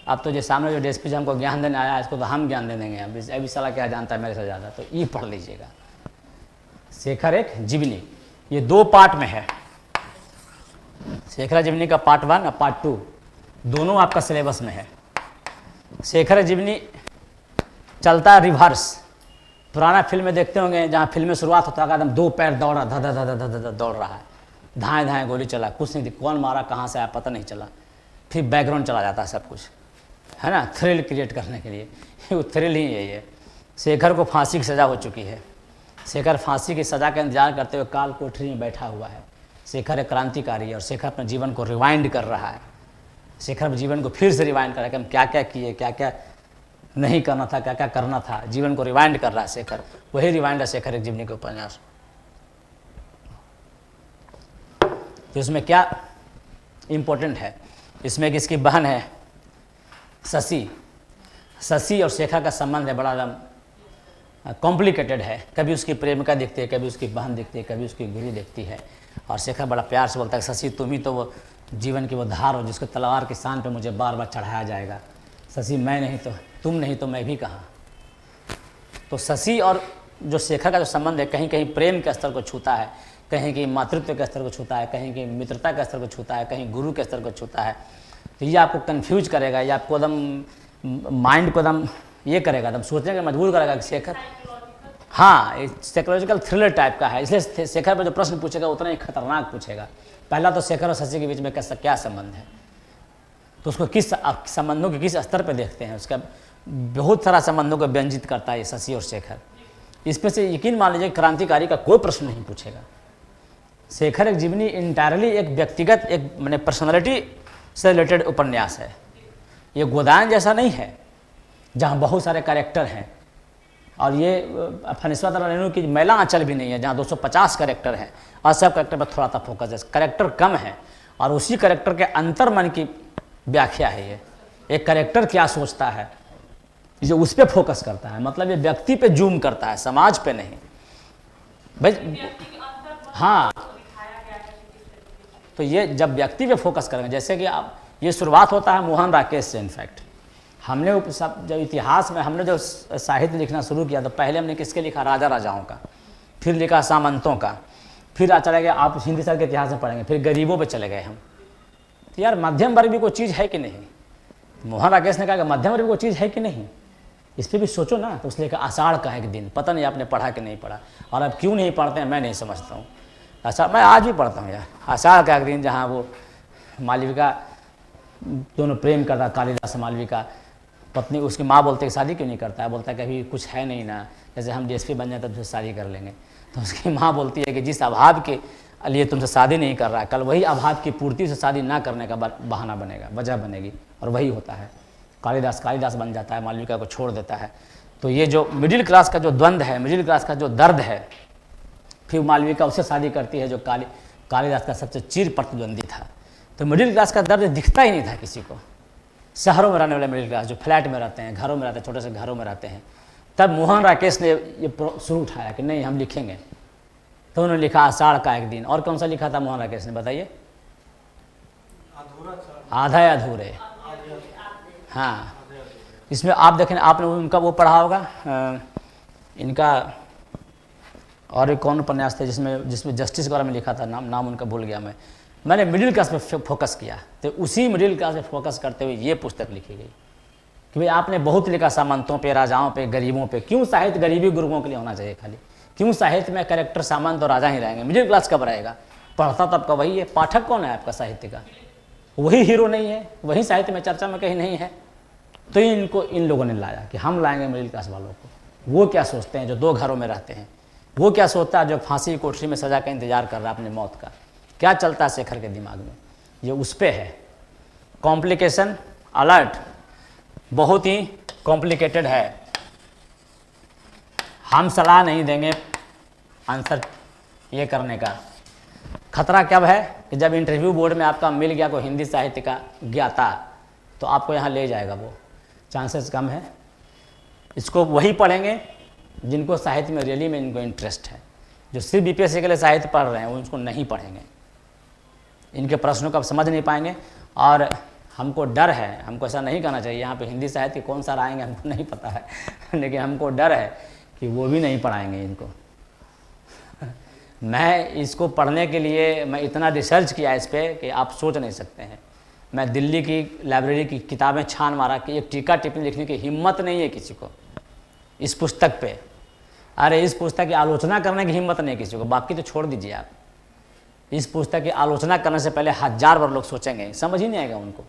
S2: अब तो जो सामने जो डीएसपी हमको ज्ञान देने आया, इसको तो हम ज्ञान दे देंगे, अभी साला क्या जानता है मेरे से ज़्यादा, तो ये पढ़ लीजिएगा। शेखर एक जीवनी, ये 2 पार्ट में है। शेखर जीवनी का पार्ट 1 और पार्ट 2 दोनों आपका सिलेबस में है। शेखर जीवनी चलता है रिवर्स। पुराना फिल्म में देखते होंगे, जहाँ फिल्म में शुरुआत होता है एकदम 2 पैर दौड़ा, धा धा धा धा धा धा दौड़ रहा है, धाएँ धाएँ गोली चला, कुछ नहीं, कौन मारा कहाँ से आया पता नहीं चला, फिर बैकग्राउंड चला जाता है सब कुछ, है ना, थ्रिल क्रिएट करने के लिए। वो थ्रिल ही है ये। शेखर को फांसी की सज़ा हो चुकी है। शेखर फांसी की सज़ा का इंतजार करते हुए काल कोठरी में बैठा हुआ है। शेखर एक क्रांतिकारी है और शेखर अपने जीवन को रिवाइंड कर रहा है। शेखर अपने जीवन को फिर से रिवाइंड कर रहा है कि हम क्या क्या किए, क्या क्या नहीं करना था, क्या क्या करना था, जीवन को रिवाइंड कर रहा है शेखर। वही रिवाइंड है शेखर एक जीवनी के उपन्यास। तो इसमें क्या इम्पोर्टेंट है, इसमें कि इसकी बहन है शशि। शशि और शेखर का संबंध है बड़ा कॉम्प्लिकेटेड है। कभी उसकी प्रेमिका दिखती है, कभी उसकी बहन दिखती है, कभी उसकी गुरु दिखती है। और शेखर बड़ा प्यार से बोलता है शशि तुम ही तो वो जीवन की वो धार हो जिसको तलवार के शान पे मुझे बार बार चढ़ाया जाएगा। शशि मैं नहीं तो तुम नहीं तो मैं भी कहाँ। तो शशि और जो शेखर का जो संबंध है कहीं कहीं प्रेम के स्तर को छूता है, कहीं कहीं मातृत्व के स्तर को छूता है, कहीं कहीं मित्रता के स्तर को छूता है, कहीं गुरु के स्तर को छूता है। तो ये आपको कन्फ्यूज करेगा, ये आपको एकदम माइंड को एकदम ये करेगा, एकदम सोचने का मजबूर करेगा कि शेखर, हाँ साइकोलॉजिकल थ्रिलर टाइप का है। इसलिए शेखर पर जो प्रश्न पूछेगा उतना ही खतरनाक पूछेगा। पहला तो शेखर और शशि के बीच में कैसा क्या संबंध है, तो उसको किस संबंधों के किस स्तर पर देखते हैं, उसका बहुत सारा संबंधों को व्यंजित करता है शशि और शेखर। इसमें से यकीन मान लीजिए क्रांतिकारी का कोई प्रश्न नहीं पूछेगा। शेखर एक जीवनी इंटायरली एक व्यक्तिगत एक मैंने पर्सनालिटी से रिलेटेड उपन्यास है। ये गोदान जैसा नहीं है जहाँ बहुत सारे कैरेक्टर हैं, और ये फनिस्वा रेणु की मैला आंचल भी नहीं है जहाँ 250 कैरेक्टर हैं और सब कैरेक्टर पर थोड़ा सा फोकस है। कैरेक्टर कम है और उसी कैरेक्टर के अंतर मन की व्याख्या है। ये एक कैरेक्टर क्या सोचता है जो उस पर फोकस करता है, मतलब ये व्यक्ति पे जूम करता है, समाज पे नहीं भाई। हाँ, तो ये जब व्यक्ति पे फोकस करेंगे, जैसे कि आप ये शुरुआत होता है मोहन राकेश से। इनफैक्ट हमने जब इतिहास में हमने जो साहित्य लिखना शुरू किया तो पहले हमने किसके लिखा, राजा राजाओं का, फिर लिखा सामंतों का, फिर चले गए आप हिंदी साहित्य के इतिहास में पढ़ेंगे, फिर गरीबों पे चले गए हम। कि यार मध्यम वर्ग भी कोई चीज़ है कि नहीं। मोहन राकेश ने कहा कि मध्यम वर्ग भी कोई चीज़ है कि नहीं, इस पर भी सोचो ना। तो उसने कहा आषाढ़ का एक दिन, पता नहीं आपने पढ़ा कि नहीं पढ़ा, और अब क्यों नहीं पढ़ते हैं मैं नहीं समझता हूँ। अच्छा, मैं आज भी पढ़ता हूँ यार, आषाढ़ का एक दिन जहाँ वो मालविका दोनों प्रेम करता, कालिदास से मालविका पत्नी, उसकी माँ बोलते कि शादी क्यों नहीं करता है, बोलता है कि अभी कुछ है नहीं ना, जैसे हम डीएसपी बन जाए तब तो शादी कर लेंगे। तो उसकी माँ बोलती है कि जिस अभाव के लिए तुमसे शादी नहीं कर रहा है, कल वही अभाव की पूर्ति से शादी ना करने का बहाना बनेगा, वजह बनेगी, और वही होता है। कालिदास बन जाता है, मालविका को छोड़ देता है। तो ये जो मिडिल क्लास का जो द्वंद्व है, मिडिल क्लास का जो दर्द है, फिर मालविका उससे शादी करती है जो कालिदास का सबसे चिर प्रतिद्वंदी था। तो मिडिल क्लास का दर्द दिखता ही नहीं था किसी को। शहरों में रहने वाले मिडिल क्लास जो फ्लैट में रहते हैं, घरों में रहते हैं, छोटे से घरों में रहते हैं, तब मोहन राकेश ने ये शुरू उठाया कि नहीं हम लिखेंगे। तो उन्होंने लिखा आषाढ़ का एक दिन। और कौन सा लिखा था मोहन राकेश ने, बताइए? आधा अधूरे। हाँ, इसमें आप देखें, आपने उनका वो पढ़ा होगा, इनका और एक कौन उपन्यास थे जिसमें जस्टिस के बारे में लिखा था, नाम उनका भूल गया मैंने मिडिल क्लास पे फोकस किया। तो उसी मिडिल क्लास पे फोकस करते हुए ये पुस्तक लिखी गई कि भाई आपने बहुत लिखा सामंतों पे, राजाओं पे, गरीबों पे, क्यों साहित्य गरीबी गुरुओं के लिए होना चाहिए खाली? क्यों साहित्य में कैरेक्टर सामंत और राजा ही रहेंगे? मिडिल क्लास कब रहेगा? पढ़ता तब का वही है। पाठक कौन है आपका साहित्य का? वही हीरो नहीं है, वही साहित्य में चर्चा में कहीं नहीं है। तो इन लोगों ने लाया कि हम लाएंगे मिडिल क्लास वालों को। वो क्या सोचते हैं जो 2 घरों में रहते हैं? वो क्या सोचता है जो फांसी की कोठरी में सजा का इंतजार कर रहा है अपनी मौत का? क्या चलता है शेखर के दिमाग में? ये उस पे है। कॉम्प्लिकेशन अलर्ट, बहुत ही कॉम्प्लिकेटेड है। हम सलाह नहीं देंगे आंसर ये करने का। खतरा कब है कि जब इंटरव्यू बोर्ड में आपका मिल गया कोई हिंदी साहित्य का ज्ञाता, तो आपको यहाँ ले जाएगा वो। चांसेस कम है। इसको वही पढ़ेंगे जिनको साहित्य में रियली में इनको इंटरेस्ट है। जो सिर्फ बीपीएससी के लिए साहित्य पढ़ रहे हैं वो उसको नहीं पढ़ेंगे, इनके प्रश्नों को आप समझ नहीं पाएंगे। और हमको डर है, हमको ऐसा नहीं करना चाहिए, यहाँ पे हिंदी साहित्य कौन सा आएंगे हमको नहीं पता है लेकिन हमको डर है कि वो भी नहीं पढ़ाएंगे इनको मैं इसको पढ़ने के लिए मैं इतना रिसर्च किया इस पर कि आप सोच नहीं सकते हैं। मैं दिल्ली की लाइब्रेरी की किताबें छान मारा कि एक टीका टिप्पणी लिखने की हिम्मत नहीं है किसी को इस पुस्तक पे। अरे इस पुस्तक की आलोचना करने की हिम्मत नहीं है किसी को, बाकी तो छोड़ दीजिए आप। इस पुस्तक की आलोचना करने से पहले 1000 बार लोग सोचेंगे, समझ ही नहीं आएगा उनको,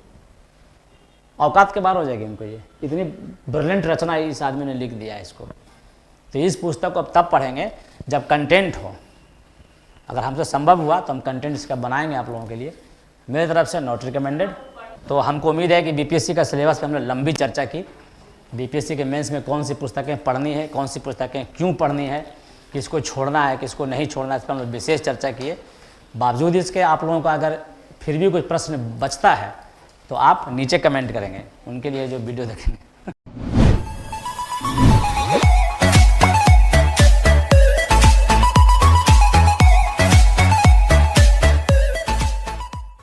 S2: औकात के बाहर हो जाएगी उनको। ये इतनी ब्रिलियंट रचना इस आदमी ने लिख दिया है इसको। तो इस पुस्तक को अब तब पढ़ेंगे जब कंटेंट हो। अगर हमसे संभव हुआ तो हम कंटेंट इसका बनाएंगे आप लोगों के लिए। मेरी तरफ से नॉट रिकमेंडेड। तो हमको उम्मीद है कि बीपीएससी का सिलेबस पे हमने लंबी चर्चा की। बीपीएससी के मेंस में कौन सी पुस्तकें पढ़नी है, कौन सी पुस्तकें क्यों पढ़नी है, किसको छोड़ना है, किसको नहीं छोड़ना है, इस पर हमने विशेष चर्चा की है। बावजूद इसके आप लोगों का अगर फिर भी कोई प्रश्न बचता है तो आप नीचे कमेंट करेंगे, उनके लिए जो वीडियो देखेंगे